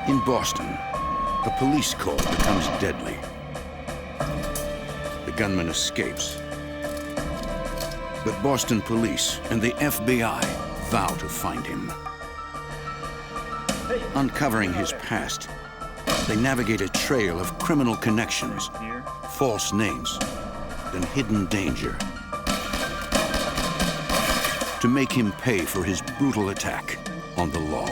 In Boston, a police call becomes deadly. The gunman escapes. But Boston police and the FBI vow to find him. Uncovering his past, they navigate a trail of criminal connections, false names, and hidden danger to make him pay for his brutal attack on the law.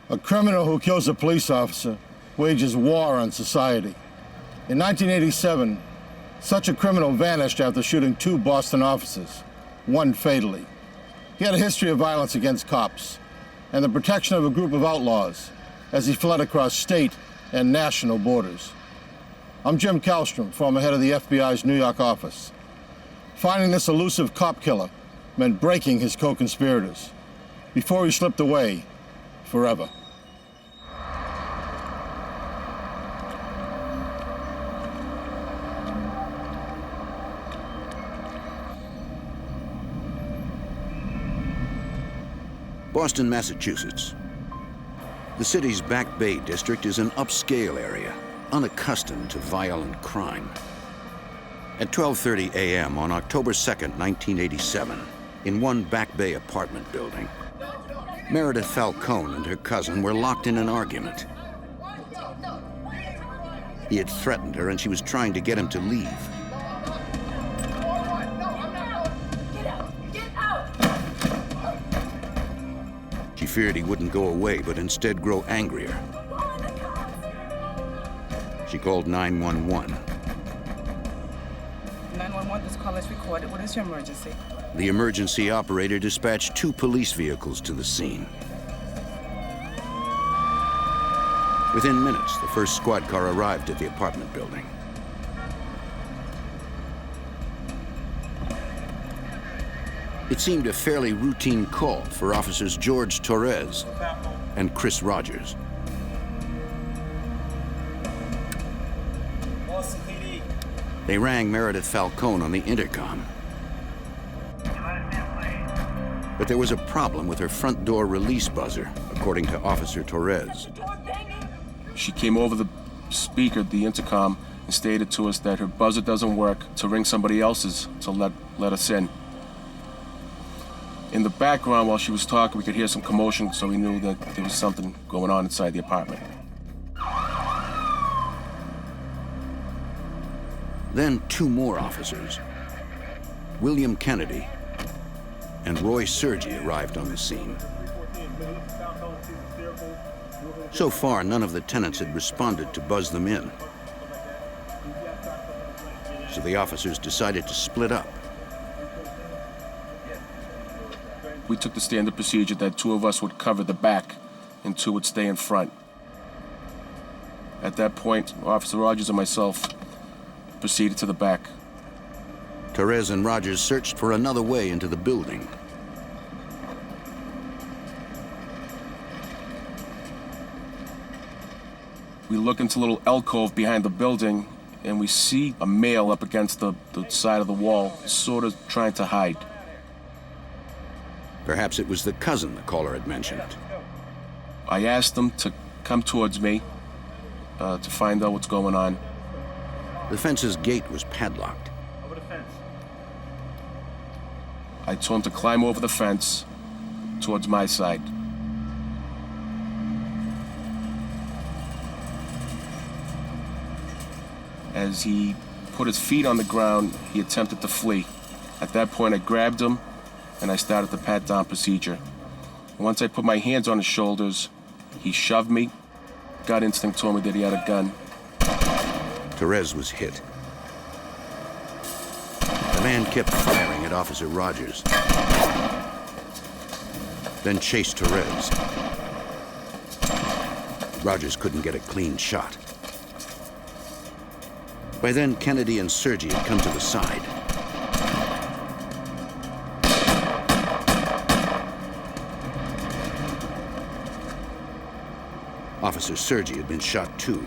A criminal who kills a police officer wages war on society. In 1987, such a criminal vanished after shooting 2 Boston officers, one fatally. He had a history of violence against cops and the protection of a group of outlaws as he fled across state and national borders. I'm Jim Kallstrom, former head of the FBI's New York office. Finding this elusive cop killer meant breaking his co-conspirators before he slipped away forever. Boston, Massachusetts. The city's Back Bay district is an upscale area, unaccustomed to violent crime. At 12:30 a.m. on October 2nd, 1987, in one Back Bay apartment building, Meredith Falcone and her cousin were locked in an argument. He had threatened her and she was trying to get him to leave. She feared he wouldn't go away, but instead grow angrier. She called 911. 911, this call is recorded. What is your emergency? The emergency operator dispatched 2 police vehicles to the scene. Within minutes, the first squad car arrived at the apartment building. It seemed a fairly routine call for officers George Torres and Chris Rogers. They rang Meredith Falcone on the intercom. But there was a problem with her front door release buzzer, according to Officer Torres. She came over the speaker, the intercom, and stated to us that her buzzer doesn't work, to ring somebody else's to let us in. In the background, while she was talking, we could hear some commotion, so we knew that there was something going on inside the apartment. Then 2 more officers, William Kennedy and Roy Sergei, arrived on the scene. So far, none of the tenants had responded to buzz them in. So the officers decided to split up. We took the standard procedure that 2 of us would cover the back and 2 would stay in front. At that point, Officer Rogers and myself proceeded to the back. Torres and Rogers searched for another way into the building. We look into a little alcove behind the building, and we see a male up against the side of the wall, sort of trying to hide. Perhaps it was the cousin the caller had mentioned. I asked him to come towards me to find out what's going on. The fence's gate was padlocked. I told him to climb over the fence towards my side. As he put his feet on the ground, he attempted to flee. At that point, I grabbed him and I started the pat-down procedure. Once I put my hands on his shoulders, he shoved me. Gut instinct told me that he had a gun. Torres was hit. The man kept firing at Officer Rogers, then chased Torres. Rogers couldn't get a clean shot. By then, Kennedy and Sergei had come to the side. Officer Sergei had been shot too.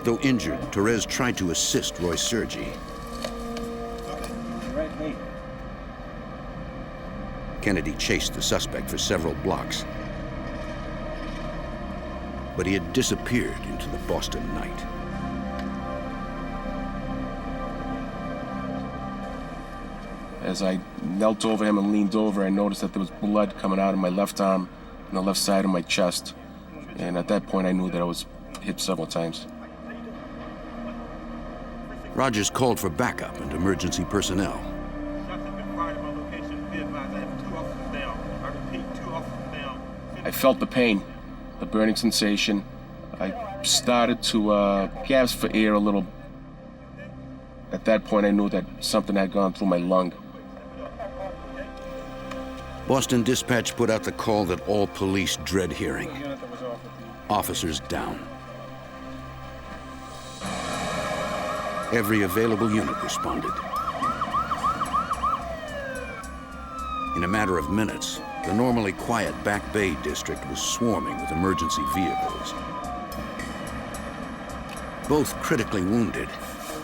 Though injured, Torres tried to assist Roy Sergei. Kennedy chased the suspect for several blocks, but he had disappeared into the Boston night. As I knelt over him and leaned over, I noticed that there was blood coming out of my left arm and the left side of my chest. And at that point, I knew that I was hit several times. Rogers called for backup and emergency personnel. I felt the pain, the burning sensation. I started to gasp for air a little. At that point, I knew that something had gone through my lung. Boston Dispatch put out the call that all police dread hearing. Officers down. Every available unit responded. In a matter of minutes, the normally quiet Back Bay district was swarming with emergency vehicles. Both critically wounded,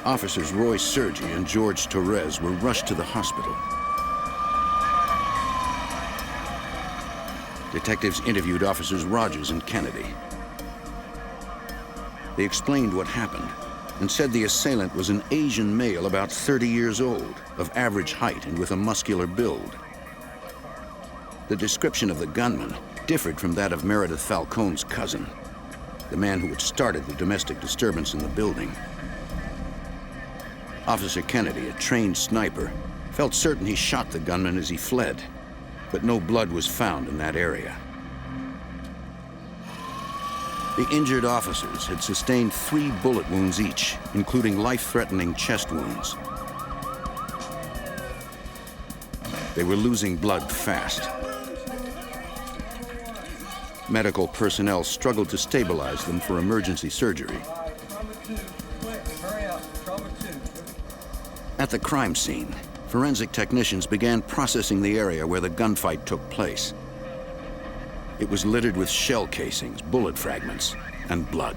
Officers Roy Sergei and George Torres were rushed to the hospital. Detectives interviewed Officers Rogers and Kennedy. They explained what happened and said the assailant was an Asian male about 30 years old, of average height and with a muscular build. The description of the gunman differed from that of Meredith Falcone's cousin, the man who had started the domestic disturbance in the building. Officer Kennedy, a trained sniper, felt certain he shot the gunman as he fled, but no blood was found in that area. The injured officers had sustained 3 bullet wounds each, including life-threatening chest wounds. They were losing blood fast. Medical personnel struggled to stabilize them for emergency surgery. At the crime scene, forensic technicians began processing the area where the gunfight took place. It was littered with shell casings, bullet fragments, and blood.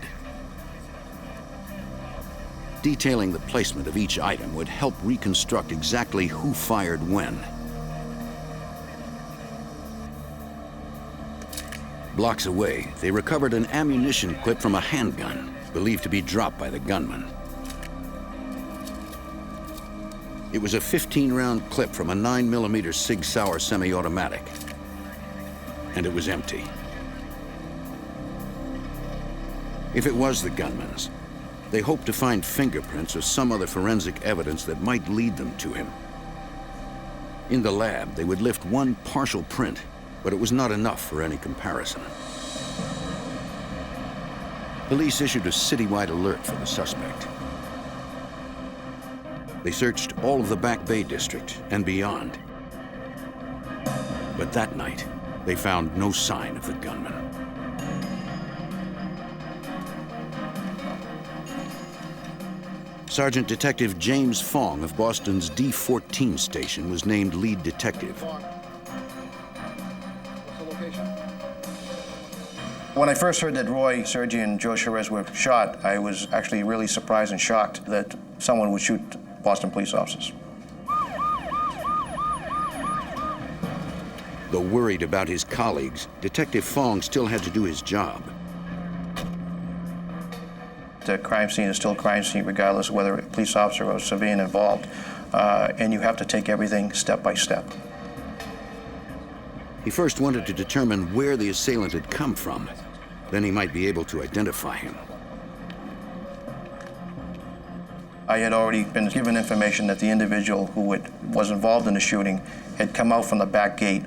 Detailing the placement of each item would help reconstruct exactly who fired when. Blocks away, they recovered an ammunition clip from a handgun, believed to be dropped by the gunman. It was a 15-round clip from a 9mm Sig Sauer semi-automatic, and it was empty. If it was the gunman's, they hoped to find fingerprints or some other forensic evidence that might lead them to him. In the lab, they would lift one partial print, but it was not enough for any comparison. Police issued a citywide alert for the suspect. They searched all of the Back Bay district and beyond. But that night, they found no sign of the gunman. Sergeant Detective James Fong of Boston's D14 station was named lead detective. When I first heard that Roy, Sergei, and Joe Torres were shot, I was actually really surprised and shocked that someone would shoot Boston police officers. Though worried about his colleagues, Detective Fong still had to do his job. The crime scene is still a crime scene regardless of whether a police officer or a civilian involved, and you have to take everything step by step. He first wanted to determine where the assailant had come from. Then he might be able to identify him. I had already been given information that the individual who was involved in the shooting had come out from the back gate.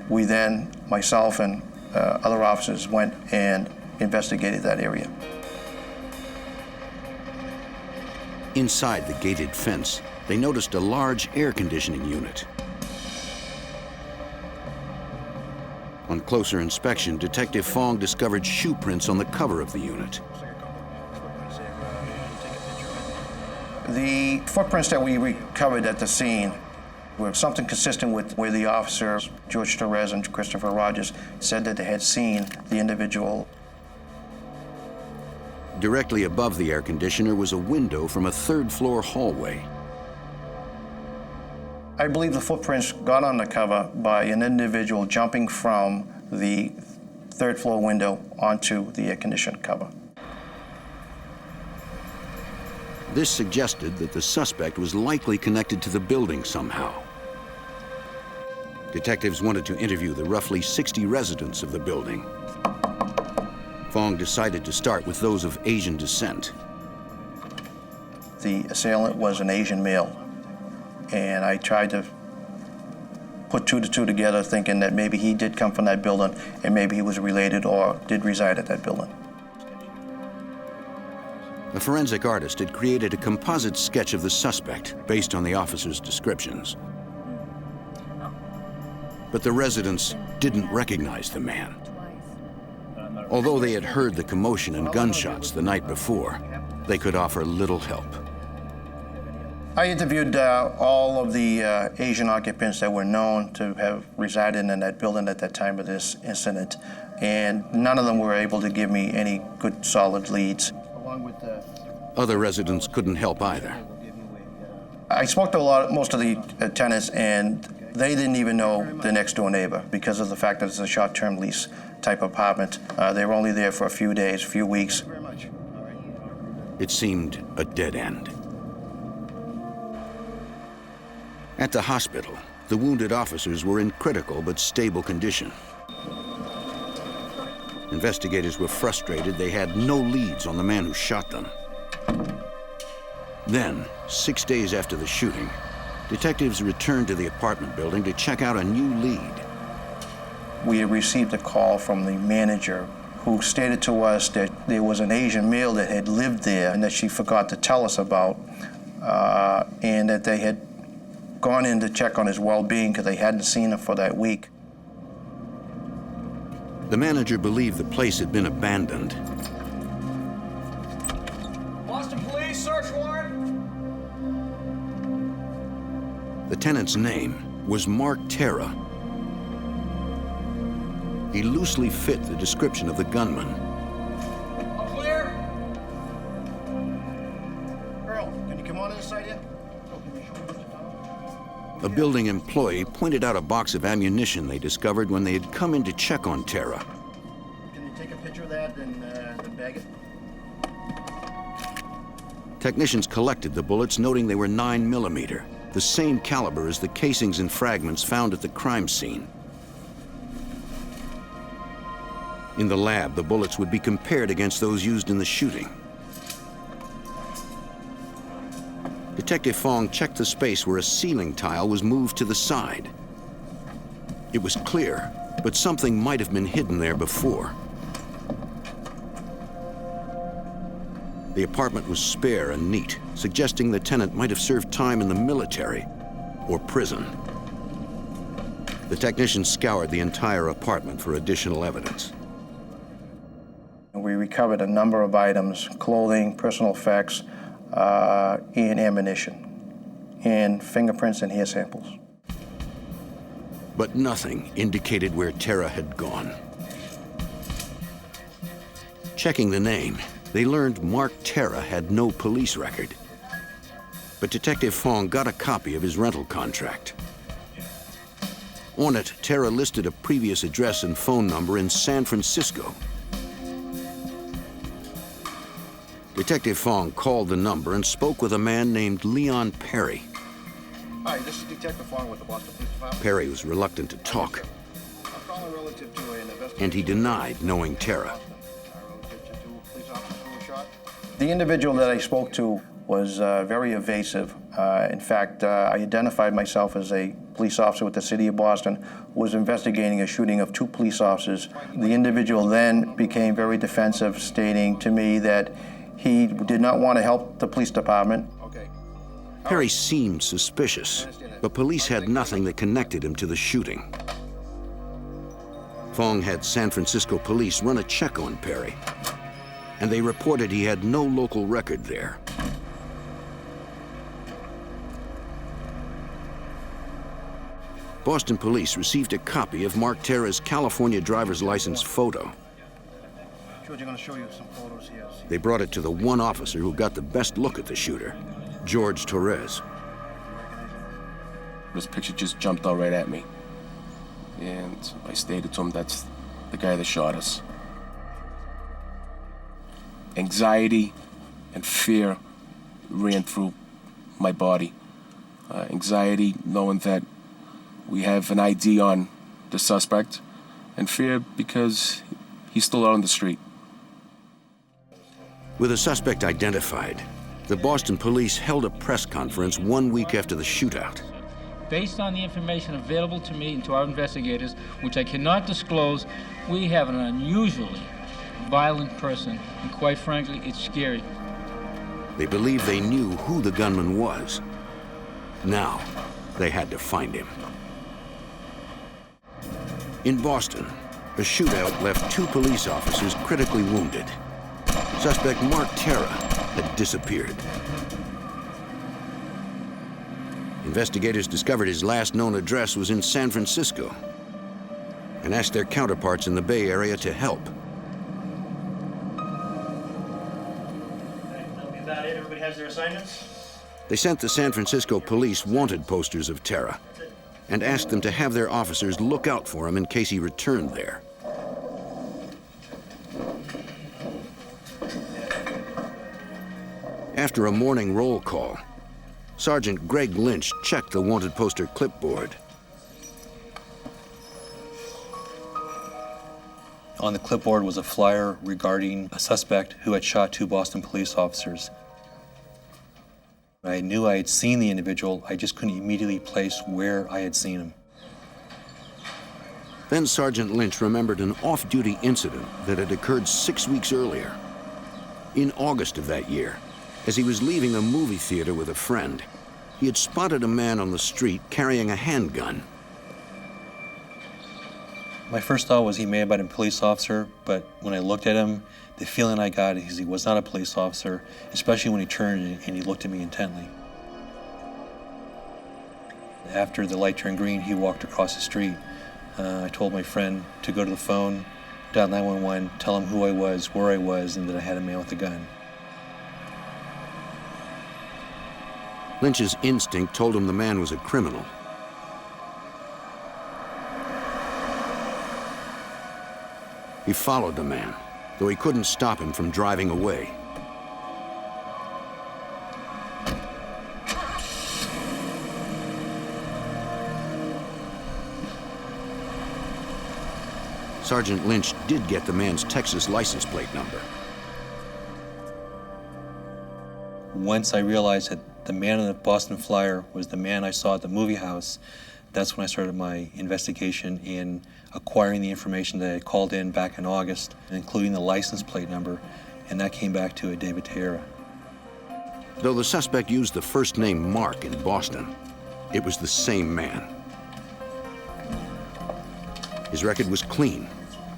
We then, myself and other officers, went and investigated that area. Inside the gated fence, they noticed a large air conditioning unit. On closer inspection, Detective Fong discovered shoe prints on the cover of the unit. The footprints that we recovered at the scene were something consistent with where the officers, George Torres and Christopher Rogers, said that they had seen the individual. Directly above the air conditioner was a window from a third-floor hallway. I believe the footprints got on the cover by an individual jumping from the third-floor window onto the air-conditioned cover. This suggested that the suspect was likely connected to the building somehow. Detectives wanted to interview the roughly 60 residents of the building. Fong decided to start with those of Asian descent. The assailant was an Asian male, and I tried to put two to two together, thinking that maybe he did come from that building and maybe he was related or did reside at that building. A forensic artist had created a composite sketch of the suspect based on the officers' descriptions. But the residents didn't recognize the man. Although they had heard the commotion and gunshots the night before, they could offer little help. I interviewed all of the Asian occupants that were known to have resided in that building at that time of this incident, and none of them were able to give me any good, solid leads. Other residents couldn't help either. I spoke to most of the tenants, and they didn't even know the next-door neighbor because of the fact that it's a short-term lease type apartment. They were only there for a few days, a few weeks. It seemed a dead end. At the hospital, the wounded officers were in critical but stable condition. Investigators were frustrated they had no leads on the man who shot them. Then, 6 days after the shooting, detectives returned to the apartment building to check out a new lead. We had received a call from the manager who stated to us that there was an Asian male that had lived there and that she forgot to tell us about, and that they had gone in to check on his well-being because they hadn't seen him for that week. The manager believed the place had been abandoned. Boston Police, search warrant! The tenant's name was Mark Terra. He loosely fit the description of the gunman. All clear? Earl, can you come on inside here? A building employee pointed out a box of ammunition they discovered when they had come in to check on Terra. Can you take a picture of that and bag it? Technicians collected the bullets, noting they were 9mm, the same caliber as the casings and fragments found at the crime scene. In the lab, the bullets would be compared against those used in the shooting. Detective Fong checked the space where a ceiling tile was moved to the side. It was clear, but something might have been hidden there before. The apartment was spare and neat, suggesting the tenant might have served time in the military or prison. The technicians scoured the entire apartment for additional evidence. We recovered a number of items: clothing, personal effects, and ammunition, and fingerprints and hair samples. But nothing indicated where Terra had gone. Checking the name, they learned Mark Terra had no police record. But Detective Fong got a copy of his rental contract. On it, Terra listed a previous address and phone number in San Francisco. Detective Fong called the number and spoke with a man named Leon Perry. Hi, this is Detective Fong with the Boston Police Department. Perry was reluctant to talk, I'm calling relative to an investigation. and he denied knowing Terra. The individual that I spoke to was very evasive. In fact, I identified myself as a police officer with the city of Boston, who was investigating a shooting of 2 police officers. The individual then became very defensive, stating to me that he did not want to help the police department. Perry seemed suspicious, but police had nothing that connected him to the shooting. Fong had San Francisco police run a check on Perry, and they reported he had no local record there. Boston police received a copy of Mark Terra's California driver's license photo. George, I'm going to show you some photos here. They brought it to the one officer who got the best look at the shooter, George Torres. This picture just jumped out right at me. And I stated to him, that's the guy that shot us. Anxiety and fear ran through my body. Anxiety knowing that we have an ID on the suspect, and fear because he's still out on the street. With the suspect identified, the Boston police held a press conference 1 week after the shootout. Based on the information available to me and to our investigators, which I cannot disclose, we have an unusually violent person, and quite frankly, it's scary. They believed they knew who the gunman was. Now, they had to find him. In Boston, a shootout left 2 police officers critically wounded. Suspect Mark Terra had disappeared. Investigators discovered his last known address was in San Francisco and asked their counterparts in the Bay Area to help. That'll be about it. Everybody has their assignments? They sent the San Francisco police wanted posters of Terra and asked them to have their officers look out for him in case he returned there. After a morning roll call, Sergeant Greg Lynch checked the wanted poster clipboard. On the clipboard was a flyer regarding a suspect who had shot 2 Boston police officers. I knew I had seen the individual, I just couldn't immediately place where I had seen him. Then Sergeant Lynch remembered an off-duty incident that had occurred 6 weeks earlier. In August of that year, as he was leaving a movie theater with a friend, he had spotted a man on the street carrying a handgun. My first thought was he may have been a police officer, but when I looked at him, the feeling I got is he was not a police officer, especially when he turned and he looked at me intently. After the light turned green, he walked across the street. I told my friend to go to the phone, dial 911, tell him who I was, where I was, and that I had a man with a gun. Lynch's instinct told him the man was a criminal. He followed the man, though he couldn't stop him from driving away. Sergeant Lynch did get the man's Texas license plate number. Once I realized that the man in the Boston flyer was the man I saw at the movie house, that's when I started my investigation in acquiring the information that I called in back in August, including the license plate number, and that came back to a David Tejera. Though the suspect used the first name Mark in Boston, it was the same man. His record was clean,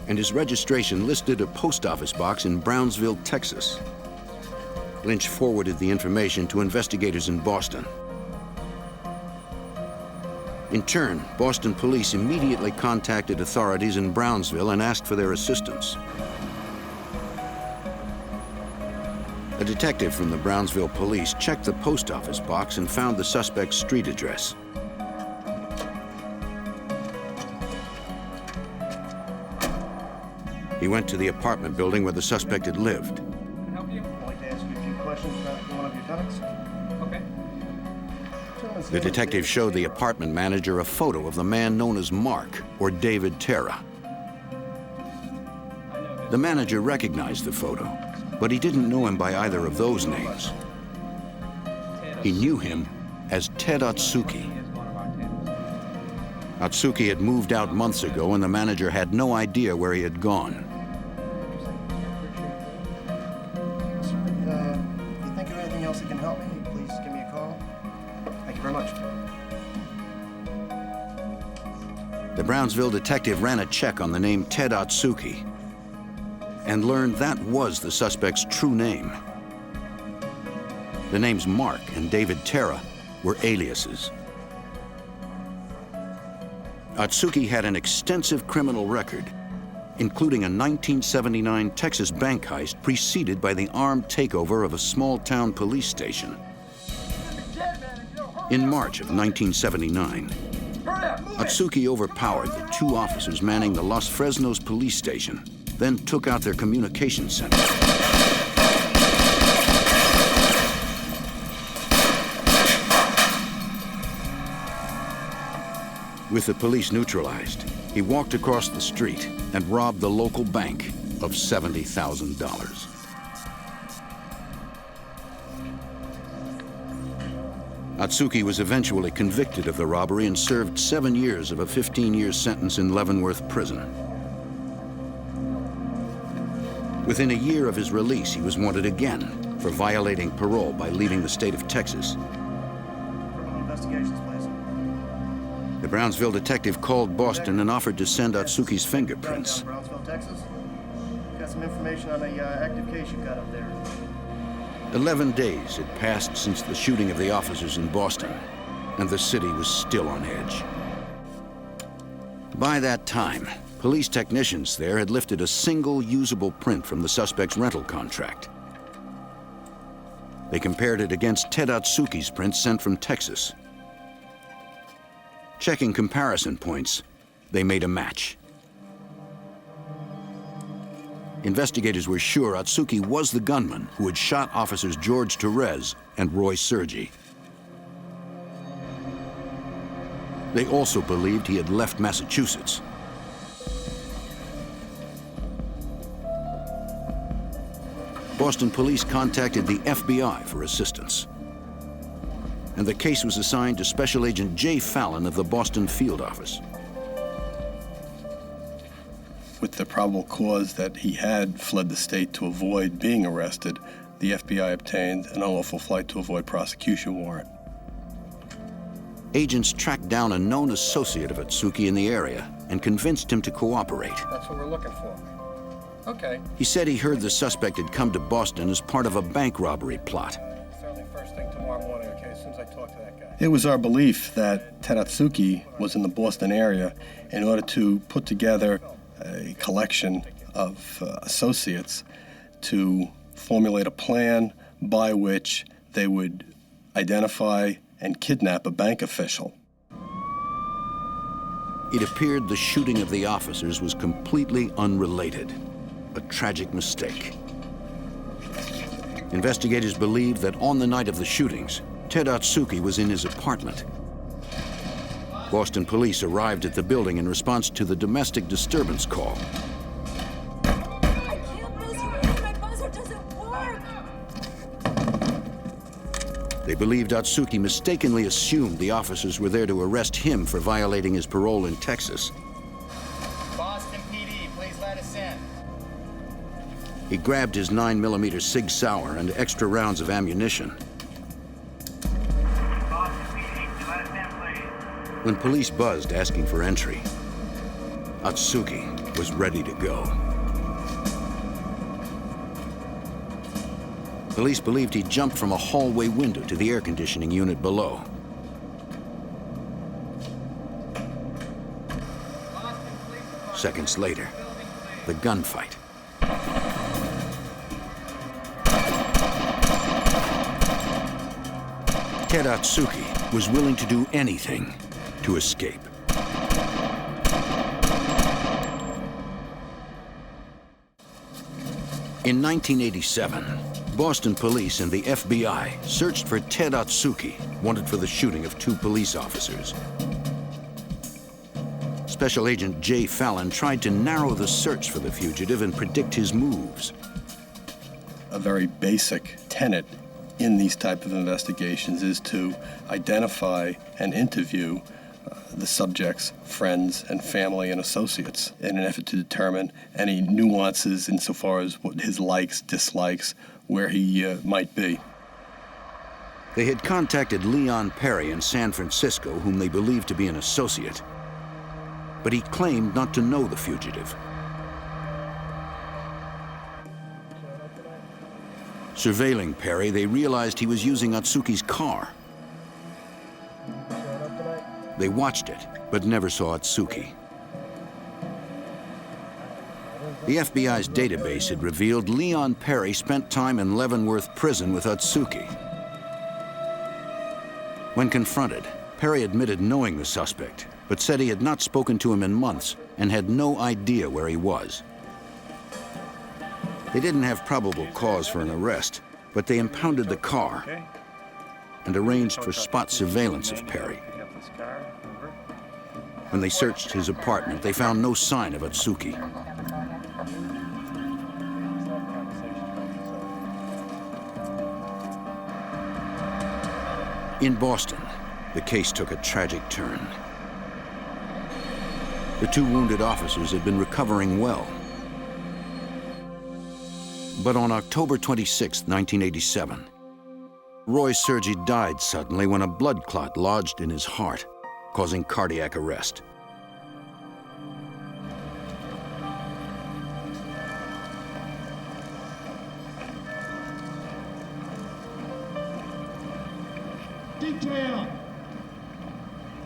and his registration listed a post office box in Brownsville, Texas. Lynch forwarded the information to investigators in Boston. In turn, Boston police immediately contacted authorities in Brownsville and asked for their assistance. A detective from the Brownsville police checked the post office box and found the suspect's street address. He went to the apartment building where the suspect had lived. I'd like to ask you a few questions about one of your tenants. Okay. The detective showed the apartment manager a photo of the man known as Mark, or David Tejera. The manager recognized the photo, but he didn't know him by either of those names. He knew him as Ted Otsuki. Otsuki had moved out months ago, and the manager had no idea where he had gone. If you think of anything else that can help me, please give me a call. Thank you very much. The Brownsville detective ran a check on the name Ted Otsuki and learned that was the suspect's true name. The names Mark and David Terra were aliases. Otsuki had an extensive criminal record, including a 1979 Texas bank heist preceded by the armed takeover of a small-town police station. In March of 1979, Otsuki overpowered the two officers manning the Los Fresnos police station, then took out their communications center. With the police neutralized, he walked across the street and robbed the local bank of $70,000. Otsuki was eventually convicted of the robbery and served 7 years of a 15-year sentence in Leavenworth Prison. Within a year of his release, he was wanted again for violating parole by leaving the state of Texas. Criminal investigations, please. The Brownsville detective called Boston and offered to send Otsuki's fingerprints. Brownsville, Texas. Got some information on a active case you got up there. 11 days had passed since the shooting of the officers in Boston, and the city was still on edge. By that time, police technicians there had lifted a single usable print from the suspect's rental contract. They compared it against Ted Otsuki's print sent from Texas. Checking comparison points, they made a match. Investigators were sure Otsuki was the gunman who had shot officers George Torres and Roy Sergei. They also believed he had left Massachusetts. Boston police contacted the FBI for assistance, and the case was assigned to Special Agent Jay Fallon of the Boston Field Office. With the probable cause that he had fled the state to avoid being arrested, the FBI obtained an unlawful flight to avoid prosecution warrant. Agents tracked down a known associate of Otsuki in the area and convinced him to cooperate. That's what we're looking for. Okay. He said he heard the suspect had come to Boston as part of a bank robbery plot. Certainly first thing tomorrow morning, okay, as soon as I talk to that guy. It was our belief that Ted Otsuki was in the Boston area in order to put together a collection of associates to formulate a plan by which they would identify and kidnap a bank official. It appeared the shooting of the officers was completely unrelated, a tragic mistake. Investigators believed that on the night of the shootings, Ted Otsuki was in his apartment. Boston police arrived at the building in response to the domestic disturbance call. I can't buzz you in. My buzzer doesn't work. They believed Otsuki mistakenly assumed the officers were there to arrest him for violating his parole in Texas. Boston PD, please let us in. He grabbed his 9mm Sig Sauer and extra rounds of ammunition. When police buzzed asking for entry, Otsuki was ready to go. Police believed he jumped from a hallway window to the air conditioning unit below. Seconds later, the gunfight. Ted Otsuki was willing to do anything to escape. In 1987, Boston police and the FBI searched for Ted Otsuki, wanted for the shooting of 2 police officers. Special Agent Jay Fallon tried to narrow the search for the fugitive and predict his moves. A very basic tenet in these type of investigations is to identify and interview the subject's friends and family and associates in an effort to determine any nuances insofar as what his likes, dislikes, where he might be. They had contacted Leon Perry in San Francisco, whom they believed to be an associate. But he claimed not to know the fugitive. Surveilling Perry, they realized he was using Otsuki's car. They watched it, but never saw Otsuki. The FBI's database had revealed Leon Perry spent time in Leavenworth prison with Otsuki. When confronted, Perry admitted knowing the suspect, but said he had not spoken to him in months and had no idea where he was. They didn't have probable cause for an arrest, but they impounded the car and arranged for spot surveillance of Perry. When they searched his apartment, they found no sign of Otsuki. In Boston, the case took a tragic turn. The two wounded officers had been recovering well. But on October 26, 1987, Roy Sergei died suddenly when a blood clot lodged in his heart, causing cardiac arrest. Detail!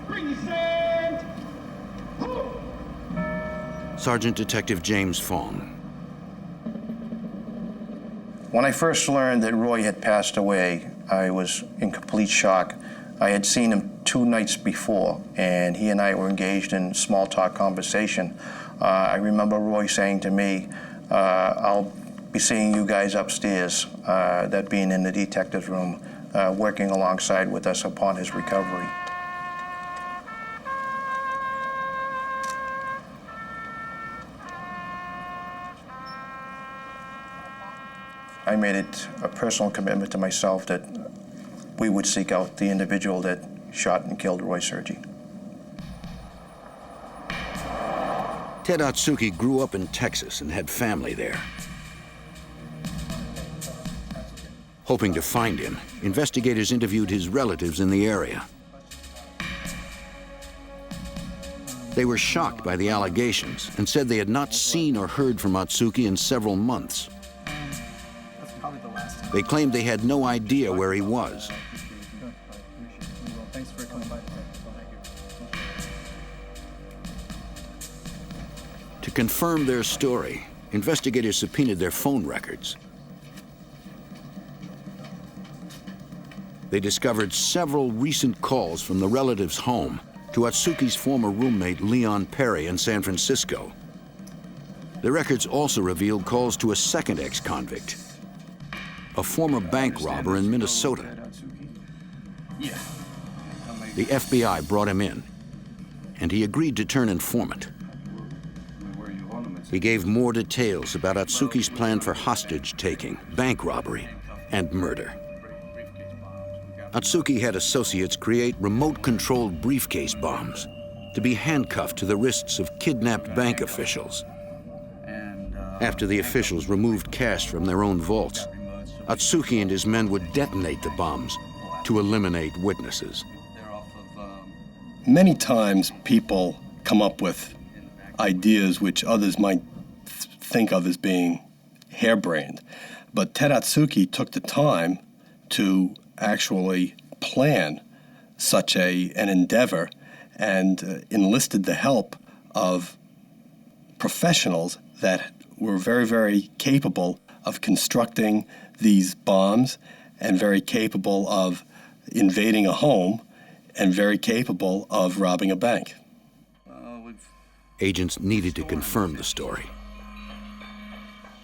Bring your sand! Sergeant Detective James Fong. When I first learned that Roy had passed away, I was in complete shock. I had seen him 2 nights before, and he and I were engaged in small talk conversation. I remember Roy saying to me, I'll be seeing you guys upstairs, that being in the detective's room, working alongside with us upon his recovery. I made it a personal commitment to myself that we would seek out the individual that shot and killed Roy Sergei. Ted Otsuki grew up in Texas and had family there. Hoping to find him, investigators interviewed his relatives in the area. They were shocked by the allegations and said they had not seen or heard from Otsuki in several months. They claimed they had no idea where he was. Thanks for coming by. To confirm their story, investigators subpoenaed their phone records. They discovered several recent calls from the relative's home to Otsuki's former roommate Leon Perry in San Francisco. The records also revealed calls to a second ex-convict, a former bank robber in Minnesota. The FBI brought him in, and he agreed to turn informant. He gave more details about Otsuki's plan for hostage-taking, bank robbery, and murder. Otsuki had associates create remote-controlled briefcase bombs to be handcuffed to the wrists of kidnapped bank officials. After the officials removed cash from their own vaults, Otsuki and his men would detonate the bombs to eliminate witnesses. Many times people come up with ideas which others might think of as being harebrained. But Ted Otsuki took the time to actually plan such an endeavor and enlisted the help of professionals that were very, very capable of constructing these bombs and very capable of invading a home and very capable of robbing a bank. Agents needed to confirm the story.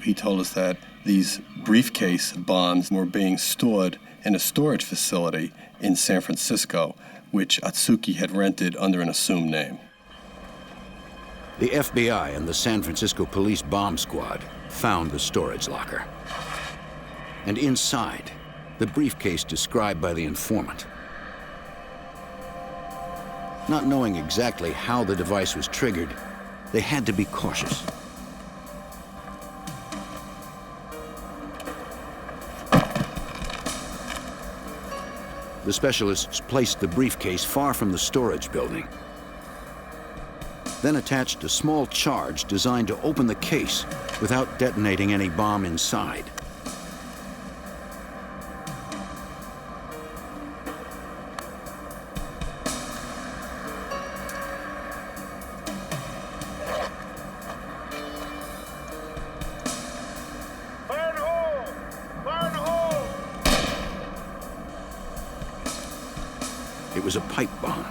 He told us that these briefcase bombs were being stored in a storage facility in San Francisco, which Otsuki had rented under an assumed name. The FBI and the San Francisco Police Bomb Squad found the storage locker. And inside, the briefcase described by the informant. Not knowing exactly how the device was triggered, they had to be cautious. The specialists placed the briefcase far from the storage building, then attached a small charge designed to open the case without detonating any bomb inside. It was a pipe bomb,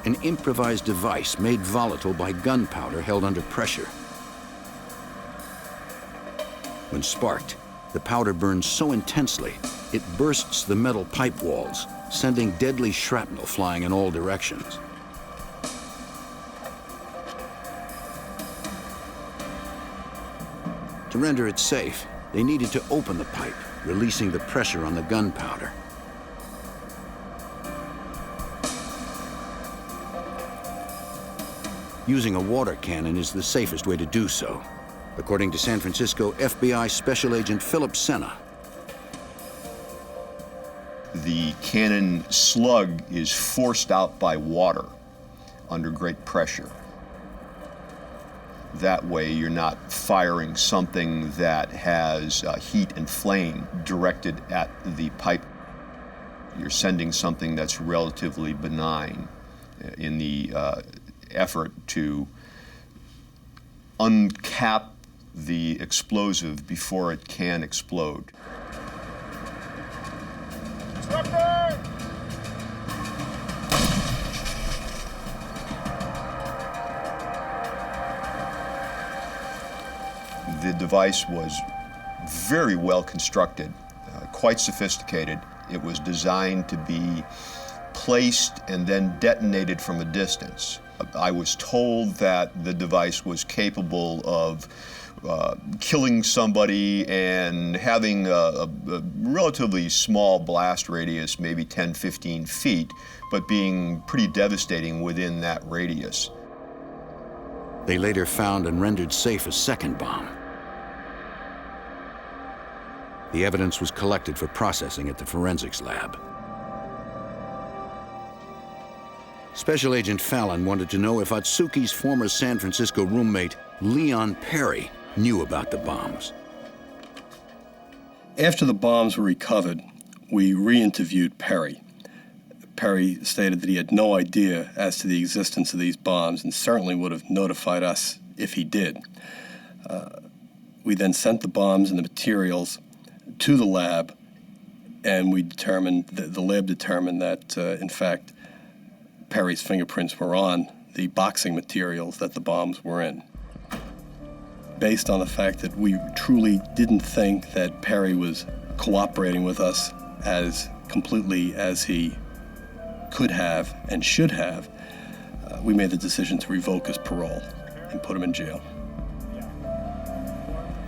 an improvised device made volatile by gunpowder held under pressure. When sparked, the powder burns so intensely, it bursts the metal pipe walls, sending deadly shrapnel flying in all directions. To render it safe, they needed to open the pipe, releasing the pressure on the gunpowder. Using a water cannon is the safest way to do so, according to San Francisco FBI Special Agent Philip Senna. The cannon slug is forced out by water under great pressure. That way you're not firing something that has heat and flame directed at the pipe. You're sending something that's relatively benign in the effort to uncap the explosive before it can explode. The device was very well constructed, quite sophisticated. It was designed to be placed and then detonated from a distance. I was told that the device was capable of killing somebody and having a relatively small blast radius, maybe 10, 15 feet, but being pretty devastating within that radius. They later found and rendered safe a second bomb. The evidence was collected for processing at the forensics lab. Special Agent Fallon wanted to know if Otsuki's former San Francisco roommate, Leon Perry, knew about the bombs. After the bombs were recovered, we re-interviewed Perry. Perry stated that he had no idea as to the existence of these bombs and certainly would have notified us if he did. We then sent the bombs and the materials to the lab, and we determined, the lab determined that, in fact, Perry's fingerprints were on the boxing materials that the bombs were in. Based on the fact that we truly didn't think that Perry was cooperating with us as completely as he could have and should have, we made the decision to revoke his parole and put him in jail.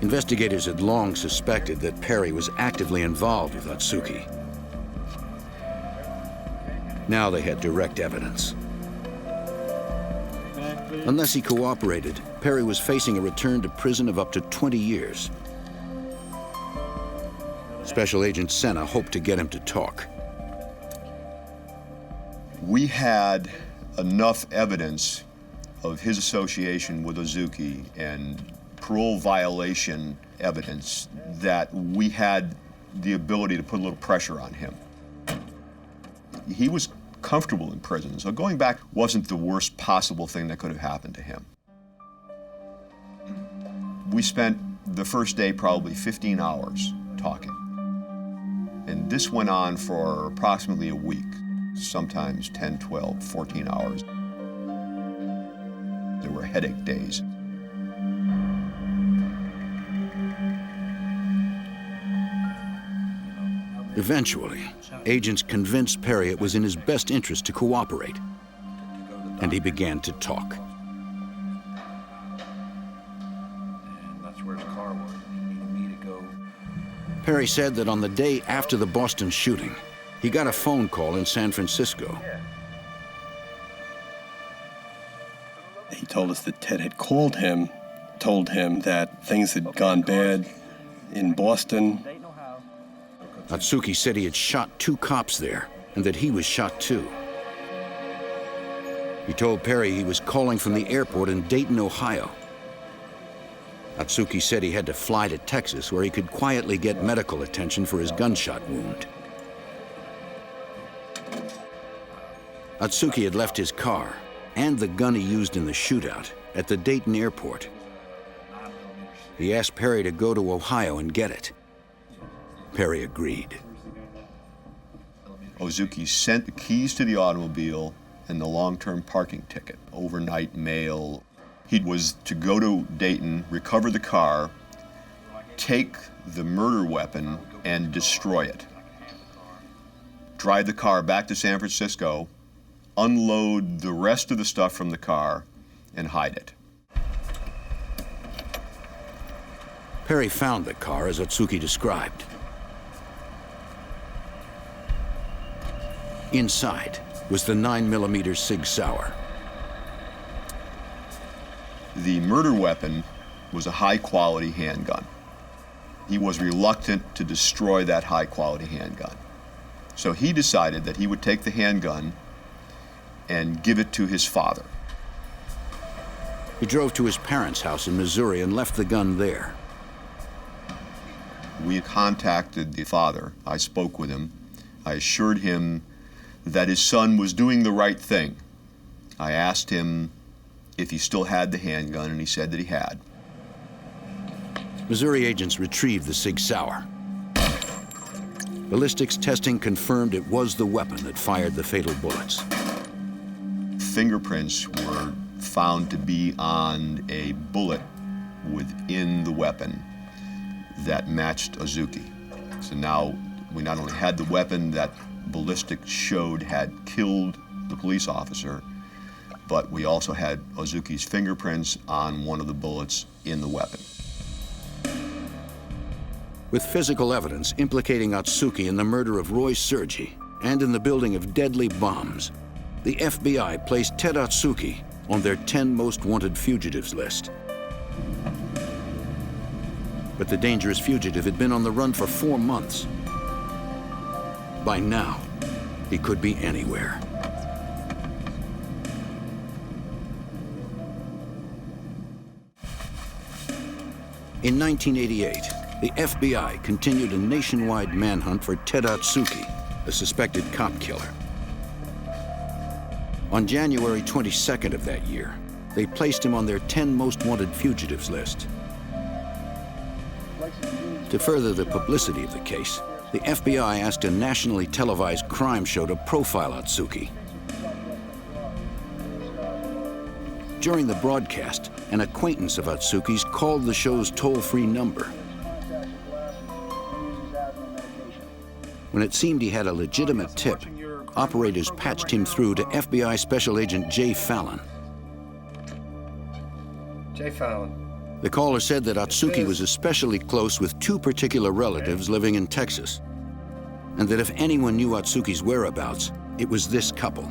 Investigators had long suspected that Perry was actively involved with Otsuki. Now they had direct evidence. Unless he cooperated, Perry was facing a return to prison of up to 20 years. Special Agent Senna hoped to get him to talk. We had enough evidence of his association with Otsuki and parole violation evidence that we had the ability to put a little pressure on him. He was comfortable in prison, so going back wasn't the worst possible thing that could have happened to him. We spent the first day probably 15 hours talking. And this went on for approximately a week, sometimes 10, 12, 14 hours. There were headache days. Eventually, agents convinced Perry it was in his best interest to cooperate, and he began to talk. That's where his car was. He needed me to go. Perry said that on the day after the Boston shooting, he got a phone call in San Francisco. told us that Ted had called him, told him that things had gone bad in Boston. Otsuki said he had shot 2 cops there and that he was shot too. He told Perry he was calling from the airport in Dayton, Ohio. Otsuki said he had to fly to Texas where he could quietly get medical attention for his gunshot wound. Otsuki had left his car and the gun he used in the shootout at the Dayton airport. He asked Perry to go to Ohio and get it. Perry agreed. Otsuki sent the keys to the automobile and the long-term parking ticket, overnight mail. He was to go to Dayton, recover the car, take the murder weapon and destroy it. Drive the car back to San Francisco, unload the rest of the stuff from the car, and hide it. Perry found the car as Otsuki described. Inside was the 9mm Sig Sauer. The murder weapon was a high-quality handgun. He was reluctant to destroy that high-quality handgun. So he decided that he would take the handgun and give it to his father. He drove to his parents' house in Missouri and left the gun there. We contacted the father. I spoke with him. I assured him that his son was doing the right thing. I asked him if he still had the handgun, and he said that he had. Missouri agents retrieved the Sig Sauer. Ballistics testing confirmed it was the weapon that fired the fatal bullets. Fingerprints were found to be on a bullet within the weapon that matched Otsuki. So now we not only had the weapon that ballistics showed had killed the police officer, but we also had Otsuki's fingerprints on one of the bullets in the weapon. With physical evidence implicating Otsuki in the murder of Roy Sergei and in the building of deadly bombs, the FBI placed Ted Otsuki on their 10 most wanted fugitives list. But the dangerous fugitive had been on the run for 4 months. By now, he could be anywhere. In 1988, the FBI continued a nationwide manhunt for Ted Otsuki, the suspected cop killer. On January 22nd of that year, they placed him on their 10 most wanted fugitives list. To further the publicity of the case, the FBI asked a nationally televised crime show to profile Otsuki. During the broadcast, an acquaintance of Otsuki's called the show's toll-free number. When it seemed he had a legitimate tip, operators patched him through to FBI Special Agent Jay Fallon. Jay Fallon. The caller said that Otsuki was especially close with 2 particular relatives living in Texas, and that if anyone knew Otsuki's whereabouts, it was this couple.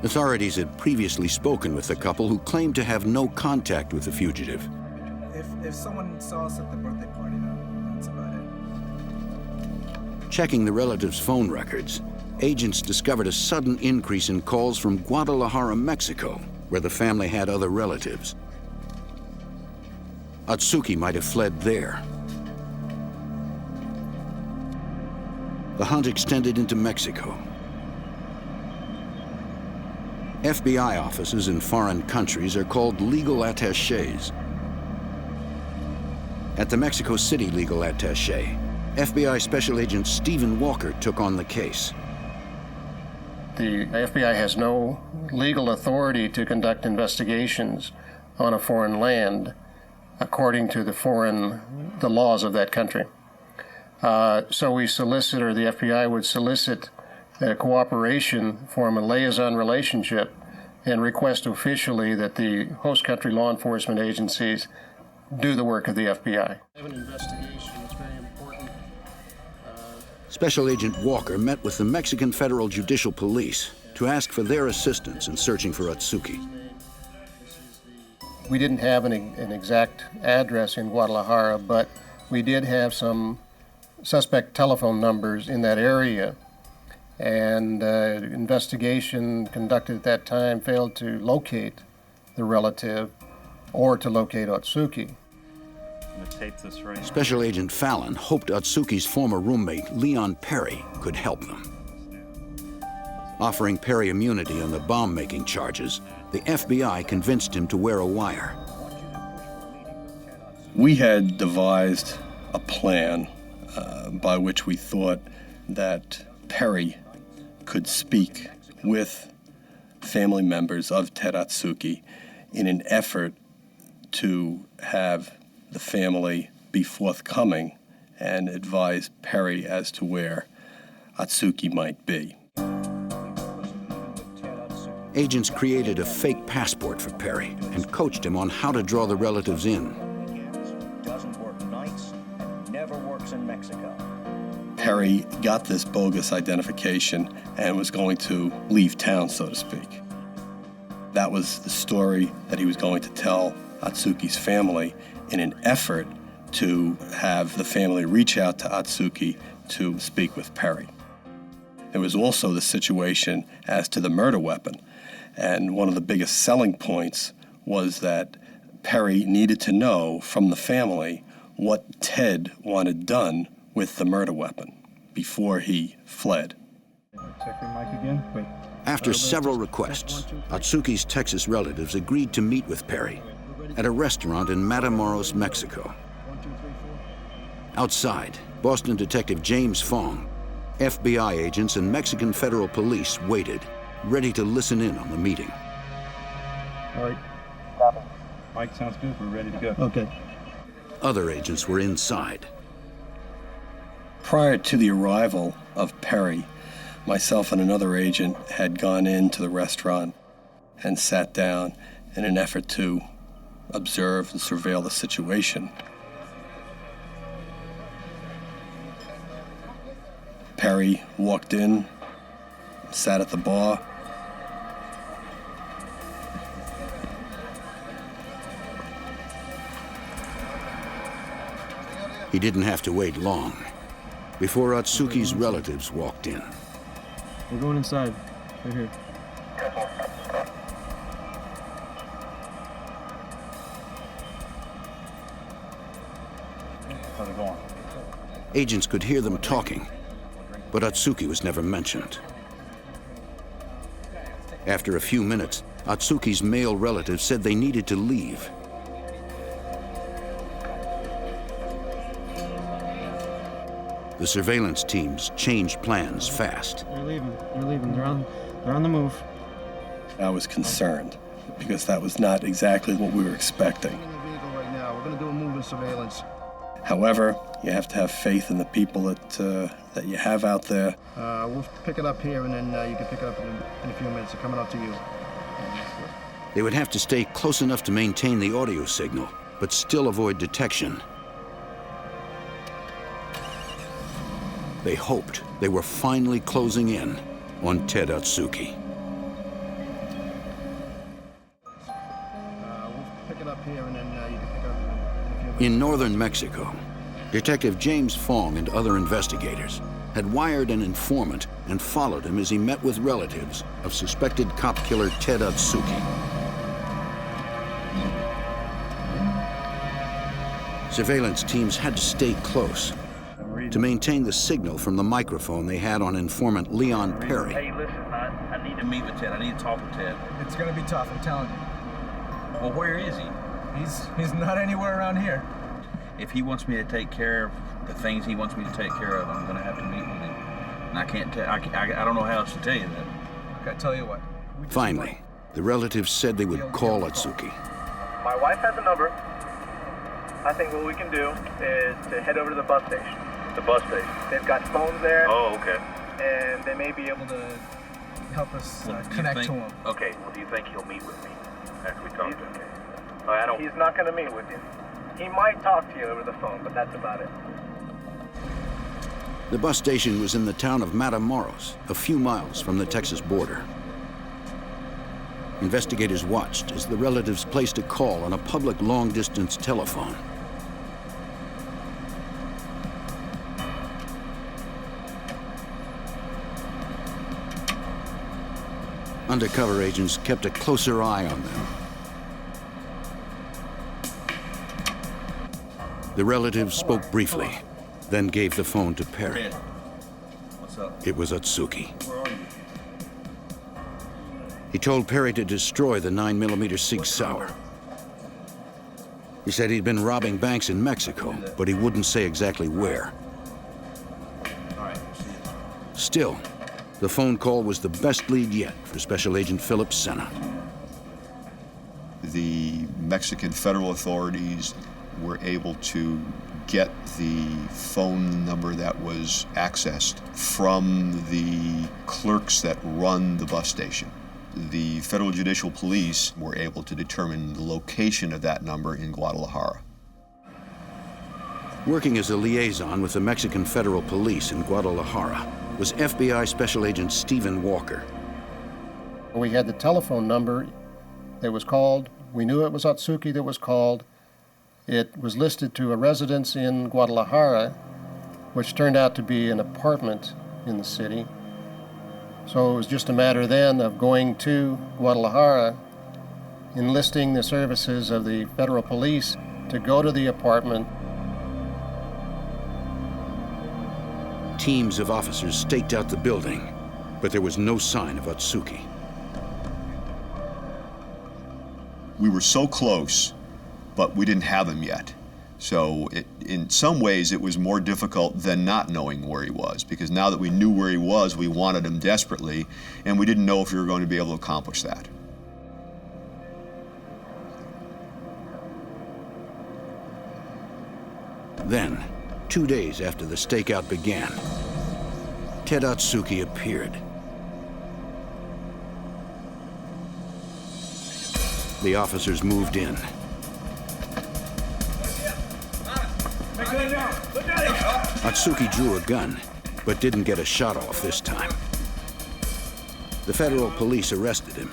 Authorities had previously spoken with the couple who claimed to have no contact with the fugitive. If someone saw us at the birthday party, that's about it. Checking the relatives' phone records, agents discovered a sudden increase in calls from Guadalajara, Mexico, where the family had other relatives. Otsuki might have fled there. The hunt extended into Mexico. FBI offices in foreign countries are called legal attachés. At the Mexico City legal attaché, FBI Special Agent Stephen Walker took on the case. The FBI has no legal authority to conduct investigations on a foreign land according to the laws of that country. So we solicit, or the FBI would solicit, cooperation, form a liaison relationship, and request officially that the host country law enforcement agencies do the work of the FBI. An investigation is very important. Special Agent Walker met with the Mexican Federal Judicial Police to ask for their assistance in searching for Otsuki. We didn't have an exact address in Guadalajara, but we did have some suspect telephone numbers in that area. And investigation conducted at that time failed to locate the relative or to locate Otsuki. Special Agent Fallon hoped Otsuki's former roommate, Leon Perry, could help them. Offering Perry immunity on the bomb-making charges, the FBI convinced him to wear a wire. We had devised a plan by which we thought that Perry could speak with family members of Ted Otsuki in an effort to have the family be forthcoming and advise Perry as to where Otsuki might be. Agents created a fake passport for Perry and coached him on how to draw the relatives in. Doesn't work nights and never works in Mexico. Perry got this bogus identification and was going to leave town, so to speak. That was the story that he was going to tell Otsuki's family in an effort to have the family reach out to Otsuki to speak with Perry. There was also the situation as to the murder weapon, and one of the biggest selling points was that Perry needed to know from the family what Ted wanted done with the murder weapon before he fled. Check your mic again. Wait. After several requests, Otsuki's Texas relatives agreed to meet with Perry at a restaurant in Matamoros, Mexico. Outside, Boston Detective James Fong, FBI agents, and Mexican federal police waited, ready to listen in on the meeting. All right. Mike, sounds good. We're ready to go. Okay. Other agents were inside. Prior to the arrival of Perry, myself and another agent had gone into the restaurant and sat down in an effort to observe and surveil the situation. Perry walked in, sat at the bar. He didn't have to wait long before Otsuki's relatives walked in. We're going inside, right here. How's it going? Agents could hear them talking, but Otsuki was never mentioned. After a few minutes, Otsuki's male relatives said they needed to leave. The surveillance teams changed plans fast. They're leaving. They're leaving. They're on the move. I was concerned because that was not exactly what we were expecting. Right now, we're going to do a movement surveillance. However, you have to have faith in the people that you have out there. We'll pick it up here, and then you can pick it up in a few minutes. They're coming up to you. They would have to stay close enough to maintain the audio signal, but still avoid detection. They hoped they were finally closing in on Ted Otsuki. We'll pick it up here, and then you can pick it up in a few minutes. In northern Mexico, Detective James Fong and other investigators had wired an informant and followed him as he met with relatives of suspected cop killer Ted Otsuki. Surveillance teams had to stay close to maintain the signal from the microphone they had on informant Leon Perry. Hey, listen, I need to meet with Ted. I need to talk with Ted. It's gonna be tough, I'm telling you. Well, where is he? He's not anywhere around here. If he wants me to take care of the things he wants me to take care of, I'm gonna have to meet with him. And I can't tell. I don't know how else to tell you that. Okay, tell you what. Finally, the relatives said they would call Otsuki. My wife has a number. I think what we can do is to head over to the bus station. The bus station. They've got phones there. Oh, okay. And they may be able to help us connect to him. Okay. Well, do you think he'll meet with me after we talk to him? He's not going to meet with you. He might talk to you over the phone, but that's about it. The bus station was in the town of Matamoros, a few miles from the Texas border. Investigators watched as the relatives placed a call on a public long-distance telephone. Undercover agents kept a closer eye on them. The relatives spoke briefly, then gave the phone to Perry. What's up? It was Otsuki. Where are you? He told Perry to destroy the 9mm Sig Sauer. He said he'd been robbing banks in Mexico, but he wouldn't say exactly where. All right, see you. Still, the phone call was the best lead yet for Special Agent Philip Senna. The Mexican federal authorities were able to get the phone number that was accessed from the clerks that run the bus station. The Federal Judicial Police were able to determine the location of that number in Guadalajara. Working as a liaison with the Mexican Federal Police in Guadalajara was FBI Special Agent Stephen Walker. We had the telephone number that was called. We knew it was Otsuki that was called. It was listed to a residence in Guadalajara, which turned out to be an apartment in the city. So it was just a matter then of going to Guadalajara, enlisting the services of the federal police to go to the apartment. Teams of officers staked out the building, but there was no sign of Otsuki. We were so close, but we didn't have him yet. So in some ways, it was more difficult than not knowing where he was, because now that we knew where he was, we wanted him desperately, and we didn't know if we were going to be able to accomplish that. Then, 2 days after the stakeout began, Ted Otsuki appeared. The officers moved in. Otsuki drew a gun, but didn't get a shot off this time. The federal police arrested him,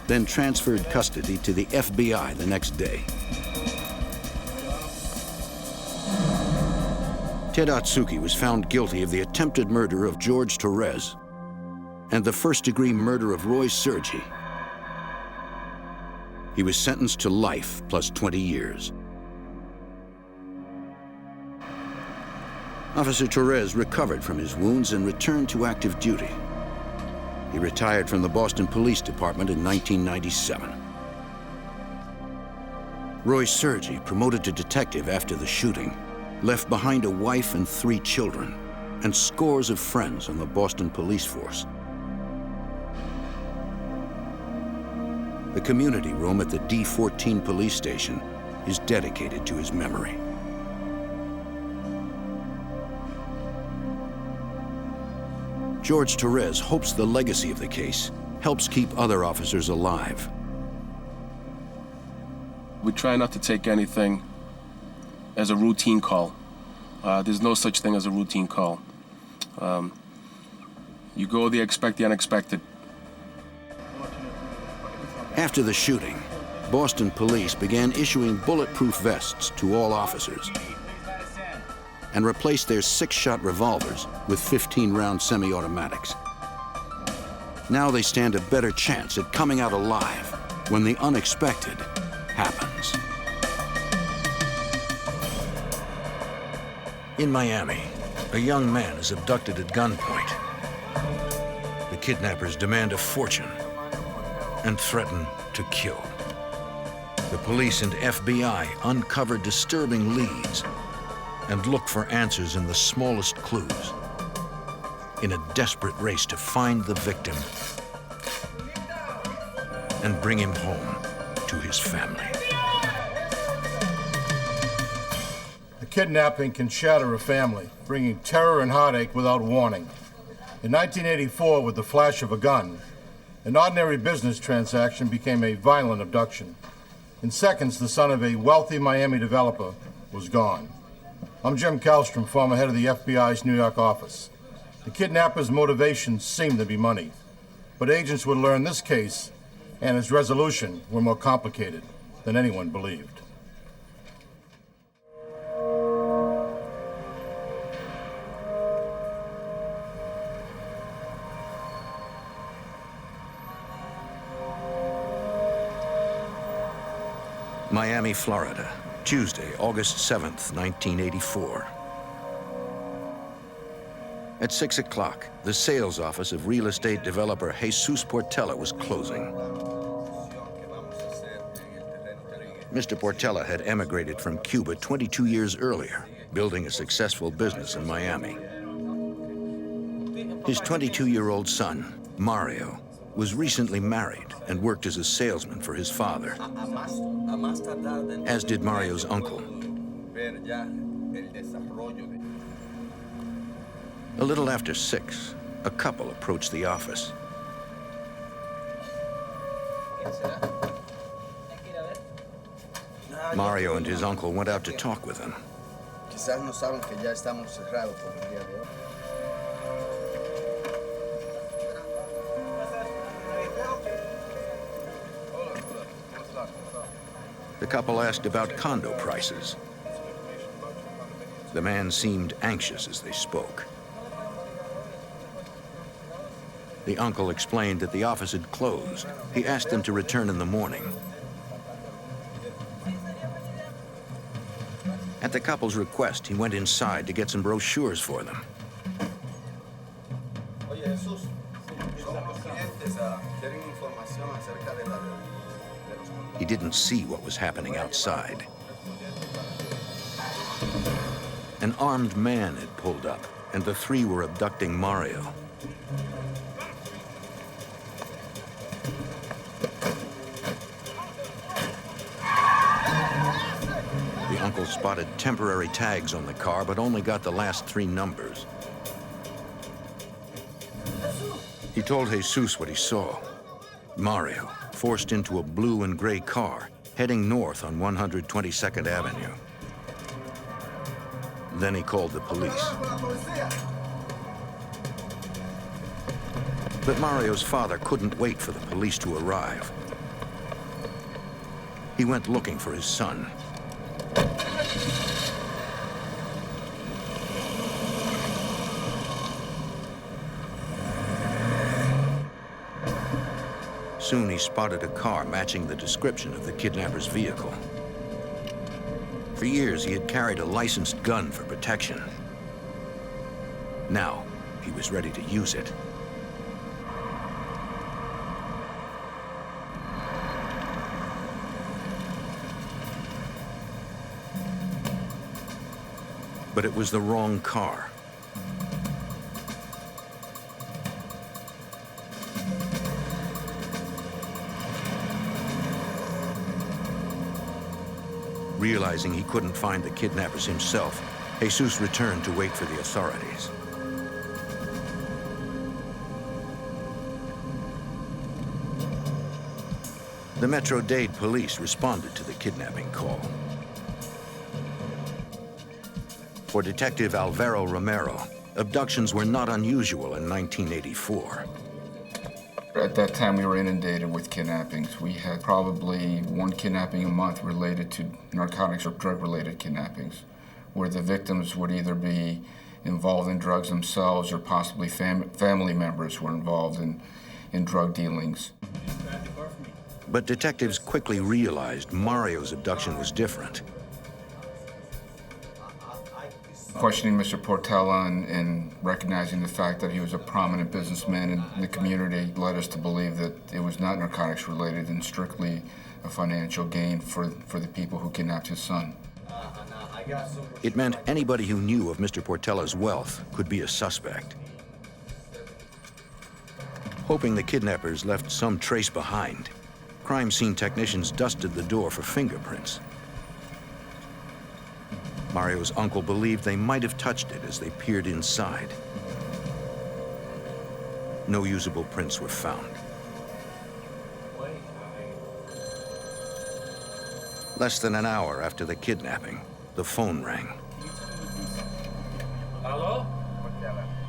then transferred custody to the FBI the next day. Ted Otsuki was found guilty of the attempted murder of George Torres and the first-degree murder of Roy Sergei. He was sentenced to life plus 20 years. Officer Torres recovered from his wounds and returned to active duty. He retired from the Boston Police Department in 1997. Roy Sergei, promoted to detective after the shooting, left behind a wife and 3 children and scores of friends on the Boston police force. The community room at the D14 police station is dedicated to his memory. George Torres hopes the legacy of the case helps keep other officers alive. We try not to take anything as a routine call. There's no such thing as a routine call. You go there, expect the unexpected. After the shooting, Boston police began issuing bulletproof vests to all officers and replaced their 6-shot revolvers with 15-round semi-automatics. Now they stand a better chance at coming out alive when the unexpected happens. In Miami, a young man is abducted at gunpoint. The kidnappers demand a fortune and threaten to kill. The police and FBI uncover disturbing leads and look for answers in the smallest clues in a desperate race to find the victim and bring him home to his family. A kidnapping can shatter a family, bringing terror and heartache without warning. In 1984, with the flash of a gun, an ordinary business transaction became a violent abduction. In seconds, the son of a wealthy Miami developer was gone. I'm Jim Kallstrom, former head of the FBI's New York office. The kidnapper's motivations seemed to be money, but agents would learn this case and its resolution were more complicated than anyone believed. Miami, Florida, Tuesday, August 7th, 1984. At 6 o'clock, the sales office of real estate developer Jesus Portela was closing. Mr. Portela had emigrated from Cuba 22 years earlier, building a successful business in Miami. His 22-year-old son, Mario, was recently married and worked as a salesman for his father, as did Mario's uncle. A little after 6, a couple approached the office. Mario and his uncle went out to talk with them. The couple asked about condo prices. The man seemed anxious as they spoke. The uncle explained that the office had closed. He asked them to return in the morning. At the couple's request, he went inside to get some brochures for them. He didn't see what was happening outside. An armed man had pulled up, and the three were abducting Mario. The uncle spotted temporary tags on the car, but only got the last 3 numbers. He told Jesus what he saw. Mario, forced into a blue and gray car, heading north on 122nd Avenue. Then he called the police. But Mario's father couldn't wait for the police to arrive. He went looking for his son. Soon he spotted a car matching the description of the kidnapper's vehicle. For years, he had carried a licensed gun for protection. Now, he was ready to use it. But it was the wrong car. Realizing he couldn't find the kidnappers himself, Jesus returned to wait for the authorities. The Metro-Dade police responded to the kidnapping call. For Detective Alvaro Romero, abductions were not unusual in 1984. At that time, we were inundated with kidnappings. We had probably 1 kidnapping a month related to narcotics or drug-related kidnappings, where the victims would either be involved in drugs themselves or possibly family members who were involved in drug dealings. But detectives quickly realized Mario's abduction was different. Questioning Mr. Portela and recognizing the fact that he was a prominent businessman in the community led us to believe that it was not narcotics related and strictly a financial gain for the people who kidnapped his son. It meant anybody who knew of Mr. Portela's wealth could be a suspect. Hoping the kidnappers left some trace behind, crime scene technicians dusted the door for fingerprints. Mario's uncle believed they might have touched it as they peered inside. No usable prints were found. Less than an hour after the kidnapping, the phone rang. Hello?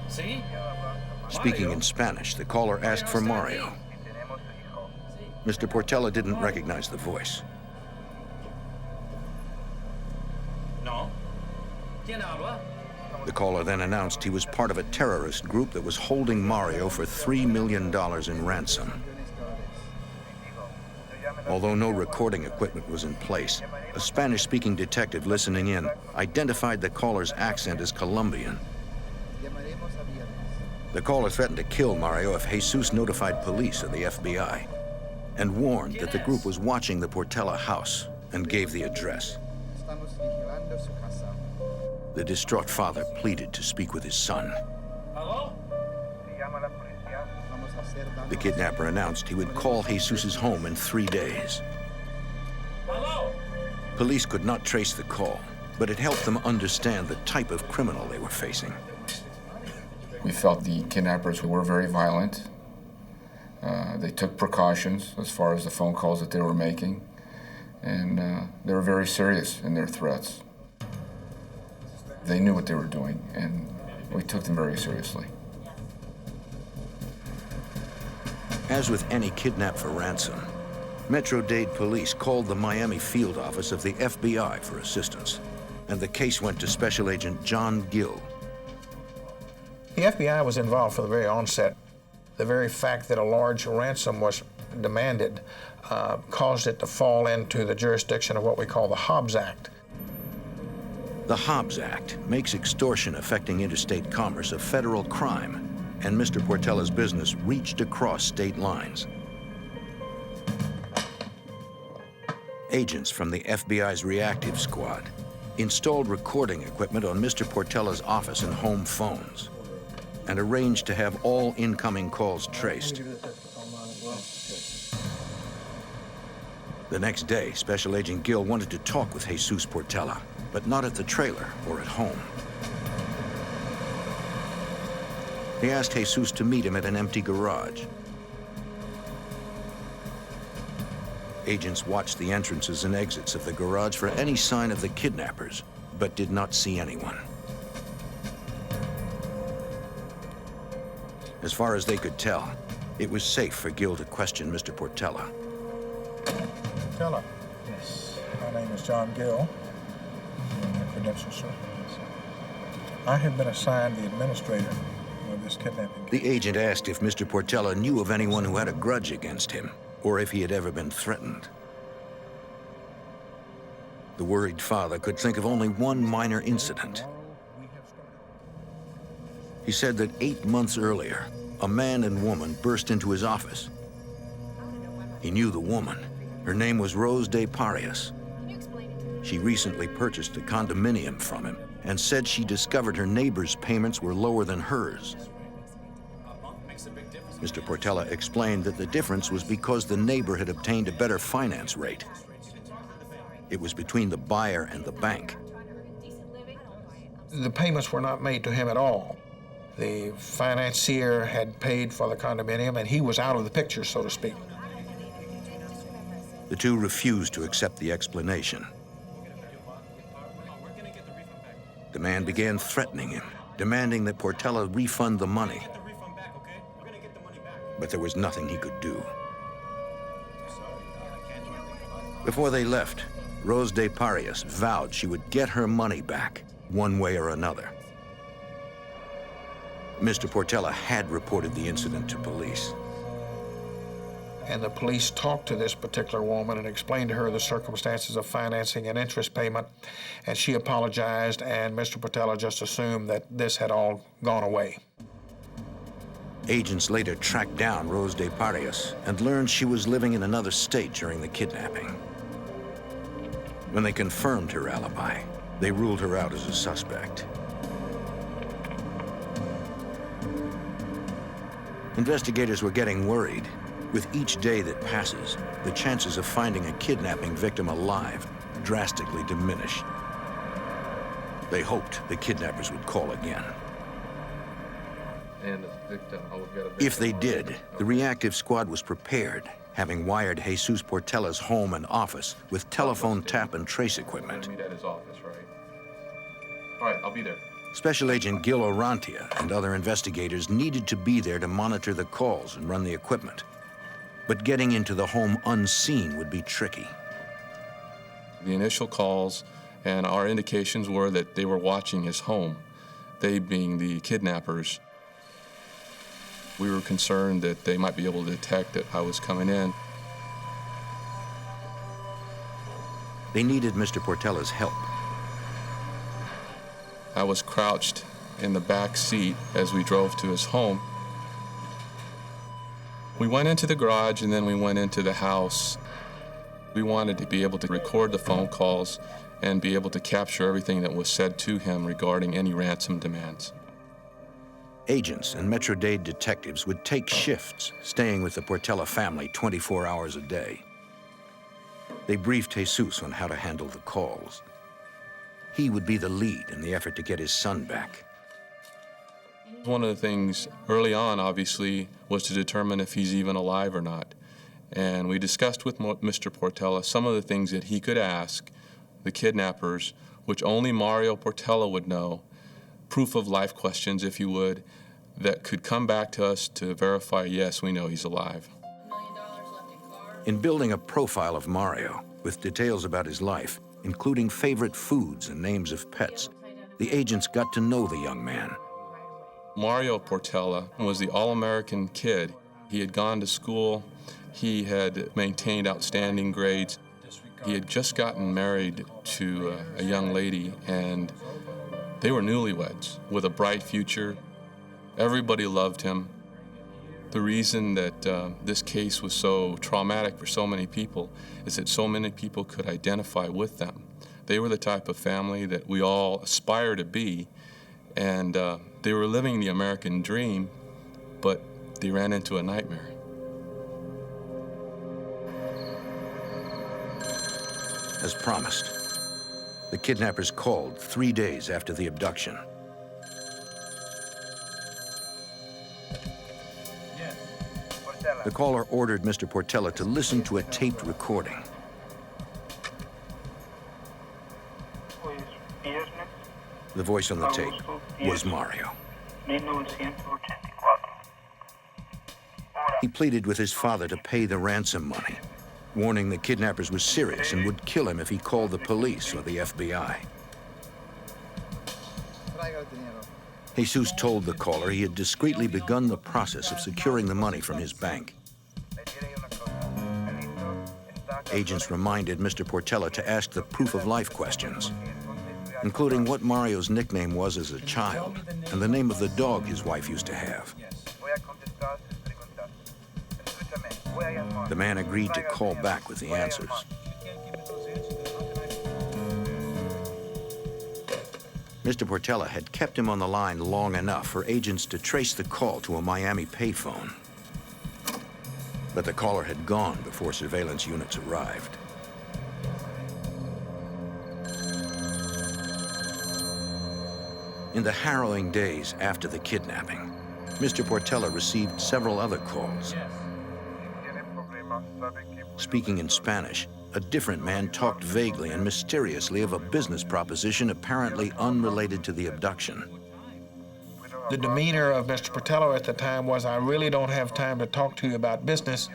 Sí? Speaking in Spanish, the caller asked for Mario. Mr. Portela didn't recognize the voice. No. ¿Quién habla? The caller then announced he was part of a terrorist group that was holding Mario for $3 million in ransom. Although no recording equipment was in place, a Spanish-speaking detective listening in identified the caller's accent as Colombian. The caller threatened to kill Mario if Jesus notified police or the FBI, and warned that the group was watching the Portela house and gave the address. The distraught father pleaded to speak with his son. Hello? The kidnapper announced he would call Jesus's home in 3 days. Hello? Police could not trace the call, but it helped them understand the type of criminal they were facing. We felt the kidnappers were very violent. They took precautions as far as the phone calls that they were making, and they were very serious in their threats. They knew what they were doing, and we took them very seriously. As with any kidnap for ransom, Metro-Dade police called the Miami field office of the FBI for assistance, and the case went to Special Agent John Gill. The FBI was involved from the very onset. The very fact that a large ransom was demanded caused it to fall into the jurisdiction of what we call the Hobbs Act. The Hobbs Act makes extortion affecting interstate commerce a federal crime, and Mr. Portela's business reached across state lines. Agents from the FBI's reactive squad installed recording equipment on Mr. Portela's office and home phones, and arranged to have all incoming calls traced. The next day, Special Agent Gill wanted to talk with Jesus Portela, but not at the trailer or at home. He asked Jesus to meet him at an empty garage. Agents watched the entrances and exits of the garage for any sign of the kidnappers, but did not see anyone. As far as they could tell, it was safe for Gill to question Mr. Portela. Portela. Yes. My name is John Gill. My credentials, sir. I have been assigned the administrator of this kidnapping case. The agent asked if Mr. Portela knew of anyone who had a grudge against him, or if he had ever been threatened. The worried father could think of only one minor incident. He said that 8 months earlier, a man and woman burst into his office. He knew the woman. Her name was Rose de Parias. She recently purchased a condominium from him and said she discovered her neighbor's payments were lower than hers. Mr. Portela explained that the difference was because the neighbor had obtained a better finance rate. It was between the buyer and the bank. The payments were not made to him at all. The financier had paid for the condominium, and he was out of the picture, so to speak. The two refused to accept the explanation. The man began threatening him, demanding that Portela refund the money. But there was nothing he could do. Before they left, Rose de Parias vowed she would get her money back, one way or another. Mr. Portela had reported the incident to police. And the police talked to this particular woman and explained to her the circumstances of financing and interest payment, and she apologized, and Mr. Portela just assumed that this had all gone away. Agents later tracked down Rose de Parias and learned she was living in another state during the kidnapping. When they confirmed her alibi, they ruled her out as a suspect. Investigators were getting worried. With each day that passes, the chances of finding a kidnapping victim alive drastically diminish. They hoped the kidnappers would call again. If they did, the reactive squad was prepared, having wired Jesus Portela's home and office with telephone tap and trace equipment. Meet at his office, right? All right, I'll be there. Special Agent Gil Orantia and other investigators needed to be there to monitor the calls and run the equipment. But getting into the home unseen would be tricky. The initial calls and our indications were that they were watching his home, they being the kidnappers. We were concerned that they might be able to detect that I was coming in. They needed Mr. Portella's help. I was crouched in the back seat as we drove to his home. We went into the garage and then we went into the house. We wanted to be able to record the phone calls and be able to capture everything that was said to him regarding any ransom demands. Agents and Metro-Dade detectives would take shifts, staying with the Portella family 24 hours a day. They briefed Jesus on how to handle the calls. He would be the lead in the effort to get his son back. One of the things early on, obviously, was to determine if he's even alive or not. And we discussed with Mr. Portella some of the things that he could ask the kidnappers, which only Mario Portella would know, proof of life questions, if you would, that could come back to us to verify, yes, we know he's alive. In building a profile of Mario, with details about his life, including favorite foods and names of pets, the agents got to know the young man. Mario Portella was the all-American kid. He had gone to school. He had maintained outstanding grades. He had just gotten married to a young lady, and they were newlyweds with a bright future. Everybody loved him. The reason that this case was so traumatic for so many people is that so many people could identify with them. They were the type of family that we all aspire to be, and they were living the American dream, but they ran into a nightmare. As promised, the kidnappers called 3 days after the abduction. The caller ordered Mr. Portella to listen to a taped recording. The voice on the tape was Mario. He pleaded with his father to pay the ransom money, warning the kidnappers was serious and would kill him if he called the police or the FBI. Jesus told the caller he had discreetly begun the process of securing the money from his bank. Agents reminded Mr. Portella to ask the proof of life questions, including what Mario's nickname was as a child and the name of the dog his wife used to have. The man agreed to call back with the answers. Mr. Portella had kept him on the line long enough for agents to trace the call to a Miami payphone. But the caller had gone before surveillance units arrived. In the harrowing days after the kidnapping, Mr. Portella received several other calls. Speaking in Spanish, a different man talked vaguely and mysteriously of a business proposition apparently unrelated to the abduction. The demeanor of Mr. Portella at the time was, I really don't have time to talk to you about business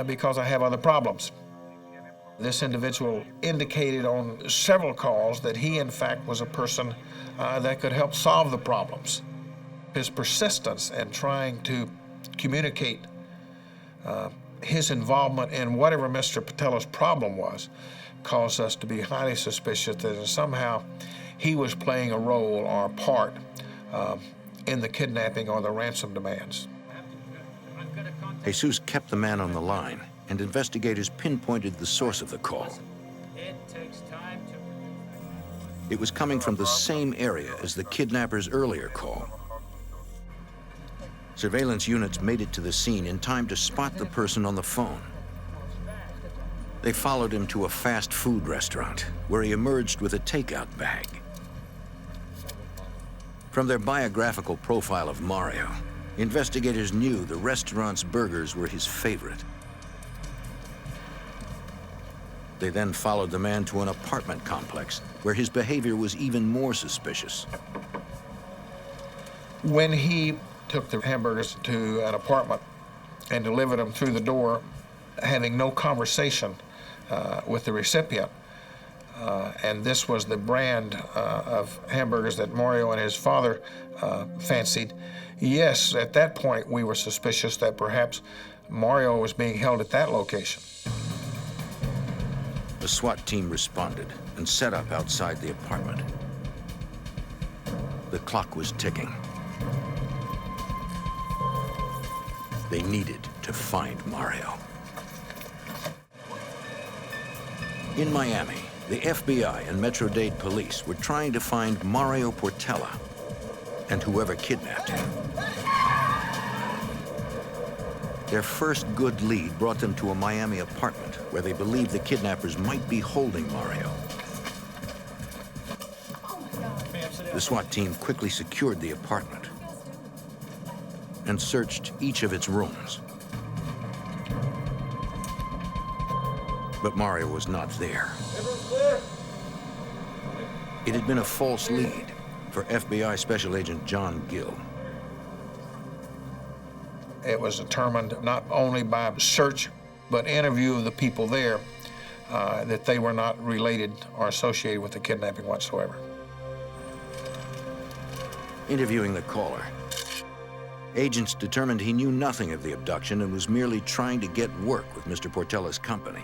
because I have other problems. This individual indicated on several calls that he, in fact, was a person that could help solve the problems. His persistence in trying to communicate his involvement in whatever Mr. Portella's problem was caused us to be highly suspicious that somehow he was playing a role or a part in the kidnapping or the ransom demands. Jesus kept the man on the line, and investigators pinpointed the source of the call. It was coming from the same area as the kidnapper's earlier call. Surveillance units made it to the scene in time to spot the person on the phone. They followed him to a fast food restaurant, where he emerged with a takeout bag. From their biographical profile of Mario, investigators knew the restaurant's burgers were his favorite. They then followed the man to an apartment complex, where his behavior was even more suspicious. When he took the hamburgers to an apartment and delivered them through the door, having no conversation with the recipient. And this was the brand of hamburgers that Mario and his father fancied. Yes, at that point we were suspicious that perhaps Mario was being held at that location. The SWAT team responded and set up outside the apartment. The clock was ticking. They needed to find Mario. In Miami, the FBI and Metro-Dade police were trying to find Mario Portela and whoever kidnapped him. Their first good lead brought them to a Miami apartment where they believed the kidnappers might be holding Mario. The SWAT team quickly secured the apartment and searched each of its rooms. But Mario was not there. It had been a false lead for FBI Special Agent John Gill. It was determined not only by search, but interview of the people there, that they were not related or associated with the kidnapping whatsoever. Interviewing the caller, agents determined he knew nothing of the abduction and was merely trying to get work with Mr. Portela's company.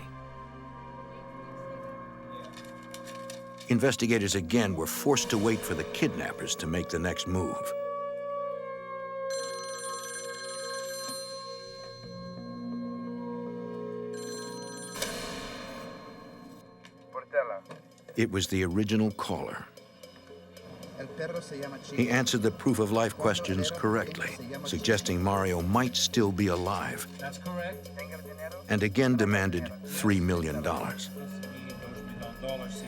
Investigators again were forced to wait for the kidnappers to make the next move. It was the original caller. He answered the proof-of-life questions correctly, suggesting Mario might still be alive. That's correct. And again demanded $3 million.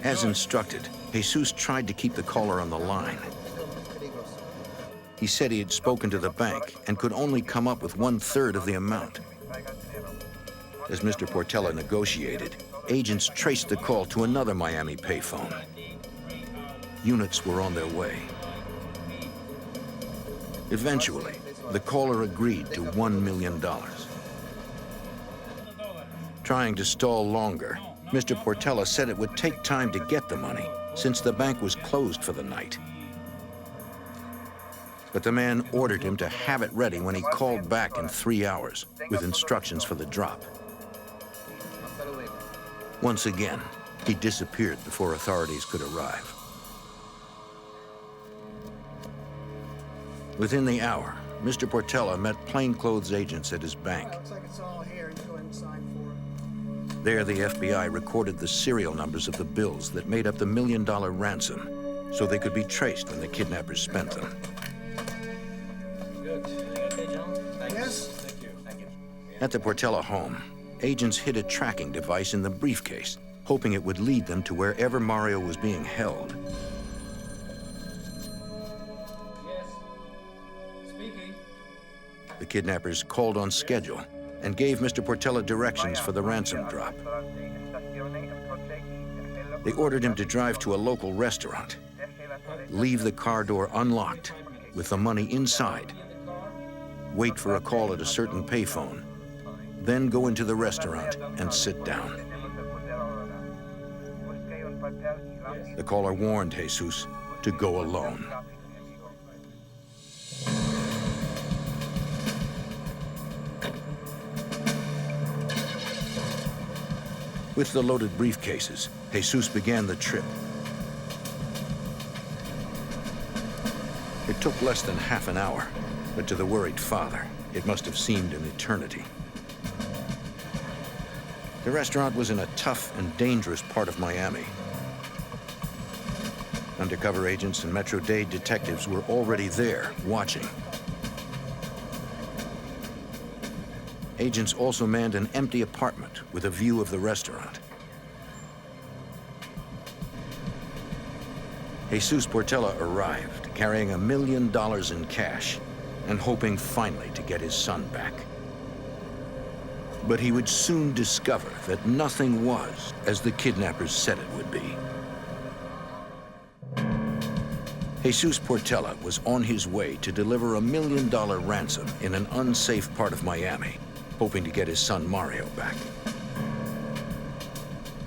As instructed, Jesus tried to keep the caller on the line. He said he had spoken to the bank and could only come up with 1/3 of the amount. As Mr. Portela negotiated, agents traced the call to another Miami payphone. Units were on their way. Eventually, the caller agreed to $1 million. Trying to stall longer, Mr. Portela said it would take time to get the money since the bank was closed for the night. But the man ordered him to have it ready when he called back in 3 hours with instructions for the drop. Once again, he disappeared before authorities could arrive. Within the hour, Mr. Portela met plainclothes agents at his bank. Looks like it's all here. You go ahead and sign for it. There, the FBI recorded the serial numbers of the bills that made up the $1 million ransom, so they could be traced when the kidnappers spent them. Good. Okay, gentlemen? Yes? Thank you. Thank you. At the Portela home, agents hid a tracking device in the briefcase, hoping it would lead them to wherever Mario was being held. Yes. Speaking. The kidnappers called on schedule and gave Mr. Portela directions for the ransom drop. They ordered him to drive to a local restaurant, leave the car door unlocked with the money inside, wait for a call at a certain payphone, then go into the restaurant and sit down. The caller warned Jesus to go alone. With the loaded briefcases, Jesus began the trip. It took less than half an hour, but to the worried father, it must have seemed an eternity. The restaurant was in a tough and dangerous part of Miami. Undercover agents and Metro-Dade detectives were already there, watching. Agents also manned an empty apartment with a view of the restaurant. Jesus Portela arrived, carrying $1 million in cash and hoping finally to get his son back. But he would soon discover that nothing was as the kidnappers said it would be. Jesus Portela was on his way to deliver $1 million ransom in an unsafe part of Miami, hoping to get his son Mario back.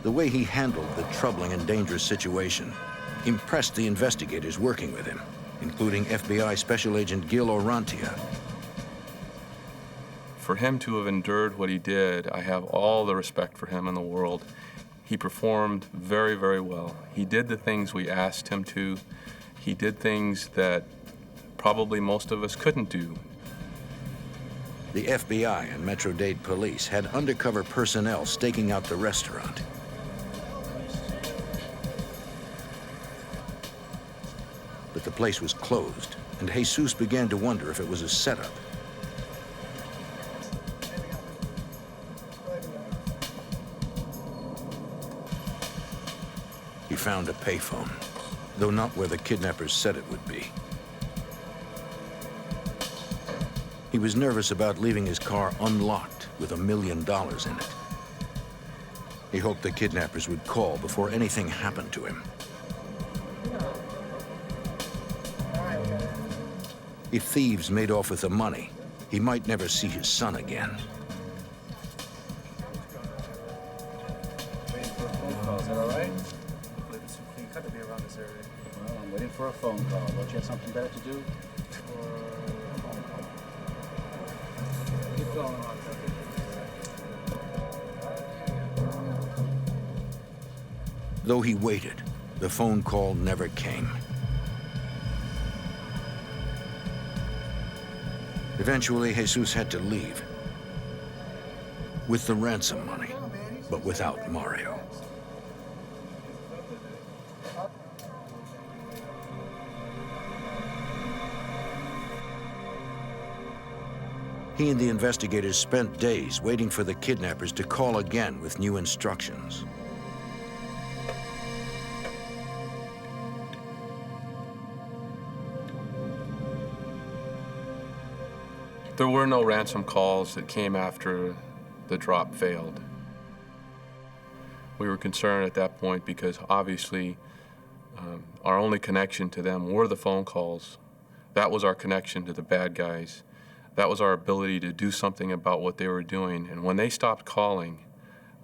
The way he handled the troubling and dangerous situation impressed the investigators working with him, including FBI Special Agent Gil Orantia. For him to have endured what he did, I have all the respect for him in the world. He performed very, very well. He did the things we asked him to. He did things that probably most of us couldn't do. The FBI and Metro-Dade police had undercover personnel staking out the restaurant. But the place was closed, and Jesus began to wonder if it was a setup. He found a payphone, though not where the kidnappers said it would be. He was nervous about leaving his car unlocked with $1 million in it. He hoped the kidnappers would call before anything happened to him. If thieves made off with the money, he might never see his son again. Waiting for a phone call, is that all right? Hopefully there's some clean cut to be around this area. Well, I'm waiting for a phone call. Don't you have something better to do? Keep going on. Though he waited, the phone call never came. Eventually, Jesus had to leave with the ransom money, but without Mario. He and the investigators spent days waiting for the kidnappers to call again with new instructions. There were no ransom calls that came after the drop failed. We were concerned at that point because obviously our only connection to them were the phone calls. That was our connection to the bad guys. That was our ability to do something about what they were doing. And when they stopped calling,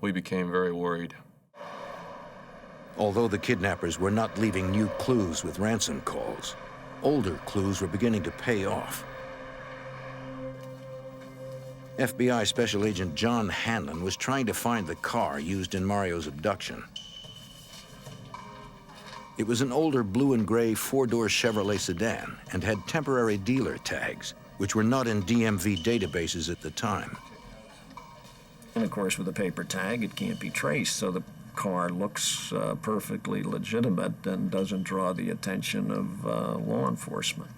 we became very worried. Although the kidnappers were not leaving new clues with ransom calls, older clues were beginning to pay off. FBI Special Agent John Hanlon was trying to find the car used in Mario's abduction. It was an older blue and gray four-door Chevrolet sedan and had temporary dealer tags, which were not in DMV databases at the time. And of course, with a paper tag, it can't be traced, so the car looks perfectly legitimate and doesn't draw the attention of law enforcement.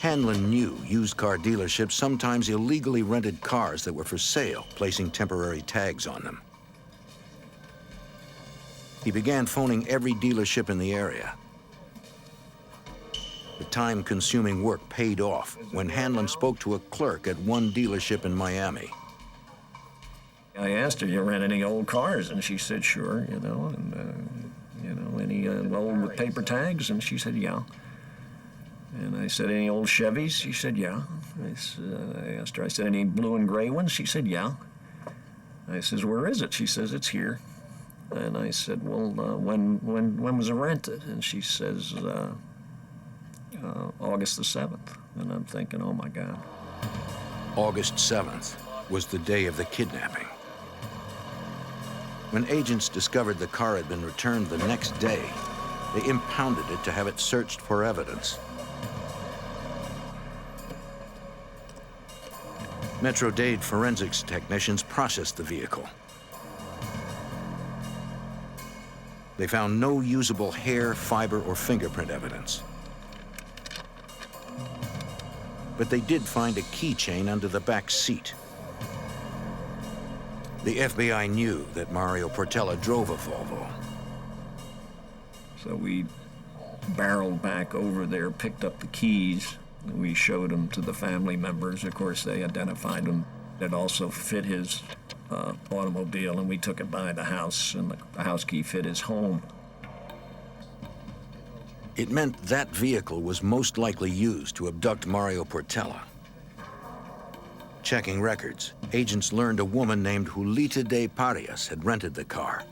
Hanlon knew used car dealerships sometimes illegally rented cars that were for sale, placing temporary tags on them. He began phoning every dealership in the area. The time-consuming work paid off when Hanlon spoke to a clerk at one dealership in Miami. I asked her, "You rent any old cars?" And she said, "Sure, you know, and any old with paper tags?" And she said, "Yeah." And I said, "Any old Chevys?" She said, "Yeah." I asked her, I said, "Any blue and gray ones?" She said, "Yeah." I says, "Where is it?" She says, "It's here." And I said, "Well, when was it rented?" And she says, August the 7th. And I'm thinking, oh my God. August 7th was the day of the kidnapping. When agents discovered the car had been returned the next day, they impounded it to have it searched for evidence. Metro-Dade forensics technicians processed the vehicle. They found no usable hair, fiber, or fingerprint evidence. But they did find a keychain under the back seat. The FBI knew that Mario Portella drove a Volvo. So we barreled back over there, picked up the keys. We showed them to the family members. Of course, they identified them. It also fit his automobile, and we took it by the house, and the house key fit his home. It meant that vehicle was most likely used to abduct Mario Portella. Checking records, agents learned a woman named Julita de Parias had rented the car.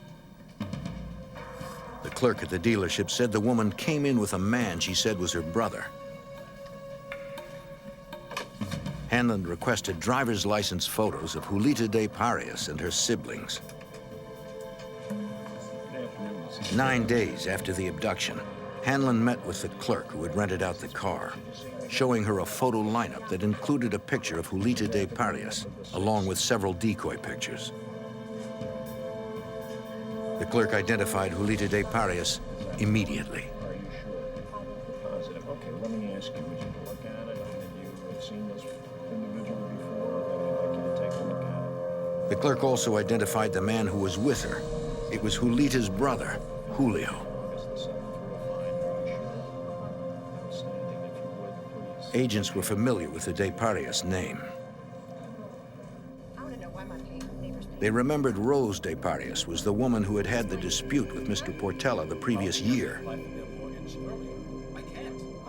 The clerk at the dealership said the woman came in with a man she said was her brother. Hanlon requested driver's license photos of Julita de Parias and her siblings. 9 days after the abduction, Hanlon met with the clerk who had rented out the car, showing her a photo lineup that included a picture of Julita de Parias, along with several decoy pictures. The clerk identified Julita de Parias immediately. Are you sure? Positive. Okay, let me ask you, would you look at it? I mean, you've seen this individual before. I'd like you to take a look at it. The clerk also identified the man who was with her. It was Julita's brother, Julio. Agents were familiar with the De Parias name. They remembered Rose De Parias was the woman who had had the dispute with Mr. Portela the previous year.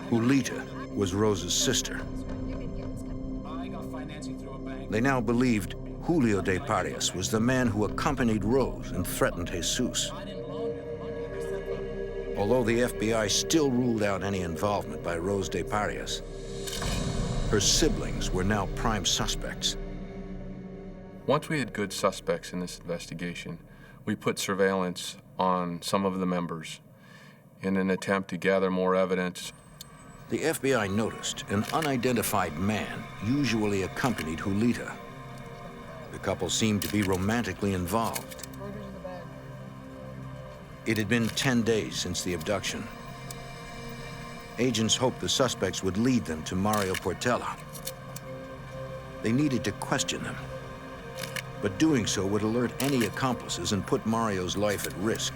Julita was Rose's sister. They now believed Julio De Parias was the man who accompanied Rose and threatened Jesus. Although the FBI still ruled out any involvement by Rose De Parias, her siblings were now prime suspects. Once we had good suspects in this investigation, we put surveillance on some of the members in an attempt to gather more evidence. The FBI noticed an unidentified man usually accompanied Julita. The couple seemed to be romantically involved. It had been 10 days since the abduction. Agents hoped the suspects would lead them to Mario Portela. They needed to question them, but doing so would alert any accomplices and put Mario's life at risk.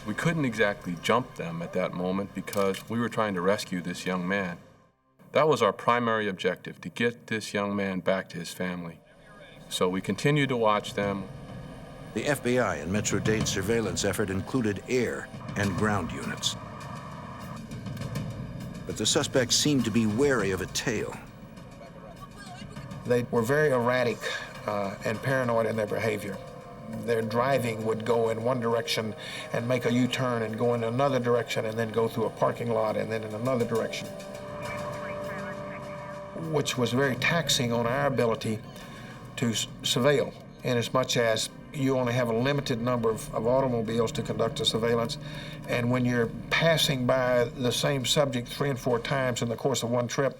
We couldn't exactly jump them at that moment because we were trying to rescue this young man. That was our primary objective, to get this young man back to his family. So we continued to watch them. The FBI and Metro-Dade's surveillance effort included air and ground units. But the suspects seemed to be wary of a tail. They were very erratic and paranoid in their behavior. Their driving would go in one direction and make a U-turn and go in another direction and then go through a parking lot and then in another direction, which was very taxing on our ability to surveil, in as much as you only have a limited number of automobiles to conduct a surveillance, and when you're passing by the same subject 3 and 4 times in the course of one trip,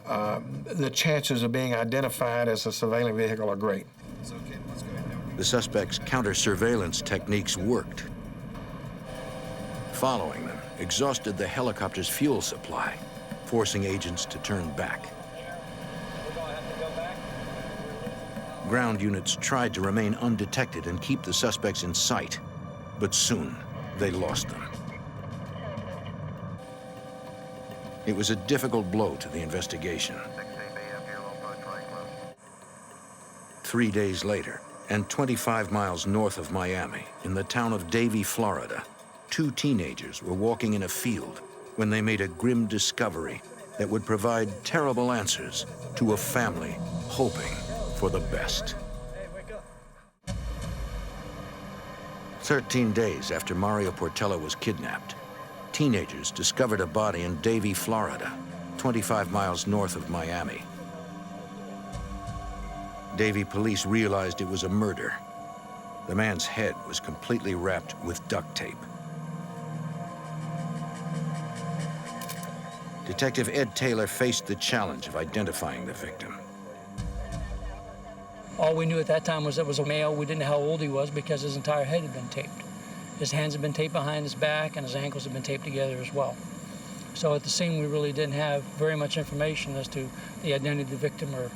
the chances of being identified as a surveilling vehicle are great. The suspects' counter-surveillance techniques worked. Following them exhausted the helicopter's fuel supply, forcing agents to turn back. Ground units tried to remain undetected and keep the suspects in sight, but soon they lost them. It was a difficult blow to the investigation. 3 days later, and 25 miles north of Miami, in the town of Davie, Florida, 2 teenagers were walking in a field when they made a grim discovery that would provide terrible answers to a family hoping for the best. 13 days after Mario Portela was kidnapped, teenagers discovered a body in Davie, Florida, 25 miles north of Miami. Davie police realized it was a murder. The man's head was completely wrapped with duct tape. Detective Ed Taylor faced the challenge of identifying the victim. All we knew at that time was it was a male. We didn't know how old he was because his entire head had been taped. His hands had been taped behind his back and his ankles had been taped together as well. So at the scene, we really didn't have very much information as to the identity of the victim or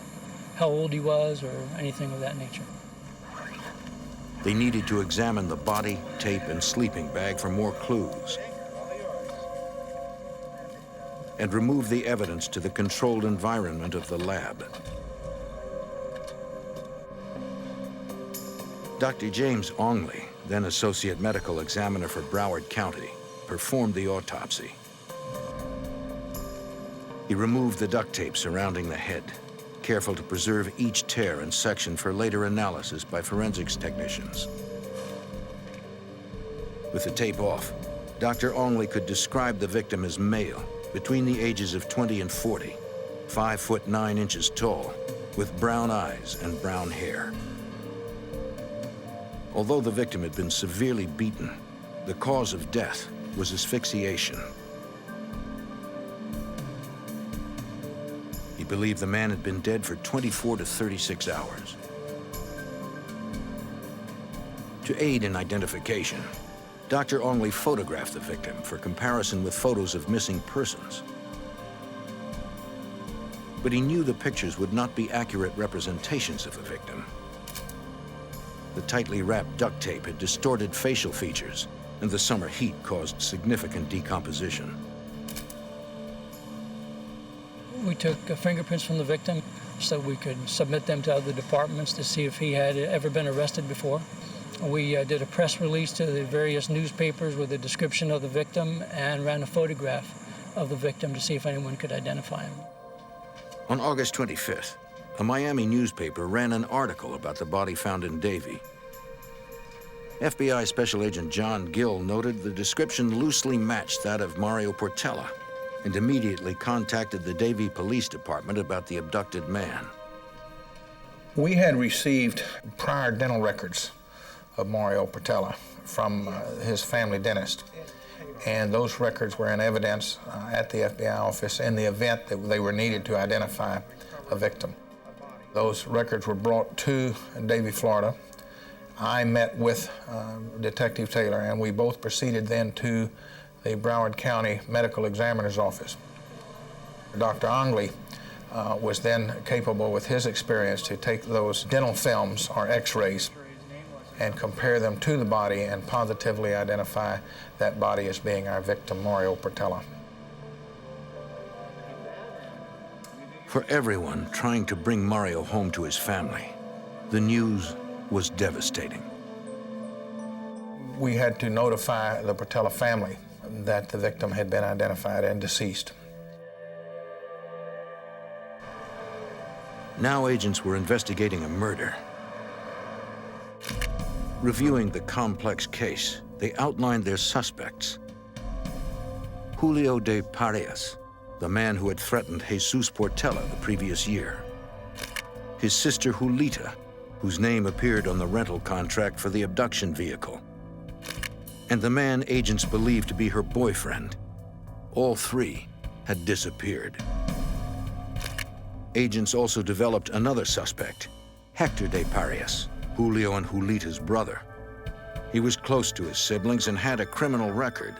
how old he was or anything of that nature. They needed to examine the body, tape, and sleeping bag for more clues and remove the evidence to the controlled environment of the lab. Dr. James Ongley, then Associate Medical Examiner for Broward County, performed the autopsy. He removed the duct tape surrounding the head, careful to preserve each tear and section for later analysis by forensics technicians. With the tape off, Dr. Ongley could describe the victim as male, between the ages of 20 and 40, 5 foot 9 inches tall, with brown eyes and brown hair. Although the victim had been severely beaten, the cause of death was asphyxiation. He believed the man had been dead for 24 to 36 hours. To aid in identification, Dr. Ongley photographed the victim for comparison with photos of missing persons. But he knew the pictures would not be accurate representations of the victim. The tightly wrapped duct tape had distorted facial features, and the summer heat caused significant decomposition. We took fingerprints from the victim so we could submit them to other departments to see if he had ever been arrested before. We did a press release to the various newspapers with a description of the victim and ran a photograph of the victim to see if anyone could identify him. On August 25th, a Miami newspaper ran an article about the body found in Davie. FBI Special Agent John Gill noted the description loosely matched that of Mario Portella and immediately contacted the Davie Police Department about the abducted man. We had received prior dental records of Mario Portella from his family dentist. And those records were in evidence at the FBI office in the event that they were needed to identify a victim. Those records were brought to Davie, Florida. I met with Detective Taylor, and we both proceeded then to the Broward County Medical Examiner's office. Dr. Ongley was then capable, with his experience, to take those dental films or x-rays and compare them to the body and positively identify that body as being our victim, Mario Portella. For everyone trying to bring Mario home to his family, the news was devastating. We had to notify the Portella family that the victim had been identified and deceased. Now agents were investigating a murder. Reviewing the complex case, they outlined their suspects. Julio de Parias, the man who had threatened Jesus Portella the previous year. His sister Julita, whose name appeared on the rental contract for the abduction vehicle. And the man agents believed to be her boyfriend. All three had disappeared. Agents also developed another suspect, Hector de Parias, Julio and Julita's brother. He was close to his siblings and had a criminal record.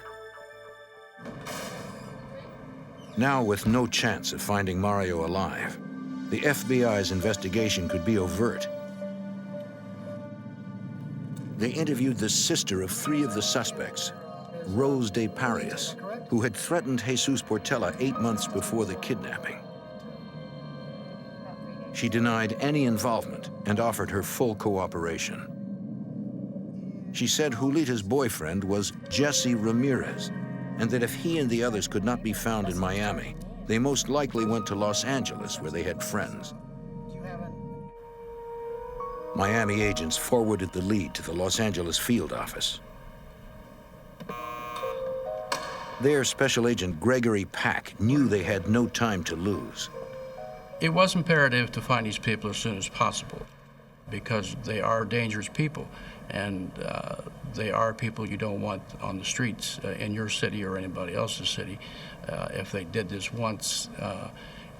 Now, with no chance of finding Mario alive, the FBI's investigation could be overt. They interviewed the sister of 3 of the suspects, Rose de Parias, who had threatened Jesus Portella 8 months before the kidnapping. She denied any involvement and offered her full cooperation. She said Julita's boyfriend was Jesse Ramirez, and that if he and the others could not be found in Miami, they most likely went to Los Angeles, where they had friends. Miami agents forwarded the lead to the Los Angeles field office. There, Special Agent Gregory Pack knew they had no time to lose. It was imperative to find these people as soon as possible because they are dangerous people, and they are people you don't want on the streets in your city or anybody else's city. If they did this once,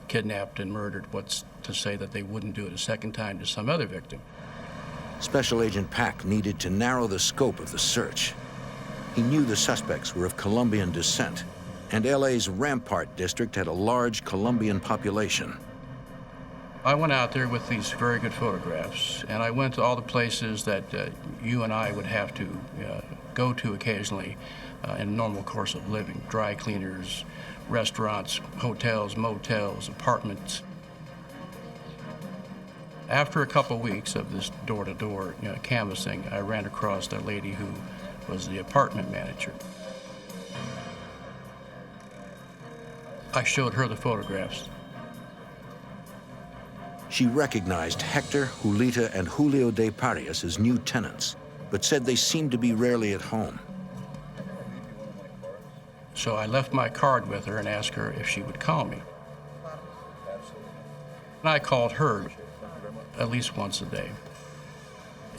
kidnapped and murdered, what's to say that they wouldn't do it a second time to some other victim? Special Agent Pack needed to narrow the scope of the search. He knew the suspects were of Colombian descent, and LA's Rampart district had a large Colombian population. I went out there with these very good photographs, and I went to all the places that you and I would have to go to occasionally in a normal course of living. Dry cleaners, restaurants, hotels, motels, apartments. After a couple weeks of this door-to-door canvassing, I ran across the lady who was the apartment manager. I showed her the photographs. She recognized Hector, Julita, and Julio de Parias as new tenants, but said they seemed to be rarely at home. So I left my card with her and asked her if she would call me. And I called her at least once a day.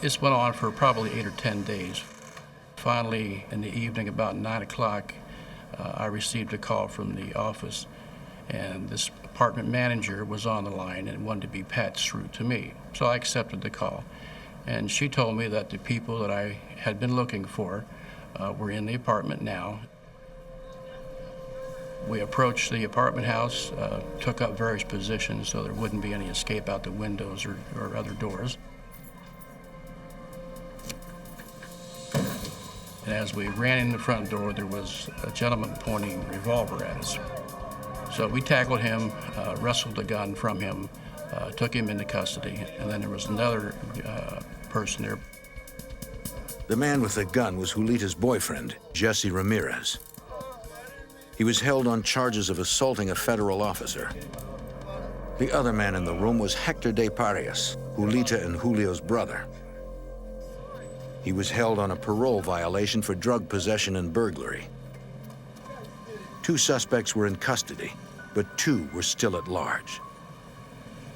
This went on for probably 8 or 10 days. Finally, in the evening, about 9 o'clock, I received a call from the office, and this apartment manager was on the line and wanted to be patched through to me. So I accepted the call. And she told me that the people that I had been looking for were in the apartment now. We approached the apartment house, took up various positions so there wouldn't be any escape out the windows or other doors. And as we ran in the front door, there was a gentleman pointing a revolver at us. So we tackled him, wrestled the gun from him, took him into custody, and then there was another person there. The man with the gun was Julita's boyfriend, Jesse Ramirez. He was held on charges of assaulting a federal officer. The other man in the room was Hector de Parias, Julita and Julio's brother. He was held on a parole violation for drug possession and burglary. 2 suspects were in custody, but 2 were still at large.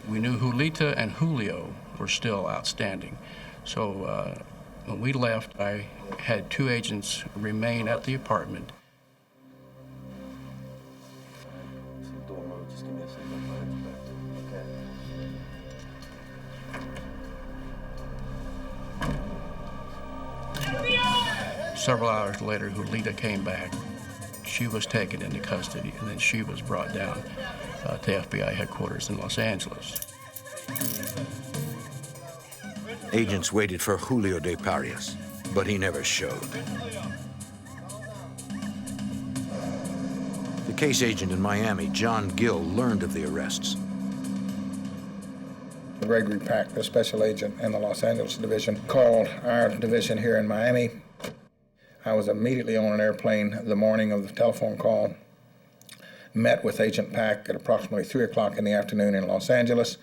We knew Julita and Julio were still outstanding. So when we left, I had 2 agents remain at the apartment. Several hours later, Julita came back. She was taken into custody, and then she was brought down to FBI headquarters in Los Angeles. Agents waited for Julio de Parias, but he never showed. The case agent in Miami, John Gill, learned of the arrests. Gregory Pack, the special agent in the Los Angeles division, called our division here in Miami. I was immediately on an airplane the morning of the telephone call, met with Agent Pack at approximately 3 o'clock in the afternoon in Los Angeles,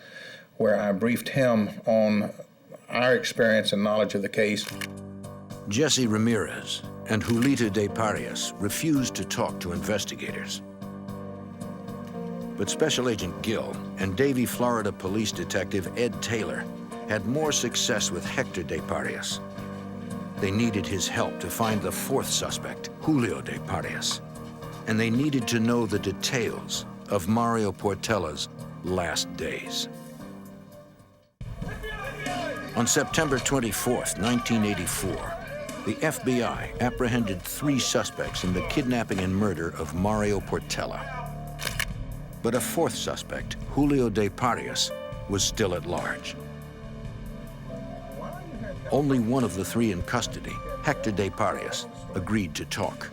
where I briefed him on our experience and knowledge of the case. Jesse Ramirez and Julita de Parias refused to talk to investigators. But Special Agent Gill and Davie, Florida Police Detective Ed Taylor had more success with Hector de Parias. They needed his help to find the 4th suspect, Julio de Parias. And they needed to know the details of Mario Portella's last days. On September 24th, 1984, the FBI apprehended 3 suspects in the kidnapping and murder of Mario Portella. But a 4th suspect, Julio de Parias, was still at large. Only one of the 3 in custody, Hector de Parias, agreed to talk.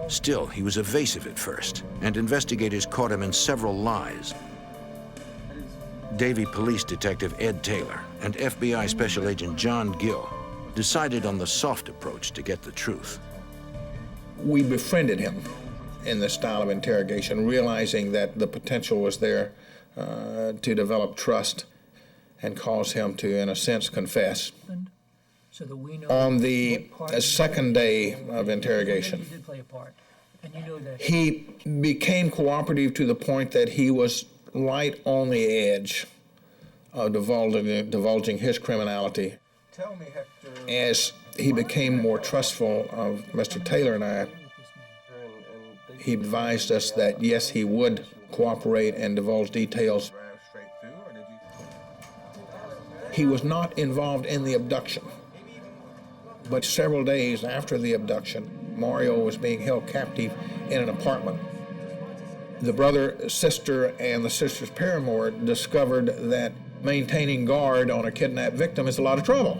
Still, he was evasive at first, and investigators caught him in several lies. Davie Police Detective Ed Taylor and FBI Special Agent John Gill decided on the soft approach to get the truth. We befriended him in this style of interrogation, realizing that the potential was there to develop trust and cause him to, in a sense, confess. So that we know on the second day of interrogation, he became cooperative to the point that he was right on the edge of divulging his criminality. Tell me, Hector. As he became more trustful of Mr. Taylor and I, he advised us that, yes, he would cooperate and divulge details. He was not involved in the abduction, but several days after the abduction, Mario was being held captive in an apartment. The brother, sister, and the sister's paramour discovered that maintaining guard on a kidnapped victim is a lot of trouble,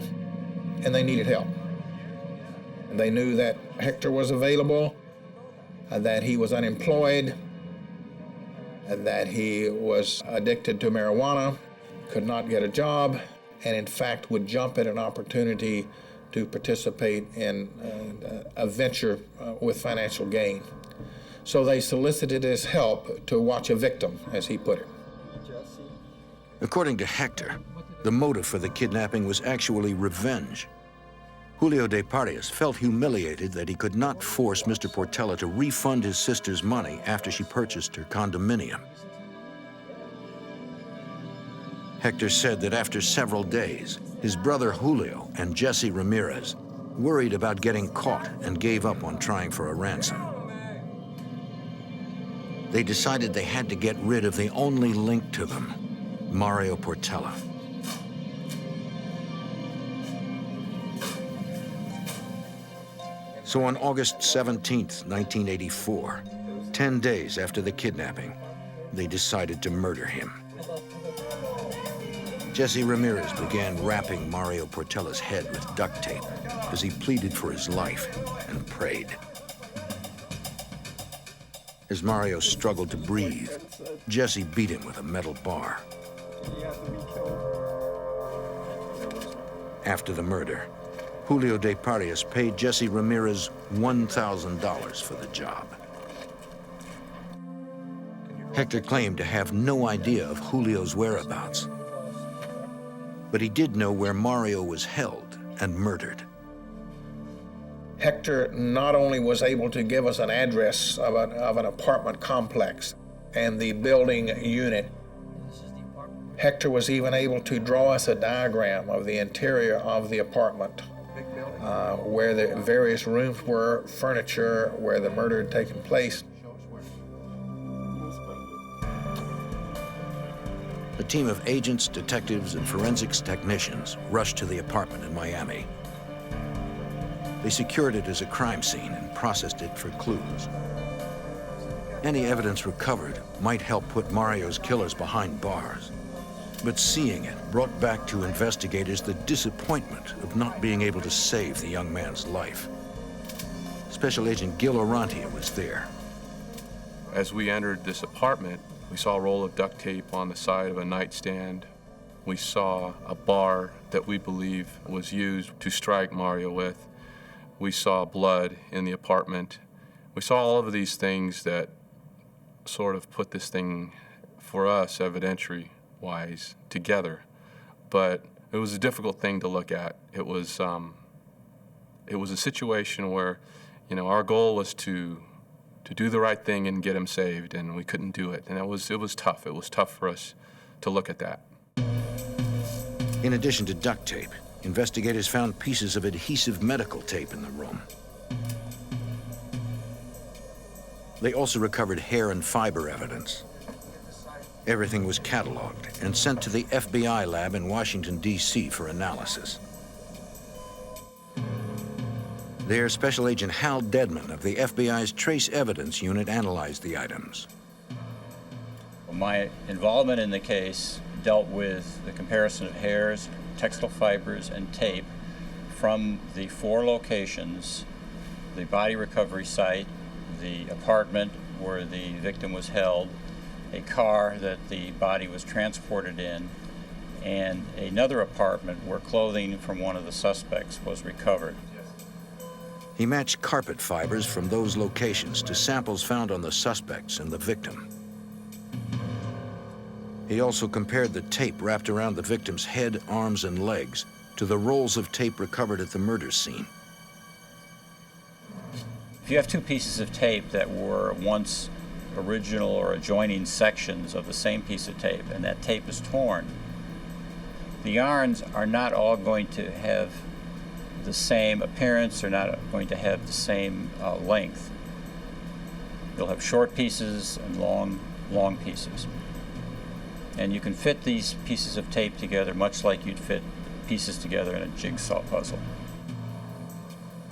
and they needed help. And they knew that Hector was available, that he was unemployed, that he was addicted to marijuana, could not get a job, and in fact would jump at an opportunity to participate in a venture with financial gain. So they solicited his help to watch a victim, as he put it. According to Hector, the motive for the kidnapping was actually revenge. Julio de Parias felt humiliated that he could not force Mr. Portela to refund his sister's money after she purchased her condominium. Hector said that after several days, his brother Julio and Jesse Ramirez worried about getting caught and gave up on trying for a ransom. They decided they had to get rid of the only link to them, Mario Portela. So on August 17th, 1984, 10 days after the kidnapping, they decided to murder him. Jesse Ramirez began wrapping Mario Portela's head with duct tape as he pleaded for his life and prayed. As Mario struggled to breathe, Jesse beat him with a metal bar. After the murder, Julio de Parias paid Jesse Ramirez $1,000 for the job. Hector claimed to have no idea of Julio's whereabouts, but he did know where Mario was held and murdered. Hector not only was able to give us an address of an apartment complex and the building unit, Hector was even able to draw us a diagram of the interior of the apartment, where the various rooms were, furniture, where the murder had taken place. A team of agents, detectives, and forensics technicians rushed to the apartment in Miami. They secured it as a crime scene and processed it for clues. Any evidence recovered might help put Mario's killers behind bars. But seeing it brought back to investigators the disappointment of not being able to save the young man's life. Special Agent Gil Orantia was there. As we entered this apartment, we saw a roll of duct tape on the side of a nightstand. We saw a bar that we believe was used to strike Mario with. We saw blood in the apartment. We saw all of these things that sort of put this thing, for us, evidentiary-wise, together. But it was a difficult thing to look at. It was a situation where, you know, our goal was to do the right thing and get him saved, and we couldn't do it. And it was tough. It was tough for us to look at that. In addition to duct tape, investigators found pieces of adhesive medical tape in the room. They also recovered hair and fiber evidence. Everything was cataloged and sent to the FBI lab in Washington, D.C. for analysis. There, Special Agent Hal Dedman of the FBI's Trace Evidence Unit analyzed the items. My involvement in the case dealt with the comparison of hairs, textile fibers, and tape from the 4 locations: the body recovery site, the apartment where the victim was held, a car that the body was transported in, and another apartment where clothing from one of the suspects was recovered. He matched carpet fibers from those locations to samples found on the suspects and the victim. He also compared the tape wrapped around the victim's head, arms, and legs to the rolls of tape recovered at the murder scene. If you have 2 pieces of tape that were once original or adjoining sections of the same piece of tape, and that tape is torn, the yarns are not all going to have the same appearance, they're not going to have the same length. You'll have short pieces and long pieces. And you can fit these pieces of tape together much like you'd fit pieces together in a jigsaw puzzle.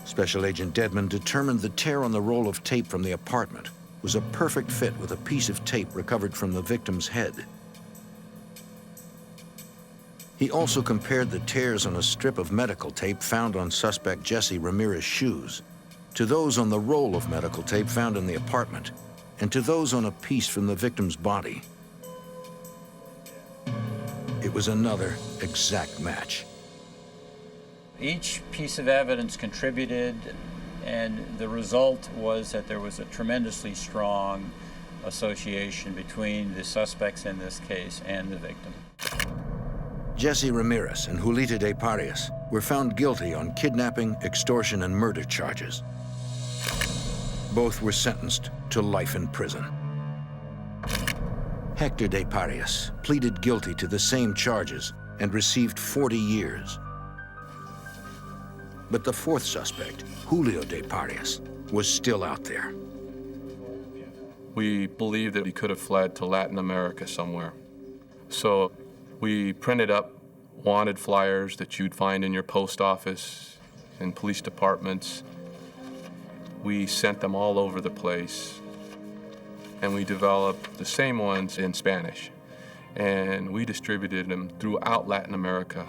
Special Agent Dedman determined the tear on the roll of tape from the apartment was a perfect fit with a piece of tape recovered from the victim's head. He also compared the tears on a strip of medical tape found on suspect Jesse Ramirez's shoes to those on the roll of medical tape found in the apartment and to those on a piece from the victim's body. It was another exact match. Each piece of evidence contributed, and the result was that there was a tremendously strong association between the suspects in this case and the victim. Jesse Ramirez and Julita de Parias were found guilty on kidnapping, extortion, and murder charges. Both were sentenced to life in prison. Hector de Parias pleaded guilty to the same charges and received 40 years. But the fourth suspect, Julio de Parias, was still out there. We believed that he could have fled to Latin America somewhere. So we printed up wanted flyers that you'd find in your post office, in police departments. We sent them all over the place, and we developed the same ones in Spanish, and we distributed them throughout Latin America.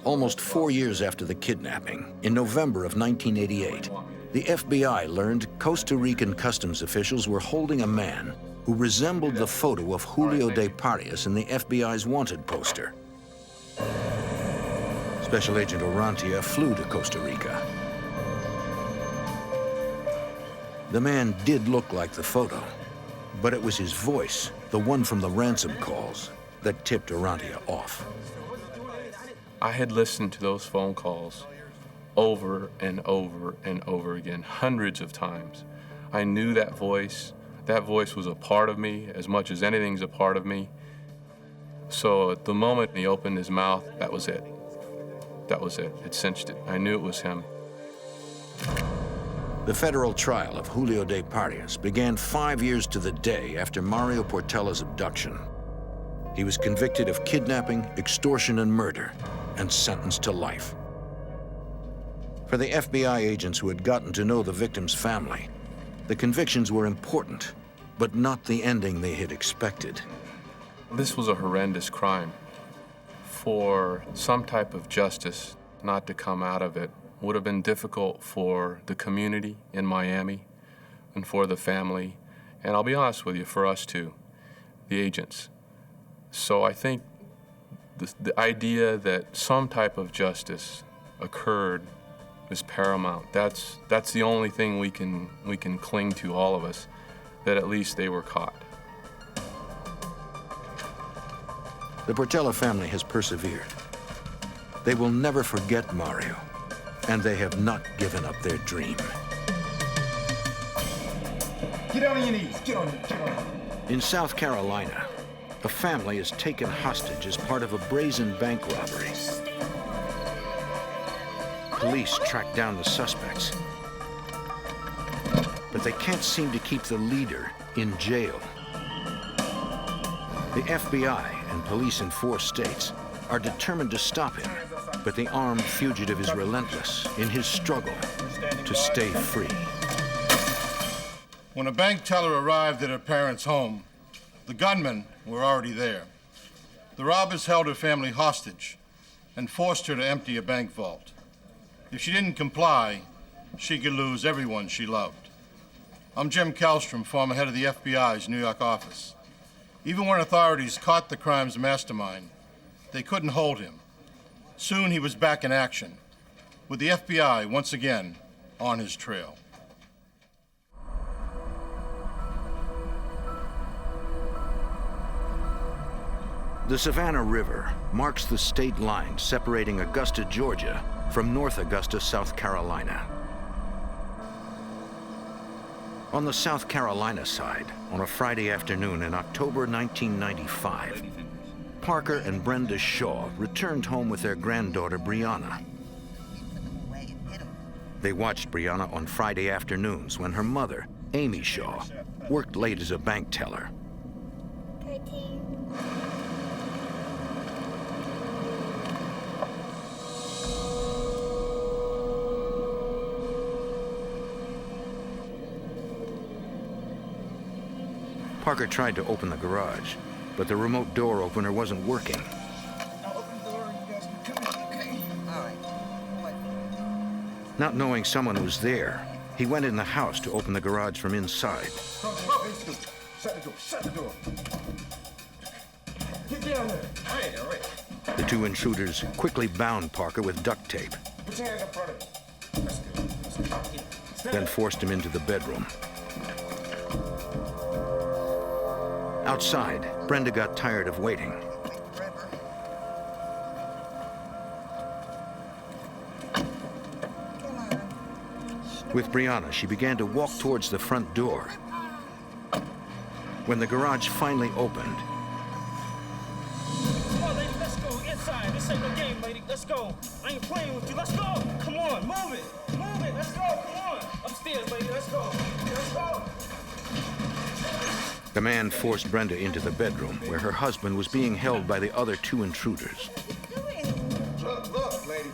Almost 4 years after the kidnapping, in November of 1988, the FBI learned Costa Rican customs officials were holding a man who resembled the photo of Julio de Parias in the FBI's wanted poster. Special Agent Orantia flew to Costa Rica. The man did look like the photo, but it was his voice, the one from the ransom calls, that tipped Orantia off. I had listened to those phone calls over and over and over again, hundreds of times. I knew that voice. That voice was a part of me as much as anything's a part of me. So at the moment he opened his mouth, that was it. That was it. It cinched it. I knew it was him. The federal trial of Julio de Parias began 5 years to the day after Mario Portella's abduction. He was convicted of kidnapping, extortion, and murder, and sentenced to life. For the FBI agents who had gotten to know the victim's family, the convictions were important, but not the ending they had expected. This was a horrendous crime. For some type of justice not to come out of it would have been difficult for the community in Miami and for the family, and I'll be honest with you, for us too, the agents. So I think the idea that some type of justice occurred is paramount. That's the only thing we can cling to, all of us, that at least they were caught. The Portella family has persevered. They will never forget Mario, and they have not given up their dream. Get on your knees, get on your knees. In South Carolina, a family is taken hostage as part of a brazen bank robbery. Police track down the suspects, but they can't seem to keep the leader in jail. The FBI and police in 4 states are determined to stop him, but the armed fugitive is relentless in his struggle to stay free. When a bank teller arrived at her parents' home, the gunmen were already there. The robbers held her family hostage and forced her to empty a bank vault. If she didn't comply, she could lose everyone she loved. I'm Jim Kallstrom, former head of the FBI's New York office. Even when authorities caught the crime's mastermind, they couldn't hold him. Soon he was back in action, with the FBI once again on his trail. The Savannah River marks the state line separating Augusta, Georgia, from North Augusta, South Carolina. On the South Carolina side, on a Friday afternoon in October 1995, Parker and Brenda Shaw returned home with their granddaughter, Brianna. They watched Brianna on Friday afternoons when her mother, Amy Shaw, worked late as a bank teller. Parker tried to open the garage, but the remote door opener wasn't working. I'll open the door and you guys can come in, okay? All right. Not knowing someone was there, he went in the house to open the garage from inside. Shut the door, shut the door. Get down there. All right, all right. The 2 intruders quickly bound Parker with duct tape, Put your hands up front of you. That's good. then forced him into the bedroom. Outside, Brenda got tired of waiting. With Brianna, she began to walk towards the front door. When the garage finally opened, Come on, lady, let's go inside. This ain't no game, lady. Let's go. I ain't playing with you. Let's go. Come on, move it. Move it. Let's go. Come on. Upstairs, lady. Let's go. Let's go. the man forced Brenda into the bedroom where her husband was being held by the other two intruders. Look, lady.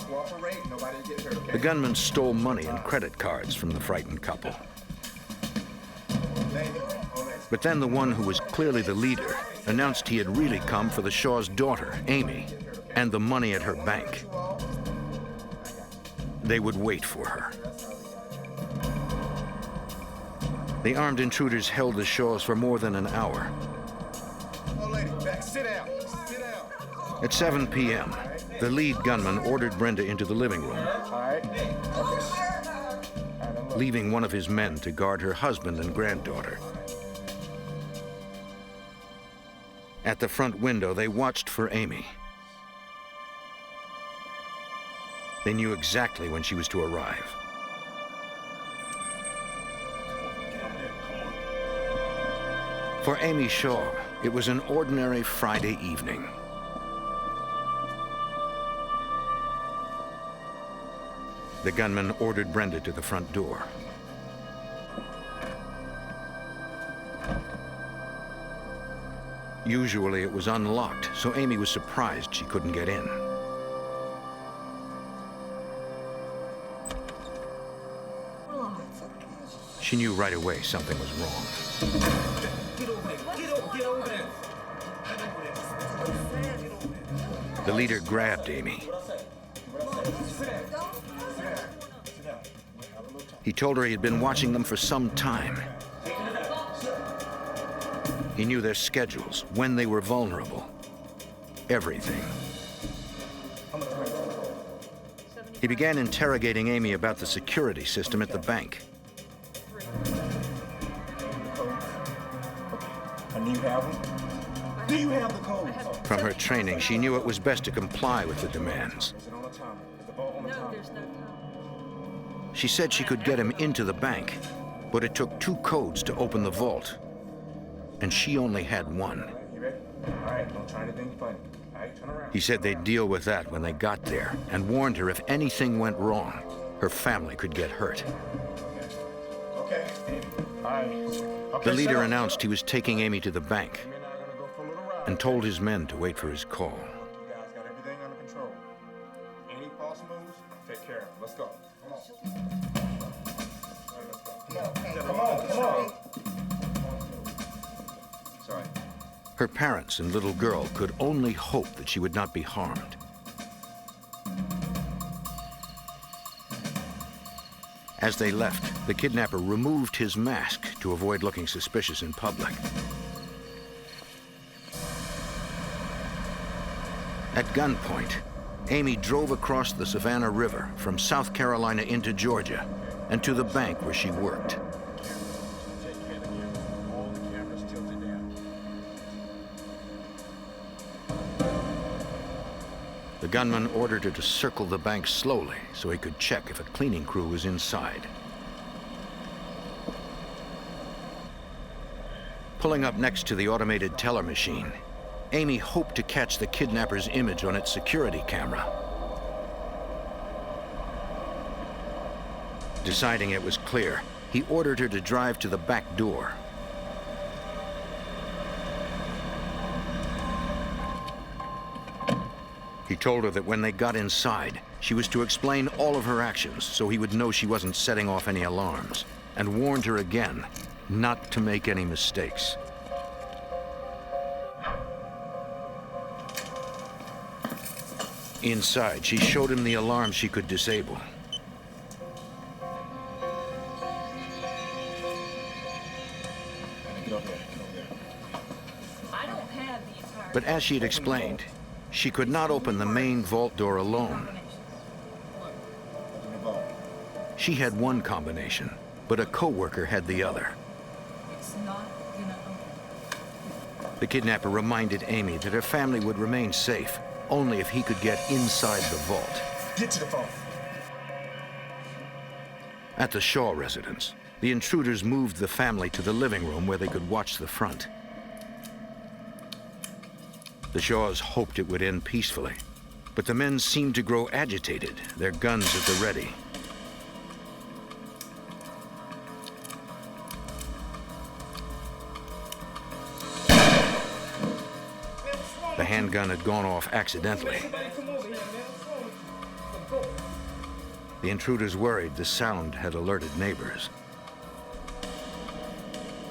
Cooperate. Nobody get hurt, okay? The gunman stole money and credit cards from the frightened couple. But then the one who was clearly the leader announced he had really come for the Shaw's daughter, Amy, and the money at her bank. They would wait for her. The armed intruders held the Shaws for more than an hour. Oh, lady, back. Sit down. Sit down. At 7 p.m., the lead gunman ordered Brenda into the living room, leaving one of his men to guard her husband and granddaughter. At the front window, they watched for Amy. They knew exactly when she was to arrive. For Amy Shaw, it was an ordinary Friday evening. The gunman ordered Brenda to the front door. Usually it was unlocked, so Amy was surprised she couldn't get in. She knew right away something was wrong. Get over there. Get over there. The leader grabbed Amy. He told her he had been watching them for some time. He knew their schedules, when they were vulnerable, everything. He began interrogating Amy about the security system at the bank. And do you have them? Do you have the code? From her training, she knew it was best to comply with the demands. Is it on the timer? Is the ball on the timer? There's no time. She said she could get him into the bank, but it took 2 codes to open the vault, and she only had 1. You ready? All right, don't try anything funny. All right, turn around. He said they'd deal with that when they got there, and warned her if anything went wrong, her family could get hurt. Okay. All right. Okay, The leader sit up. announced he was taking Amy to the bank and told his men to wait for his call. You guys got everything under control. Any false moves, take care of it. Let's go. Come on. Sorry. Her parents and little girl could only hope that she would not be harmed. As they left, the kidnapper removed his mask to avoid looking suspicious in public. At gunpoint, Amy drove across the Savannah River from South Carolina into Georgia and to the bank where she worked. The gunman ordered her to circle the bank slowly so he could check if a cleaning crew was inside. Pulling up next to the automated teller machine, Amy hoped to catch the kidnapper's image on its security camera. Deciding it was clear, he ordered her to drive to the back door. He told her that when they got inside, she was to explain all of her actions so he would know she wasn't setting off any alarms, and warned her again not to make any mistakes. Inside, she showed him the alarm she could disable. But as she had explained, she could not open the main vault door alone. She had one combination, but a coworker had the other. It's not gonna open. The kidnapper reminded Amy that her family would remain safe only if he could get inside the vault. Get to the phone. At the Shaw residence, the intruders moved the family to the living room where they could watch the front. The Shaws hoped it would end peacefully, but the men seemed to grow agitated, their guns at the ready. The handgun had gone off accidentally. The intruders worried the sound had alerted neighbors.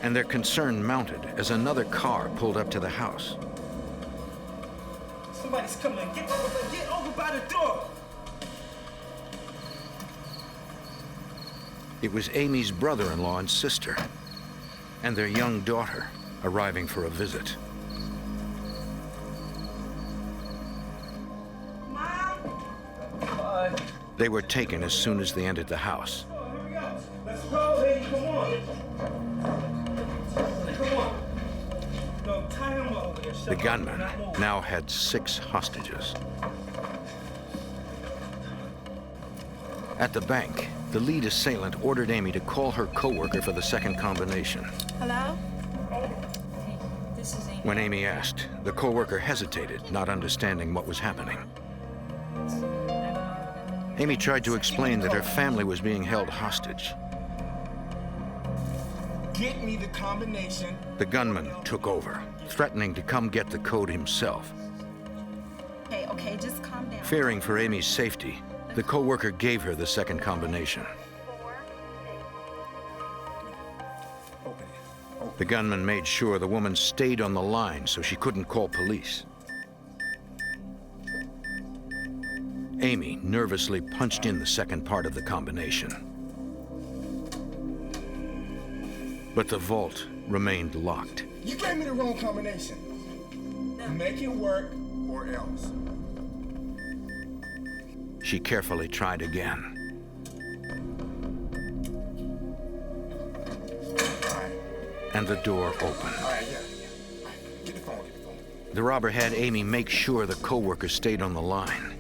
And their concern mounted as another car pulled up to the house. Somebody's coming. Get over by the door. It was Amy's brother-in-law and sister, and their young daughter arriving for a visit. They were taken as soon as they entered the house. Let's go, lady. Come on. Come on. No, tie him up over there. The gunman now had 6 hostages. At the bank, the lead assailant ordered Amy to call her co-worker for the second combination. Hello? Hey, this is Amy. When Amy asked, the co-worker hesitated, not understanding what was happening. Amy tried to explain that her family was being held hostage. Get me the combination. The gunman took over, threatening to come get the code himself. Okay, just calm down. Fearing for Amy's safety, the co-worker gave her the second combination. The gunman made sure the woman stayed on the line so she couldn't call police. Amy nervously punched in the second part of the combination. But the vault remained locked. You gave me the wrong combination. Make it work or else. She carefully tried again. And the door opened. Get the phone. The robber had Amy make sure the co-worker stayed on the line.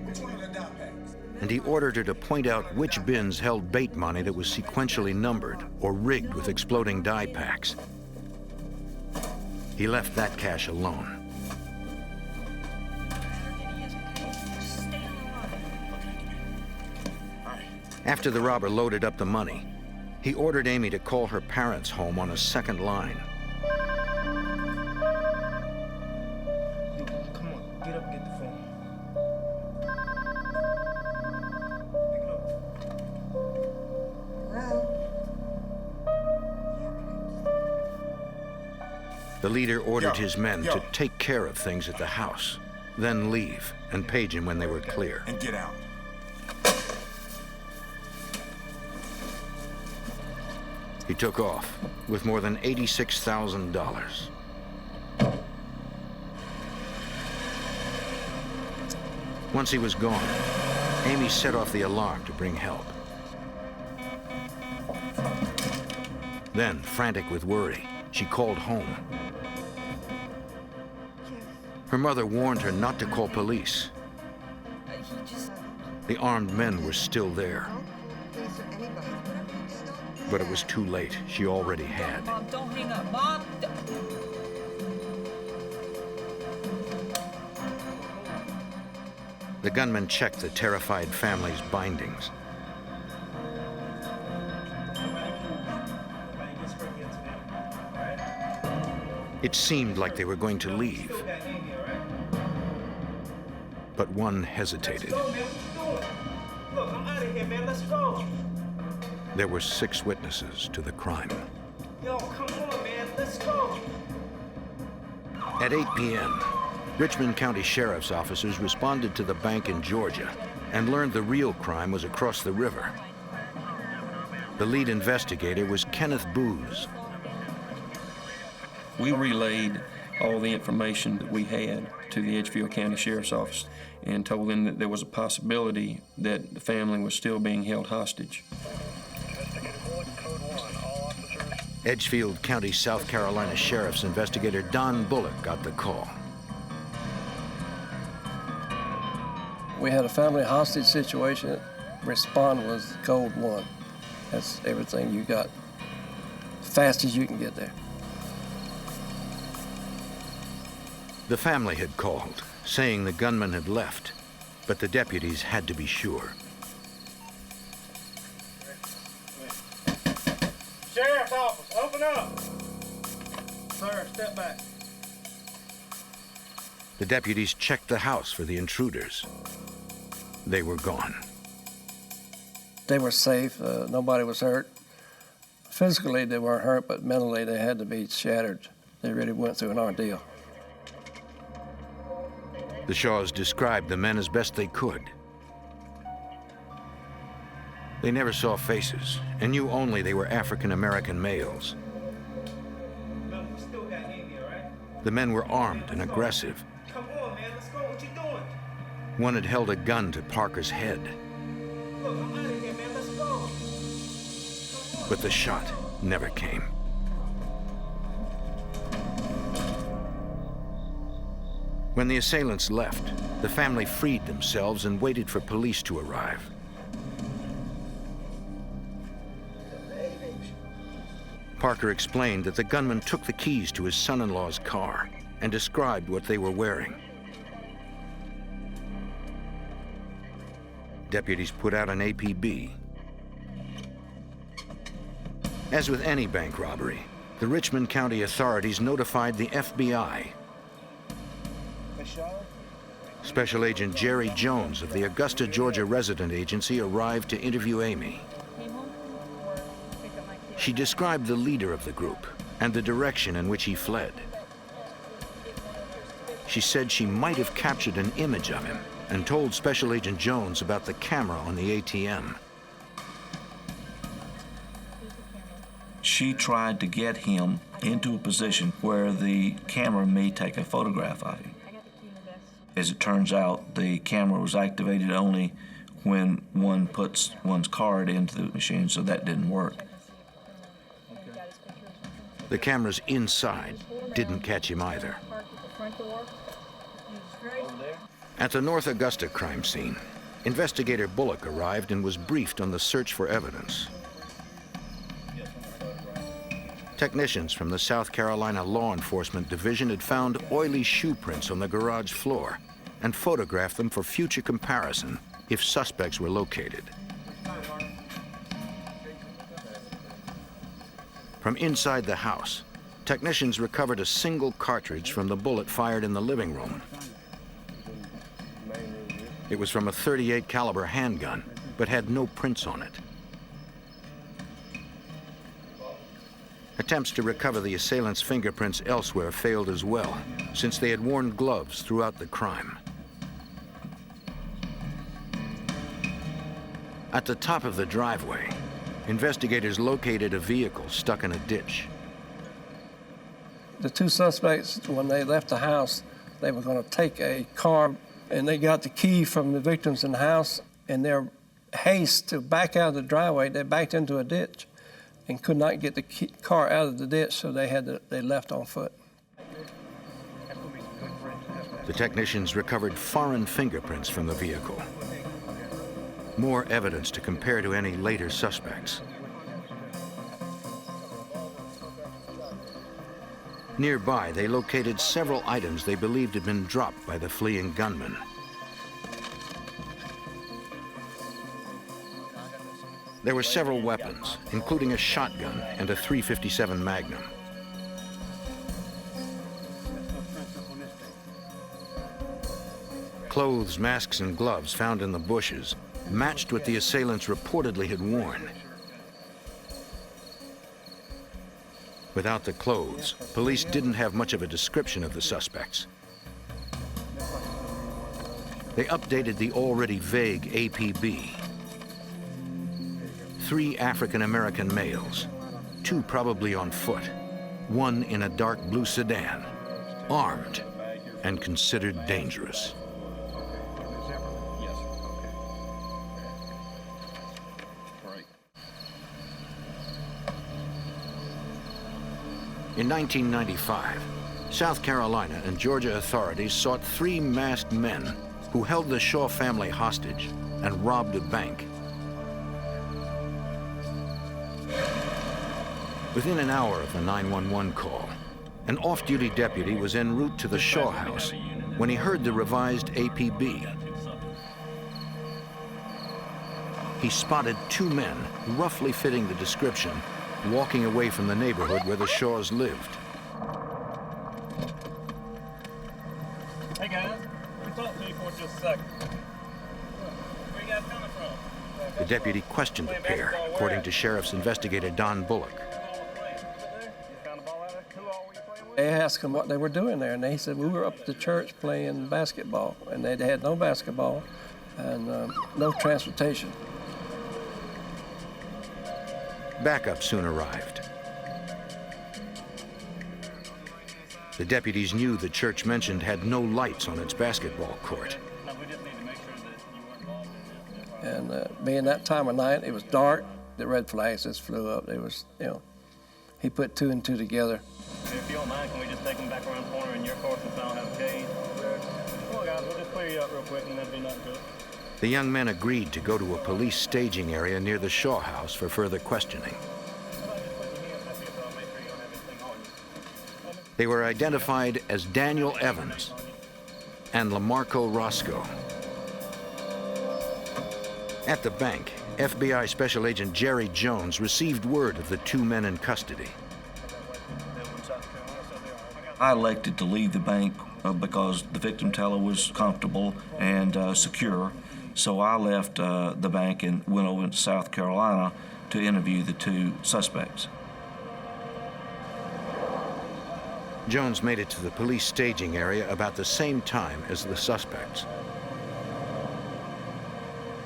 Which one of the dot packs? And he ordered her to point out which bins held bait money that was sequentially numbered or rigged with exploding die packs. He left that cash alone. After the robber loaded up the money, he ordered Amy to call her parents' home on a second line. Come on, get up and get the phone. The leader ordered his men to take care of things at the house, then leave and page him when they were clear. And get out. He took off with more than $86,000. Once he was gone, Amy set off the alarm to bring help. Then, frantic with worry, she called home. Her mother warned her not to call police. The armed men were still there. But it was too late. She already had. Mom, don't hang up. Mom, The gunman checked the terrified family's bindings. It seemed like they were going to leave. But one hesitated. Look, I'm out of here, man. Let's go. There were 6 witnesses to the crime. Yo, come on, man. Let's go. At 8 p.m., Richmond County Sheriff's officers responded to the bank in Georgia and learned the real crime was across the river. The lead investigator was Kenneth Booz. We relayed all the information that we had to the Edgefield County Sheriff's Office and told them that there was a possibility that the family was still being held hostage. Edgefield County, South Carolina Sheriff's investigator Don Bullock got the call. We had a family hostage situation. Respond was code 1. That's everything you got, fast as you can get there. The family had called, saying the gunman had left, but the deputies had to be sure. Sheriff's office, open up. Sir, step back. The deputies checked the house for the intruders. They were gone. They were safe. Nobody was hurt. Physically, they weren't hurt, but mentally, they had to be shattered. They really went through an ordeal. The Shaws described the men as best they could. They never saw faces and knew only they were African-American males. The men were armed and aggressive. Come on, man, let's go. What you doing? One had held a gun to Parker's head. Look, I'm out of here, man. Let's go. But the shot never came. When the assailants left, the family freed themselves and waited for police to arrive. Parker explained that the gunman took the keys to his son-in-law's car and described what they were wearing. Deputies put out an APB. As with any bank robbery, the Richmond County authorities notified the FBI. Special Agent Jerry Jones of the Augusta, Georgia resident agency arrived to interview Amy. She described the leader of the group and the direction in which he fled. She said she might have captured an image of him and told Special Agent Jones about the camera on the ATM. She tried to get him into a position where the camera may take a photograph of him. As it turns out, the camera was activated only when one puts one's card into the machine, so that didn't work. The cameras inside didn't catch him either. At the North Augusta crime scene, investigator Bullock arrived and was briefed on the search for evidence. Technicians from the South Carolina Law Enforcement Division had found oily shoe prints on the garage floor and photographed them for future comparison if suspects were located. From inside the house, technicians recovered a single cartridge from the bullet fired in the living room. It was from a .38 caliber handgun, but had no prints on it. Attempts to recover the assailants' fingerprints elsewhere failed as well, since they had worn gloves throughout the crime. At the top of the driveway, investigators located a vehicle stuck in a ditch. The two suspects, when they left the house, they were going to take a car, and they got the key from the victims in the house. In their haste to back out of the driveway, they backed into a ditch and could not get the car out of the ditch, so they left on foot. The technicians recovered foreign fingerprints from the vehicle. More evidence to compare to any later suspects. Nearby, they located several items they believed had been dropped by the fleeing gunman. There were several weapons, including a shotgun and a .357 Magnum. Clothes, masks, and gloves found in the bushes matched what the assailants reportedly had worn. Without the clothes, police didn't have much of a description of the suspects. They updated the already vague APB. 3 African-American males, 2 probably on foot, 1 in a dark blue sedan, armed and considered dangerous. In 1995, South Carolina and Georgia authorities sought 3 masked men who held the Shaw family hostage and robbed a bank. Within an hour of the 911 call, an off-duty deputy was en route to the Shaw house when he heard the revised APB. He spotted 2 men, roughly fitting the description, walking away from the neighborhood where the Shaws lived. Hey guys, let me talk to you for just a second. Where you guys coming from? The deputy questioned the pair, according to Sheriff's investigator Don Bullock. They asked him what they were doing there, and they said, we were up at the church playing basketball, and they had no basketball and no transportation. Backup soon arrived. The deputies knew the church mentioned had no lights on its basketball court. And being that time of night, it was dark. The red flags just flew up. It was, he put 2 and 2 together. If you don't mind, can we just take them back around the corner in your car since I don't have a cage? Come on, guys, we'll just clear you up real quick and that'll be nothing to it. The young men agreed to go to a police staging area near the Shaw house for further questioning. They were identified as Daniel Evans and Lamarco Roscoe. At the bank, FBI Special Agent Jerry Jones received word of the 2 men in custody. I elected to leave the bank because the victim teller was comfortable and secure. So I left the bank and went over to South Carolina to interview the 2 suspects. Jones made it to the police staging area about the same time as the suspects.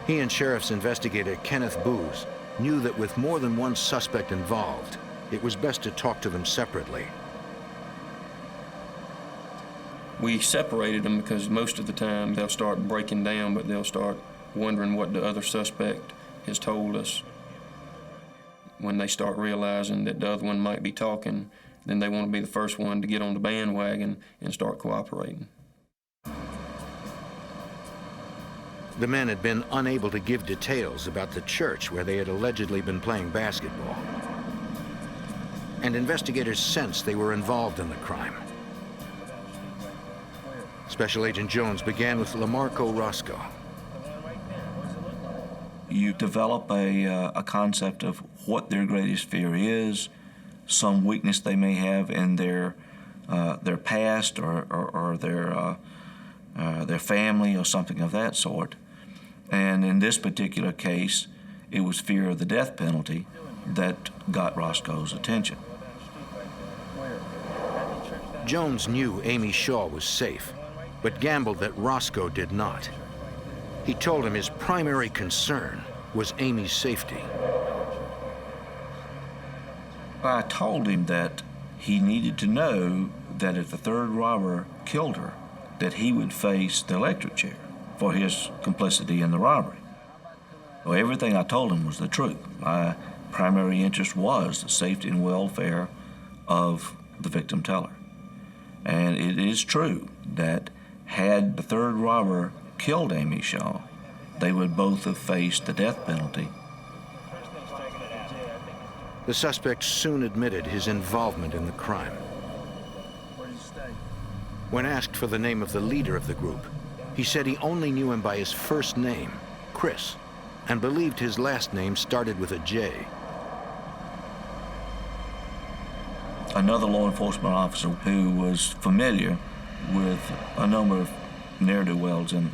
He and Sheriff's investigator Kenneth Booz knew that with more than one suspect involved, it was best to talk to them separately. We separated them because most of the time they'll start breaking down, but they'll start wondering what the other suspect has told us. When they start realizing that the other one might be talking, then they want to be the first one to get on the bandwagon and start cooperating. The men had been unable to give details about the church where they had allegedly been playing basketball. And investigators sensed they were involved in the crime. Special Agent Jones began with Lamarco Roscoe. You develop a concept of what their greatest fear is, some weakness they may have in their past or their family or something of that sort. And in this particular case, it was fear of the death penalty that got Roscoe's attention. Jones knew Amy Shaw was safe, but gambled that Roscoe did not. He told him his primary concern was Amy's safety. I told him that he needed to know that if the 3rd robber killed her, that he would face the electric chair for his complicity in the robbery. Well, everything I told him was the truth. My primary interest was the safety and welfare of the victim teller. And it is true that had the 3rd robber killed Amy Shaw, they would both have faced the death penalty. The suspect soon admitted his involvement in the crime. When asked for the name of the leader of the group, he said he only knew him by his first name, Chris, and believed his last name started with a J. Another law enforcement officer who was familiar with a number of ne'er-do-wells in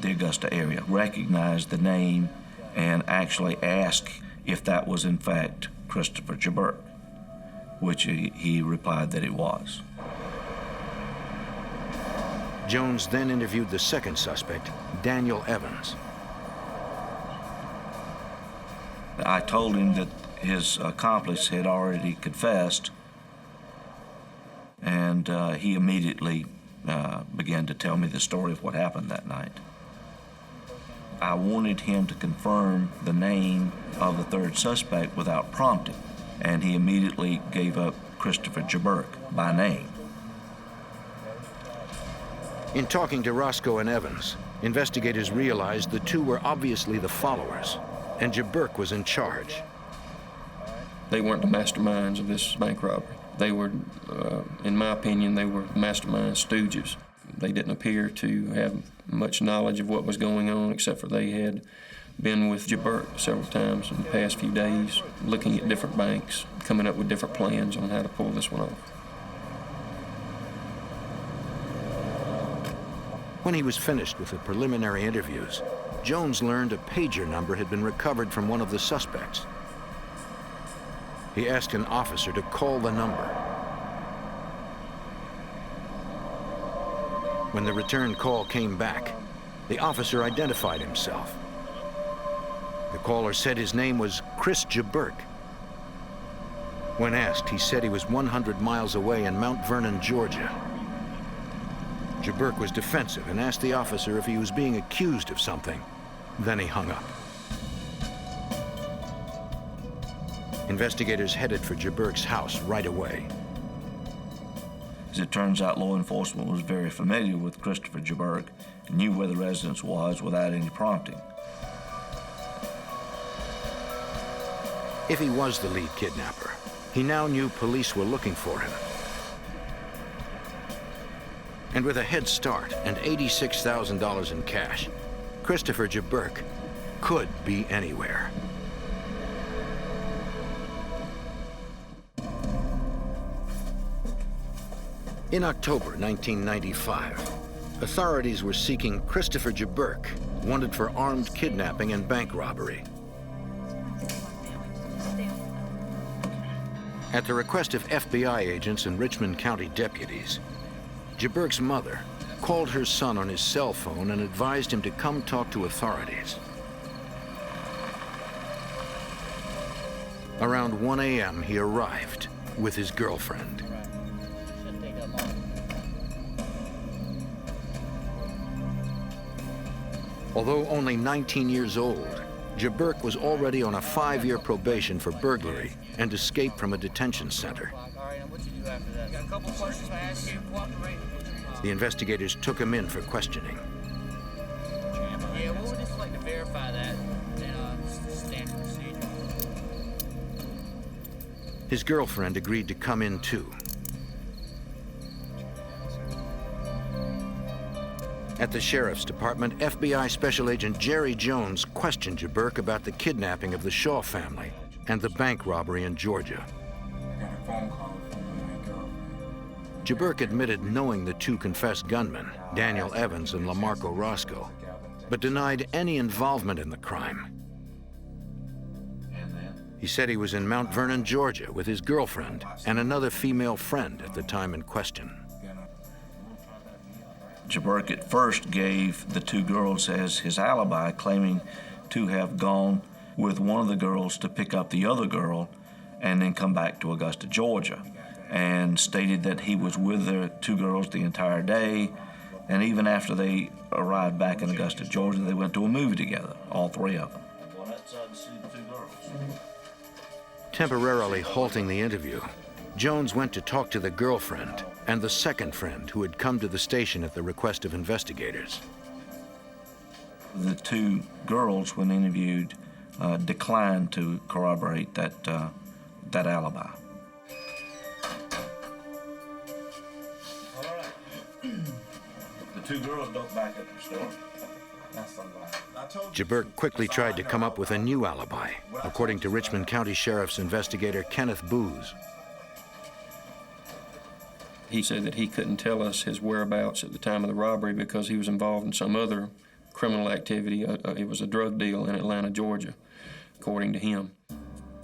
the Augusta area recognized the name and actually asked if that was in fact Christopher Jeburk, which he replied that it was. Jones then interviewed the second suspect, Daniel Evans. I told him that his accomplice had already confessed, and he immediately began to tell me the story of what happened that night. I wanted him to confirm the name of the 3rd suspect without prompting, and he immediately gave up Christopher Jeburk by name. In talking to Roscoe and Evans, investigators realized the two were obviously the followers, and Jeburk was in charge. They weren't the masterminds of this bank robbery. They were, in my opinion, they were mastermind stooges. They didn't appear to have much knowledge of what was going on, except for they had been with Jeburk several times in the past few days, looking at different banks, coming up with different plans on how to pull this one off. When he was finished with the preliminary interviews, Jones learned a pager number had been recovered from one of the suspects. He asked an officer to call the number. When the return call came back, the officer identified himself. The caller said his name was Chris Jeburk. When asked, he said he was 100 miles away in Mount Vernon, Georgia. Jeburk was defensive and asked the officer if he was being accused of something. Then he hung up. Investigators headed for Jeburk's house right away. As it turns out, law enforcement was very familiar with Christopher Jeburk and knew where the residence was without any prompting. If he was the lead kidnapper, he now knew police were looking for him. And with a head start and $86,000 in cash, Christopher Jeburk could be anywhere. In October 1995, authorities were seeking Christopher Jeburk, wanted for armed kidnapping and bank robbery. At the request of FBI agents and Richmond County deputies, Jeburk's mother called her son on his cell phone and advised him to come talk to authorities. Around 1 a.m., he arrived with his girlfriend. Although only 19 years old, Jeburk was already on a 5-year probation for burglary and escape from a detention center. The investigators took him in for questioning. Yeah, we would just like to verify that in standard procedure. His girlfriend agreed to come in too. At the Sheriff's Department, FBI Special Agent Jerry Jones questioned Jeburk about the kidnapping of the Shaw family and the bank robbery in Georgia. Jeburk admitted knowing the two confessed gunmen, Daniel Evans and Lamarco Roscoe, but denied any involvement in the crime. He said he was in Mount Vernon, Georgia with his girlfriend and another female friend at the time in question. Jeburk at first gave the two girls as his alibi, claiming to have gone with one of the girls to pick up the other girl and then come back to Augusta, Georgia, and stated that he was with the two girls the entire day, and even after they arrived back in Augusta, Georgia, they went to a movie together, all three of them. Temporarily halting the interview, Jones went to talk to the girlfriend and the second friend who had come to the station at the request of investigators. The two girls, when interviewed, declined to corroborate that alibi. The two girls don't back up the story. Jeburk quickly tried to come up with a new alibi, according to Richmond County Sheriff's investigator Kenneth Booz. He said that he couldn't tell us his whereabouts at the time of the robbery because he was involved in some other criminal activity. It was a drug deal in Atlanta, Georgia, according to him.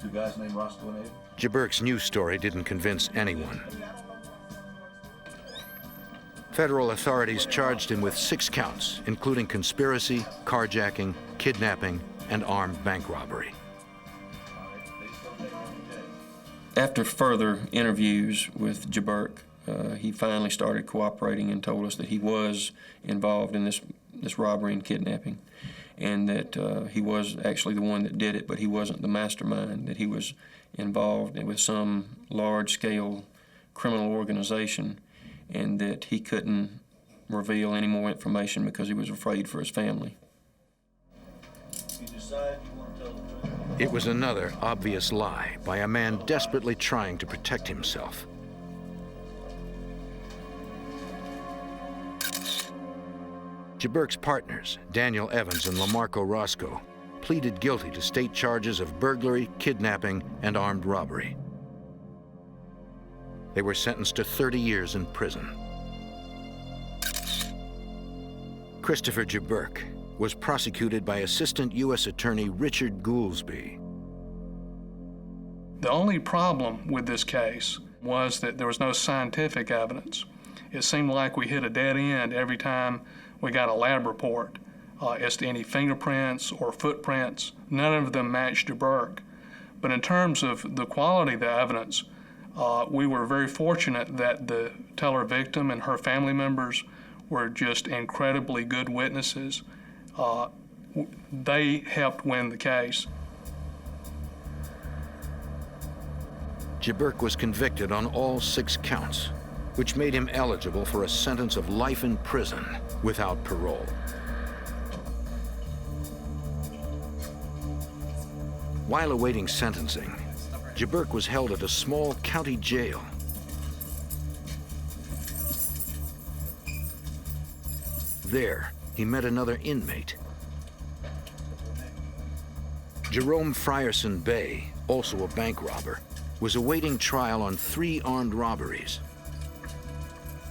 Two guys named Roscoe and Abe? Jeburk's new story didn't convince anyone. Federal authorities charged him with 6 counts, including conspiracy, carjacking, kidnapping, and armed bank robbery. After further interviews with Jeburk, he finally started cooperating and told us that he was involved in this robbery and kidnapping. and that he was actually the one that did it, but he wasn't the mastermind, that he was involved with some large-scale criminal organization, and that he couldn't reveal any more information because he was afraid for his family. It was another obvious lie by a man desperately trying to protect himself. Jeburk's partners, Daniel Evans and Lamarco Roscoe, pleaded guilty to state charges of burglary, kidnapping, and armed robbery. They were sentenced to 30 years in prison. Christopher Jeburk was prosecuted by Assistant U.S. Attorney Richard Goolsby. The only problem with this case was that there was no scientific evidence. It seemed like we hit a dead end every time we got a lab report as to any fingerprints or footprints. None of them matched Jeburk. But in terms of the quality of the evidence, we were very fortunate that the teller victim and her family members were just incredibly good witnesses. They helped win the case. Jeburk was convicted on all 6 counts, which made him eligible for a sentence of life in prison without parole. While awaiting sentencing, Jeburk was held at a small county jail. There, he met another inmate. Jerome Frierson Bay, also a bank robber, was awaiting trial on 3 armed robberies.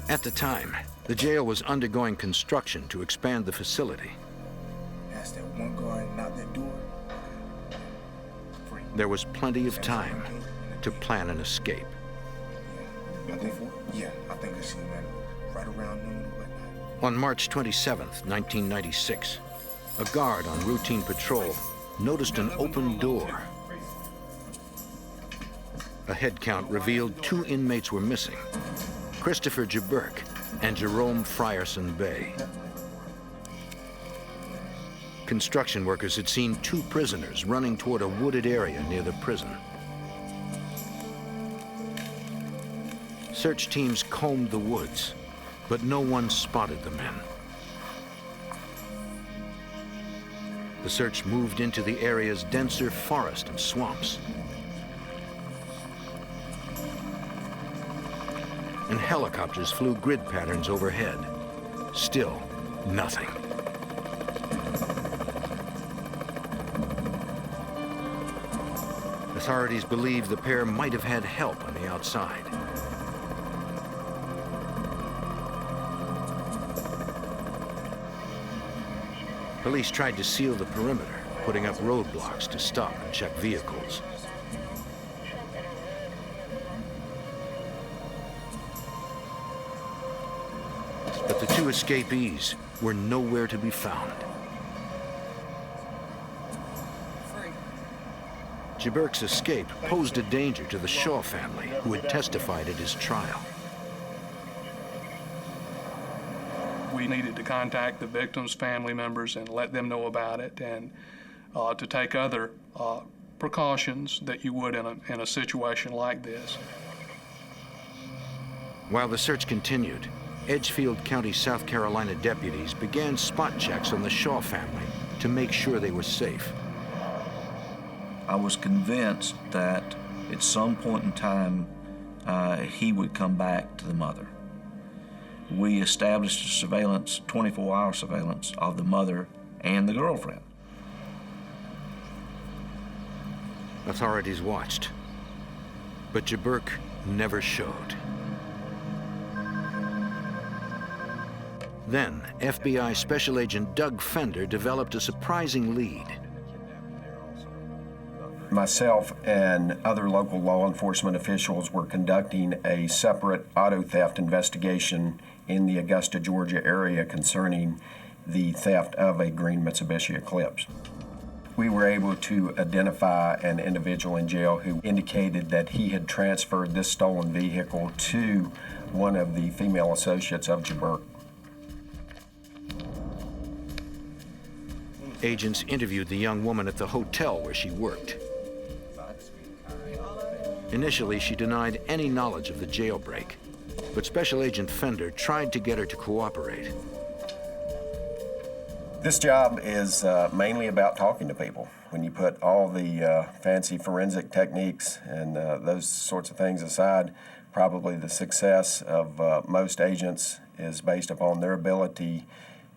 At the time, the jail was undergoing construction to expand the facility. Ask that one guard out that door. There was plenty of time to plan an escape. I think I seen that right around noon or whatnot. On March 27, 1996, a guard on routine patrol noticed an open door. A head count revealed 2 inmates were missing: Christopher Jeburk and Jerome Frierson Bay. Construction workers had seen 2 prisoners running toward a wooded area near the prison. Search teams combed the woods, but no one spotted the men. The search moved into the area's denser forest and swamps. And helicopters flew grid patterns overhead. Still, nothing. Authorities believe the pair might have had help on the outside. Police tried to seal the perimeter, putting up roadblocks to stop and check vehicles. But the 2 escapees were nowhere to be found. Jeburk's escape posed a danger to the Shaw family, who had testified at his trial. We needed to contact the victim's family members and let them know about it, and to take other precautions that you would in a situation like this. While the search continued, Edgefield County, South Carolina deputies began spot checks on the Shaw family to make sure they were safe. I was convinced that at some point in time, he would come back to the mother. We established a surveillance, 24-hour surveillance of the mother and the girlfriend. Authorities watched, but Jeburk never showed. Then, FBI Special Agent Doug Fender developed a surprising lead. Myself and other local law enforcement officials were conducting a separate auto theft investigation in the Augusta, Georgia area concerning the theft of a green Mitsubishi Eclipse. We were able to identify an individual in jail who indicated that he had transferred this stolen vehicle to one of the female associates of Jeburk. Agents interviewed the young woman at the hotel where she worked. Initially, she denied any knowledge of the jailbreak, but Special Agent Fender tried to get her to cooperate. This job is mainly about talking to people. When you put all the fancy forensic techniques and those sorts of things aside, probably the success of most agents is based upon their ability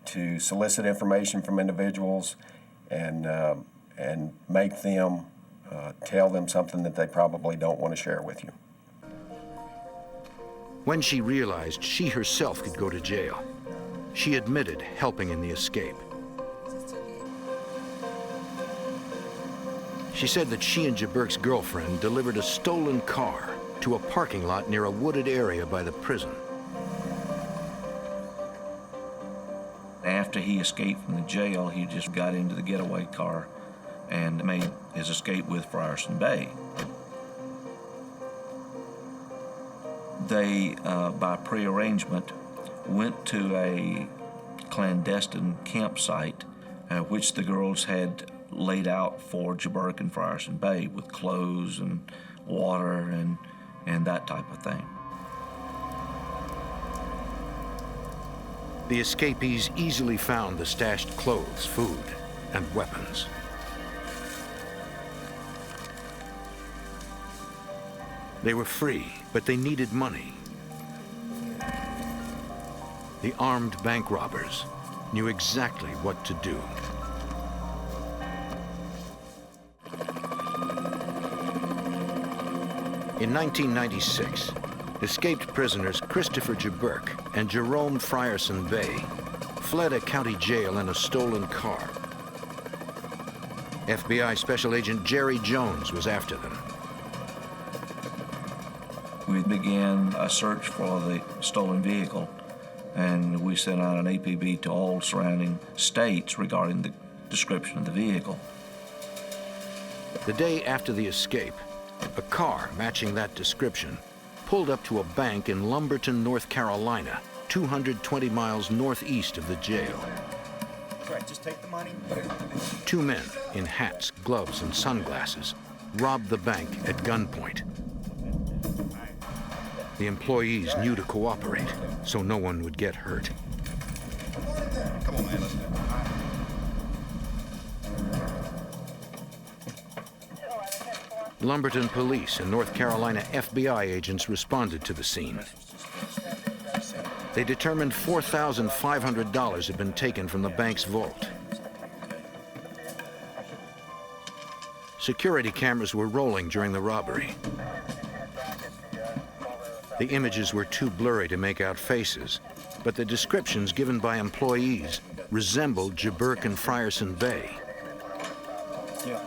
to solicit information from individuals and make them tell them something that they probably don't want to share with you. When she realized she herself could go to jail, she admitted helping in the escape. She said that she and Jeburk's girlfriend delivered a stolen car to a parking lot near a wooded area by the prison. After he escaped from the jail, he just got into the getaway car and made his escape with Frierson Bay. They, by prearrangement, went to a clandestine campsite, which the girls had laid out for Jeburk and Frierson Bay with clothes and water and that type of thing. The escapees easily found the stashed clothes, food, and weapons. They were free, but they needed money. The armed bank robbers knew exactly what to do. In 1996, escaped prisoners Christopher Jeburk and Jerome Frierson Bay fled a county jail in a stolen car. FBI Special Agent Jerry Jones was after them. We began a search for the stolen vehicle, and we sent out an APB to all surrounding states regarding the description of the vehicle. The day after the escape, a car matching that description pulled up to a bank in Lumberton, North Carolina, 220 miles northeast of the jail. That's right, just take the money. Two men in hats, gloves, and sunglasses robbed the bank at gunpoint. The employees knew to cooperate, so no one would get hurt. Come on, man, let's go. Lumberton police and North Carolina FBI agents responded to the scene. They determined $4,500 had been taken from the bank's vault. Security cameras were rolling during the robbery. The images were too blurry to make out faces, but the descriptions given by employees resembled Jeburk and Frierson Bay. Yeah.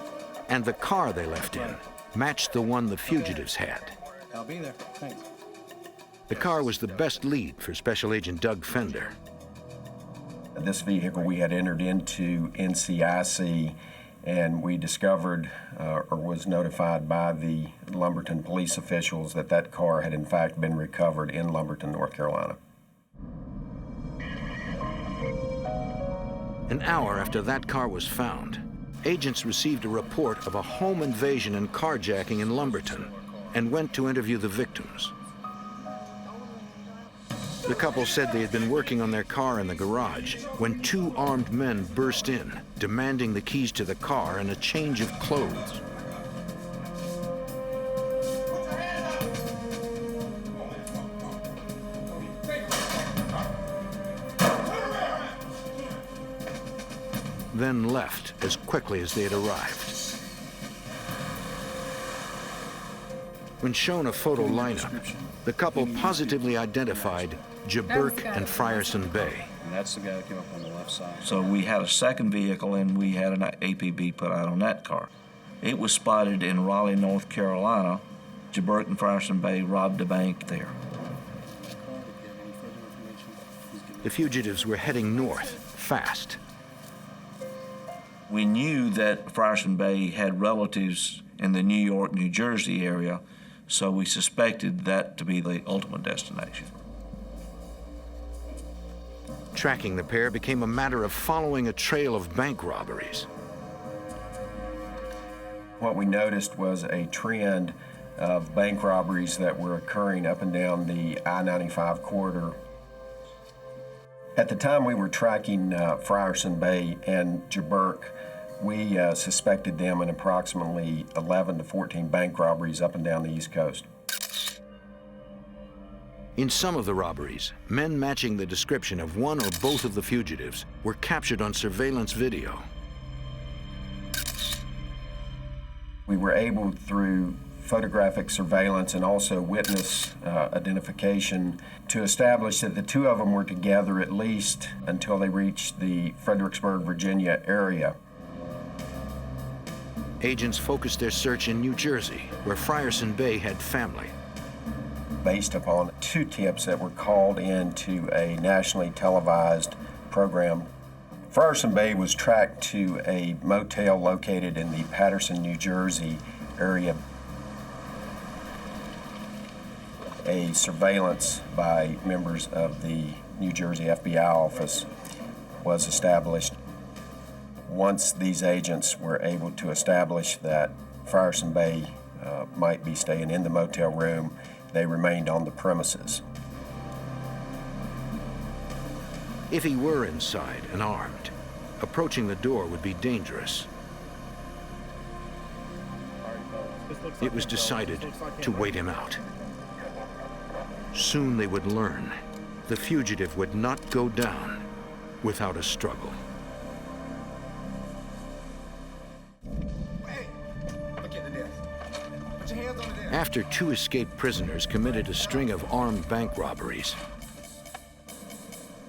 And the car they left in matched the one the fugitives had. I'll be there. Thanks. The car was the best lead for Special Agent Doug Fender. This vehicle we had entered into NCIC, and we discovered or was notified by the Lumberton police officials that that car had in fact been recovered in Lumberton, North Carolina. An hour after that car was found, agents received a report of a home invasion and carjacking in Lumberton and went to interview the victims. The couple said they had been working on their car in the garage when two armed men burst in, demanding the keys to the car and a change of clothes. Then left as quickly as they had arrived. When shown a photo lineup, the couple positively identified Jeburk and Frierson Bay. And that's the guy that came up on the left side. So we had a second vehicle, and we had an APB put out on that car. It was spotted in Raleigh, North Carolina. Jeburk and Frierson Bay robbed a bank there. The fugitives were heading north, fast. We knew that Frierson Bay had relatives in the New York, New Jersey area, so we suspected that to be the ultimate destination. Tracking the pair became a matter of following a trail of bank robberies. What we noticed was a trend of bank robberies that were occurring up and down the I-95 corridor. At the time we were tracking Frierson Bay and Jeburk, we suspected them in approximately 11 to 14 bank robberies up and down the East Coast. In some of the robberies, men matching the description of one or both of the fugitives were captured on surveillance video. We were able, through photographic surveillance and also witness identification, to establish that the two of them were together at least until they reached the Fredericksburg, Virginia area. Agents focused their search in New Jersey, where Frierson Bay had family. Based upon 2 tips that were called into a nationally televised program, Frierson Bay was tracked to a motel located in the Paterson, New Jersey area. A surveillance by members of the New Jersey FBI office was established. Once these agents were able to establish that Frierson Bay might be staying in the motel room, they remained on the premises. If he were inside and armed, approaching the door would be dangerous. It was decided to wait him out. Soon they would learn the fugitive would not go down without a struggle. After 2 escaped prisoners committed a string of armed bank robberies,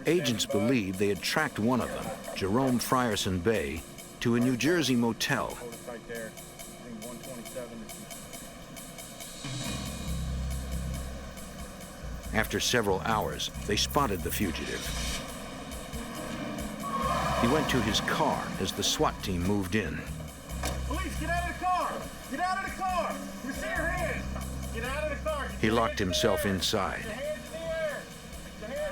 agents believed they had tracked one of them, Jerome Frierson Bay, to a New Jersey motel. After several hours, they spotted the fugitive. He went to his car as the SWAT team moved in. Police, get out of the car! Get out of the car! You see your hands! Get out of the car! He locked himself inside.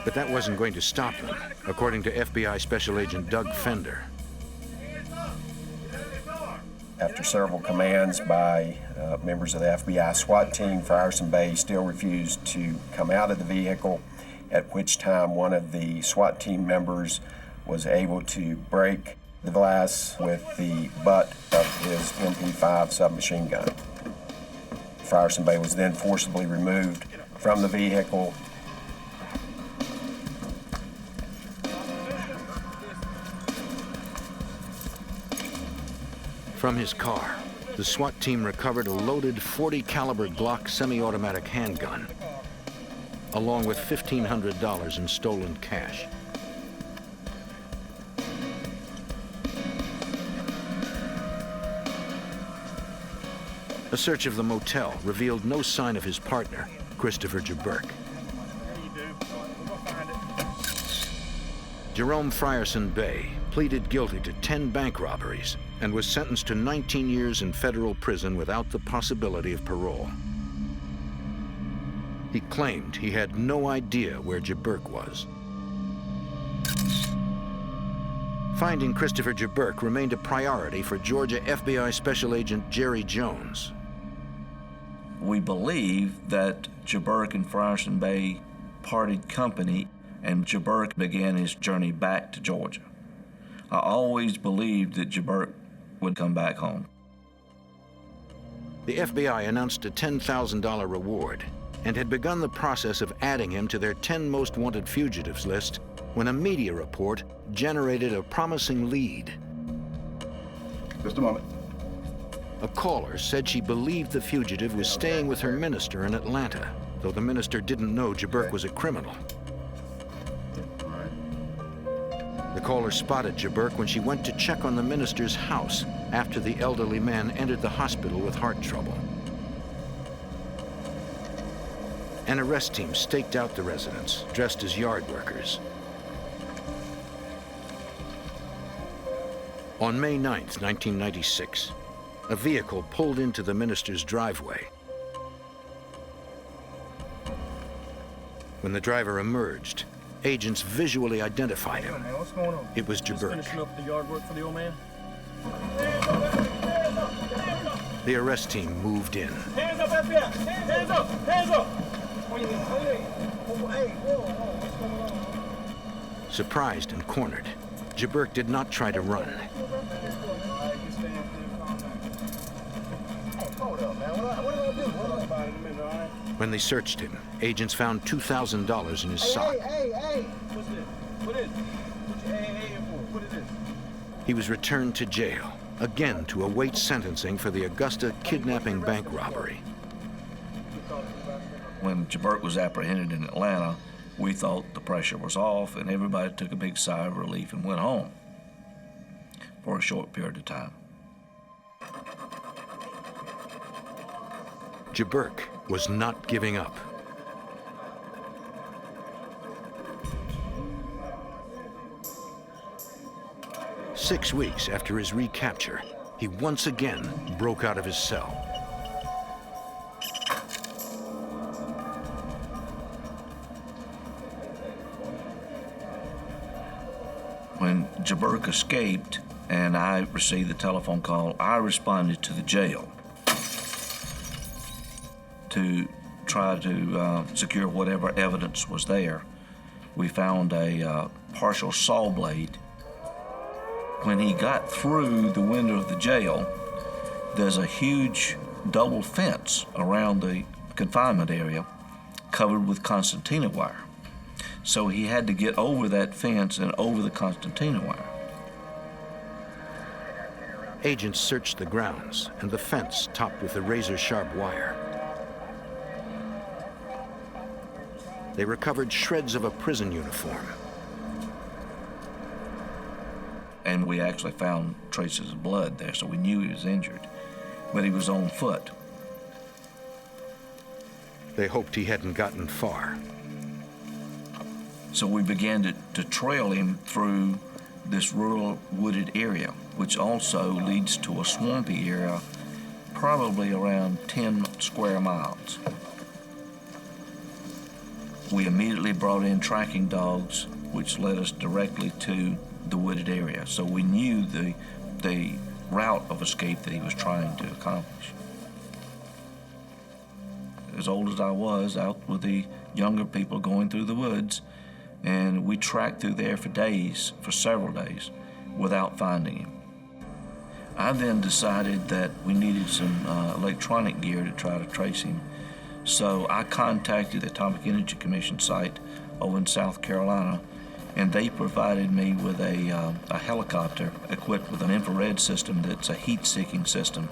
But that wasn't going to stop them, according to FBI Special Agent Doug Fender. After several commands by members of the FBI SWAT team, Frierson Bay still refused to come out of the vehicle, at which time one of the SWAT team members was able to break the glass with the butt of his MP5 submachine gun. Frierson Bay was then forcibly removed from the vehicle. From his car, the SWAT team recovered a loaded .40 caliber Glock semi-automatic handgun, along with $1,500 in stolen cash. A search of the motel revealed no sign of his partner, Christopher Jeburk. Jerome Frierson Bay pleaded guilty to 10 bank robberies and was sentenced to 19 years in federal prison without the possibility of parole. He claimed he had no idea where Jeburk was. Finding Christopher Jeburk remained a priority for Georgia FBI Special Agent Jerry Jones. We believe that Jeburk and Frierson Bay parted company and Jeburk began his journey back to Georgia. I always believed that Jeburk would come back home. The FBI announced a $10,000 reward and had begun the process of adding him to their 10 most wanted fugitives list when a media report generated a promising lead. Just a moment. A caller said she believed the fugitive was staying with her minister in Atlanta, though the minister didn't know Jeburk was a criminal. The caller spotted Jeburk when she went to check on the minister's house after the elderly man entered the hospital with heart trouble. An arrest team staked out the residence, dressed as yard workers. On May 9th, 1996, a vehicle pulled into the minister's driveway. When the driver emerged, Agents visually identified him. Man, what's going on? It was Just Jeburk. finishing up the yard work for the old man. The arrest team moved in. Hands up, FBI! Hands up! Hands up! What's going on? Surprised and cornered, Jeburk did not try to run. When they searched him, agents found $2,000 in his sock. Hey! What's this? What is it? What you hey for? What is this? He was returned to jail, again to await sentencing for the Augusta kidnapping bank robbery. When Jeburk was apprehended in Atlanta, we thought the pressure was off and everybody took a big sigh of relief and went home for a short period of time. Jeburk was not giving up. Six weeks after his recapture, he once again broke out of his cell. When Jeburk escaped and I received the telephone call, I responded to the jail to try to secure whatever evidence was there. We found a partial saw blade. When he got through the window of the jail, there's a huge double fence around the confinement area covered with concertina wire. So he had to get over that fence and over the concertina wire. Agents searched the grounds and the fence topped with the razor-sharp wire. They recovered shreds of a prison uniform. And we actually found traces of blood there, so we knew he was injured, but he was on foot. They hoped he hadn't gotten far. So we began to trail him through this rural wooded area, which also leads to a swampy area, probably around 10 square miles. We immediately brought in tracking dogs, which led us directly to the wooded area. So we knew the route of escape that he was trying to accomplish. As old as I was, out with the younger people going through the woods, and we tracked through there for days, for several days, without finding him. I then decided that we needed some electronic gear to try to trace him. So I contacted the Atomic Energy Commission site over in South Carolina, and they provided me with a helicopter equipped with an infrared system that's a heat-seeking system.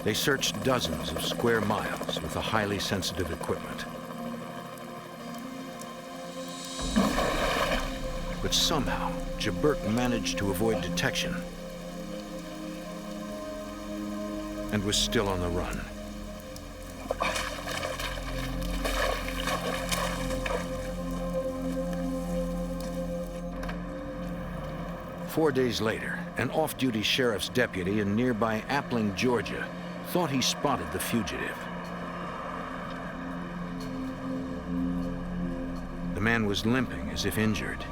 They searched dozens of square miles with the highly sensitive equipment. But somehow, Jeburk managed to avoid detection and was still on the run. Four days later, an off-duty sheriff's deputy in nearby Appling, Georgia, thought he spotted the fugitive. The man was limping as if injured.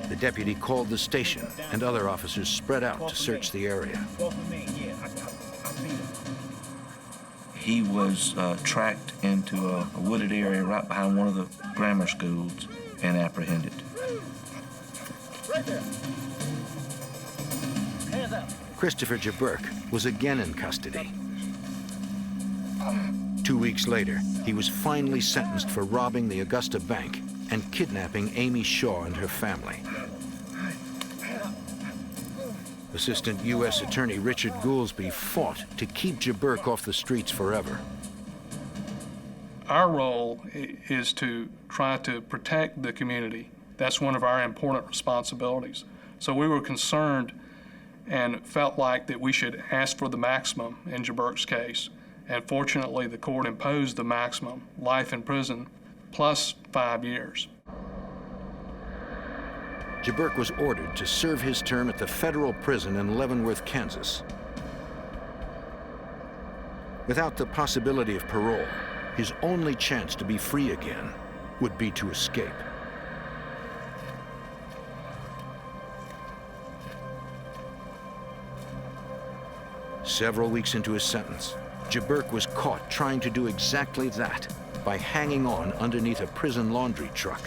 The deputy called the station, and other officers spread out to search the area. He was tracked into a wooded area right behind one of the grammar schools and apprehended. Right there. Hands up. Christopher Jeburk was again in custody. 2 weeks later, he was finally sentenced for robbing the Augusta Bank and kidnapping Amy Shaw and her family. Assistant U.S. Attorney Richard Goolsby fought to keep Jeburk off the streets forever. Our role is to try to protect the community. That's one of our important responsibilities. So we were concerned and felt like that we should ask for the maximum in Jeburk's case. And fortunately, the court imposed the maximum, life in prison, plus 5 years. Jeburk was ordered to serve his term at the federal prison in Leavenworth, Kansas. Without the possibility of parole, his only chance to be free again would be to escape. Several weeks into his sentence, Jeburk was caught trying to do exactly that by hanging on underneath a prison laundry truck.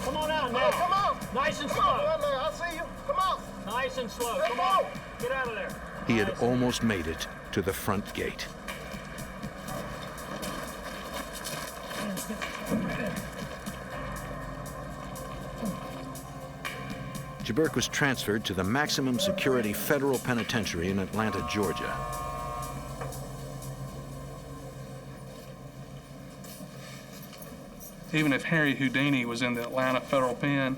Come on out now. Come on. Nice and Come slow. on, I see you. Come on. Nice and slow. Let's Come go. on. Get out of there. He had almost made it to the front gate. Jeburk was transferred to the maximum security federal penitentiary in Atlanta, Georgia. Even if Harry Houdini was in the Atlanta federal pen,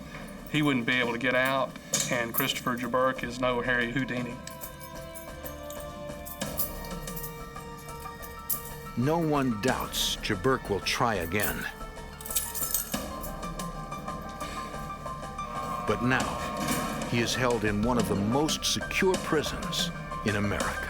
he wouldn't be able to get out, and Christopher Jeburk is no Harry Houdini. No one doubts Jeburk will try again. But now, he is held in one of the most secure prisons in America.